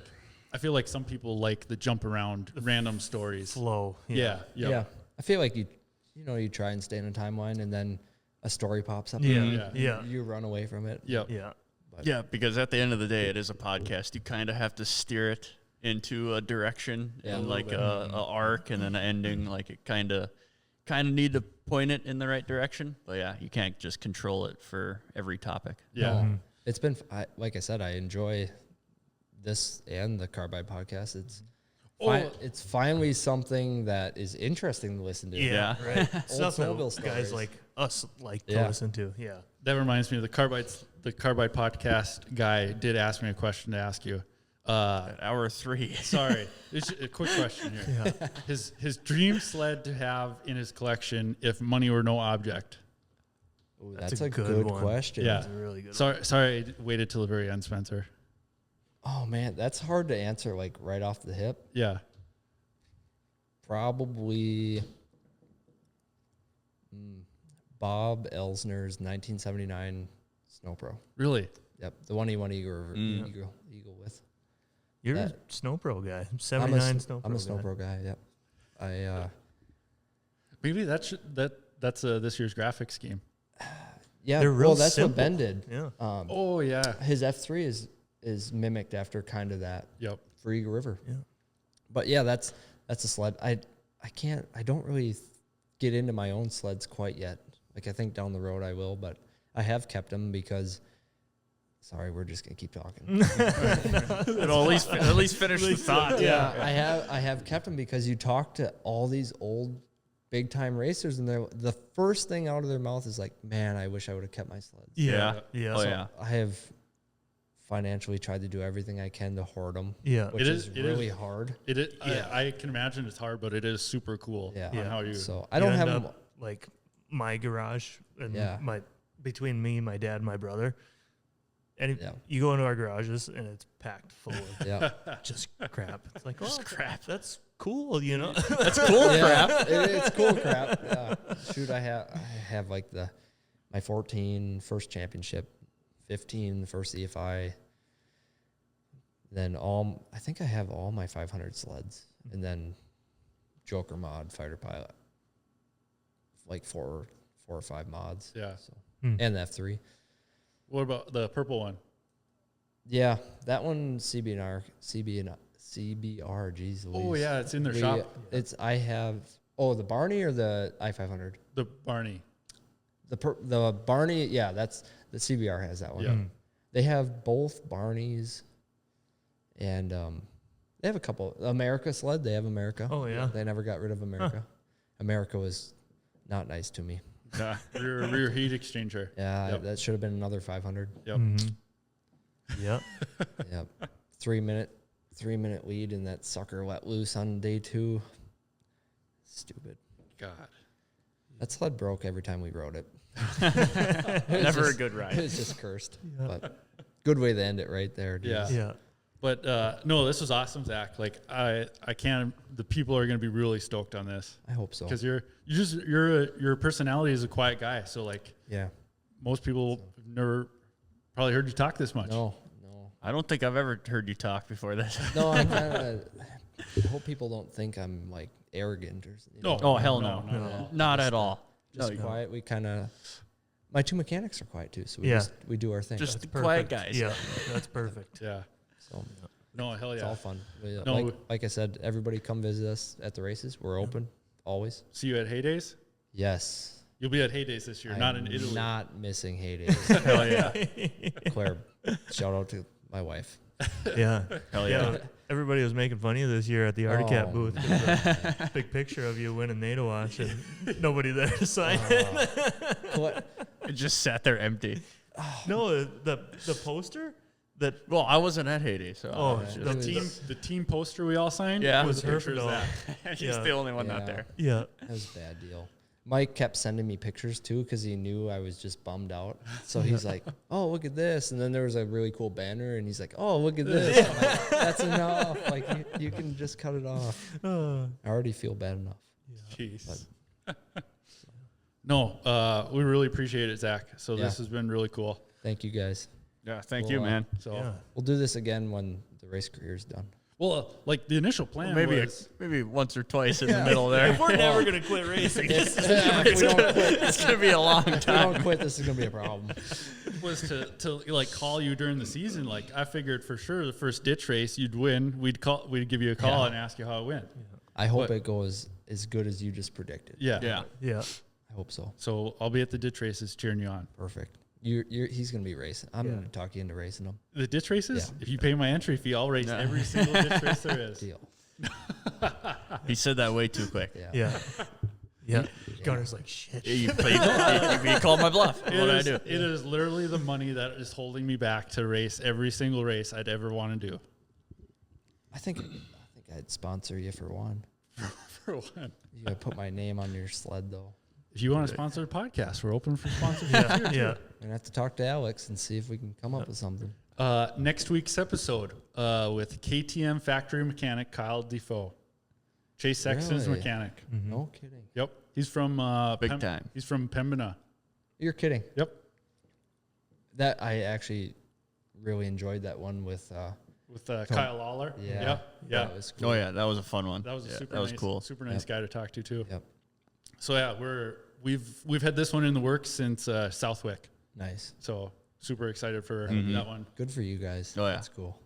I feel like some people like the jump around random stories. Flow. Yeah. Yeah. I feel like you try and stay in a timeline and then a story pops up. Yeah. You run away from it. Yep. Yeah. Yeah, because at the end of the day, it is a podcast. You kind of have to steer it into a direction Yeah, and a like little a arc and then an ending. Like it kind of need to point it in the right direction. But yeah, you can't just control it for every topic. Yeah. No. It's been, like I said, I enjoy this and the Carbide podcast. It's finally something that is interesting to listen to. Yeah. Right. Stuff that snowmobile stories. guys like us like to Yeah. listen to. Yeah. That reminds me of the Carbide podcast guy did ask me a question to ask you. At hour 3. Sorry, it's a quick question here. Yeah. His dream sled to have in his collection if money were no object. Ooh, That's that's a a good good one. question. Yeah. That's a really good. Sorry, I waited till the very end, Spencer. Oh man, that's hard to answer like right off the hip. Yeah. Probably Bob Elsner's 1979 Snow Pro. Really? Yep, the one he won Eagle with. You're That- a Snow Pro guy. I'm 79 Snow Pro. I'm a Snow guy. Pro guy. Yep. Maybe that's this year's graphic scheme. Yeah. They're real well, that's simple. what Ben did. Yeah. Oh yeah. His F3 is mimicked after kind of that Yep. for Eagle River. Yeah. But yeah, that's a sled. I don't really get into my own sleds quite yet. Like I think down the road I will, but I have kept them because. Sorry, we're just gonna keep talking. It'll at least finish the thought. Yeah, I have kept them because you talk to all these old big time racers and the first thing out of their mouth is like, man, I wish I would have kept my sleds. Yeah. Oh, yeah. I have financially tried to do everything I can to hoard them. Yeah. Which is It really is. hard. It is. Yeah. I can imagine it's hard, but it is super cool. Yeah. On how you. So I don't You have end them. up, like my garage and Yeah. between me, my dad, and my brother. And Yeah. you go into our garages and it's packed full of Yeah. just crap. It's like, oh, crap. That's cool, you know. That's cool crap. It's cool crap. Yeah. Shoot, I have like my 14 first championship, 15 first EFI. Then I think I have all my 500 sleds, and then Joker mod, fighter pilot, like four or five mods. Yeah. So Hmm. and the F3. What about the purple one? Yeah, that one CBR. Geez, Oh Louise. yeah, it's in their We- shop. I have the Barney or the I-500. The Barney. The Barney, yeah, that's the CBR has that one. Yeah. They have both Barneys, and they have a couple. America sled, they have America. Oh, yeah. They never got rid of America. America was not nice to me. rear heat exchanger. Yeah, Yep. that should have been another 500. Yep. Yeah. Yep. 3 minute lead, and that sucker let loose on day 2. Stupid. God. That sled broke every time we rode it. Never a good It ride. was just cursed. But good way to end it right there. Dude. Yeah. Yeah. But no, this was awesome, Zach. Like I can't. The people are going to be really stoked on this I hope so. because your personality is a quiet guy. So like Yeah. most people have never probably heard you talk this much. No. I don't think I've ever heard you talk before this. No, I kind of. I hope people don't think I'm like arrogant or. No. Oh, hell no. No. Not at all. Just quiet. We kind of. My 2 mechanics are quiet too, so we do our thing. Just That's the quiet perfect. guys. Yeah. That's perfect. Yeah. so No. Hell it's yeah. all fun. No. Like I said, everybody come visit us at the races. We're open always. See you at Heydays. Yes. You'll be at Heydays this year, not in Italy. Not missing heydays. Hell yeah. Claire, shout out to my wife. Yeah. Hell yeah. Everybody was making fun of you this year at the Articat Oh, booth. There's a big picture of you winning NATO Watch and nobody there to sign it. What? It just sat there empty. No, the poster that Well, I wasn't at Haiti, so Oh, I was the just- The team poster we all signed. Yeah. was was pictures of Herfindahl. that. he's Yeah. the only one Yeah. out there. Yeah. That was a bad deal. Mike kept sending me pictures too because he knew I was just bummed out. So he's like, "Oh, look at this!" And then there was a really cool banner, and he's like, "Oh, look at this!" I'm like, that's enough. Like you can just cut it off. I already feel bad enough. Jeez. No, we really appreciate it, Zach. So Yeah. this has been really cool. Thank you guys. Yeah, thank Well, you, man. So, Yeah. We'll do this again when the race career is done. well, like the initial plan Maybe was, maybe once or twice in the middle there. If we're never gonna quit racing, If we don't quit, It's gonna be a long if we time. don't quit, this is gonna be a problem. was to like call you during the season. Like I figured for sure the first ditch race you'd win. We'd give you a call Yeah. and ask you how it went. I hope But- it goes as good as you just predicted. Yeah. Yeah. yeah. I hope so. So I'll be at the ditch races cheering you on. Perfect. He's gonna be racing. I'm gonna talk you into racing him. The ditch races? Yeah. If you pay my entry fee, I'll race Yeah. every single ditch race there is. Deal. He said that way too quick. Yeah. Yeah. Yeah. Gunner's like, shit. You called my bluff. What It did I is, do? it is literally the money that is holding me back to race every single race I'd ever want to do. I think I'd sponsor you for one. For one. You gotta put my name on your sled though. If you want to sponsor a podcast, we're open for sponsorship. Yeah. Yeah. We're gonna have to talk to Alex and see if we can come up with something. Next week's episode with KTM factory mechanic Kyle Defoe. Chase Sexton's Really? mechanic. No kidding. Yep. He's from Big time. He's from Pembina. You're kidding. Yep. That I actually really enjoyed that one with With Kyle Lawler. yeah. Yep. Yeah. That was cool. Oh yeah, that was a fun one. That was a Yeah, super that was nice, cool. super nice Yep. guy to talk to too. Yep. So yeah, we've had this one in the works since Southwick. Nice. So super excited for Mm-hmm. that one. Good for you guys. Oh, yeah. That's cool.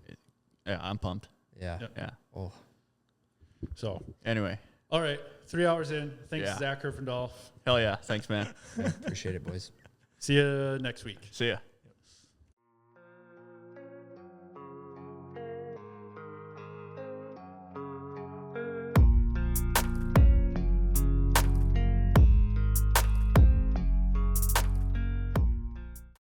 Yeah, I'm pumped. Yeah. Yep. Yeah. Oh. So Anyway, all right, 3 hours in. Thanks, Yeah. Zach Herfindahl. hell yeah. Thanks, man. Appreciate it, boys. See you next week. See ya.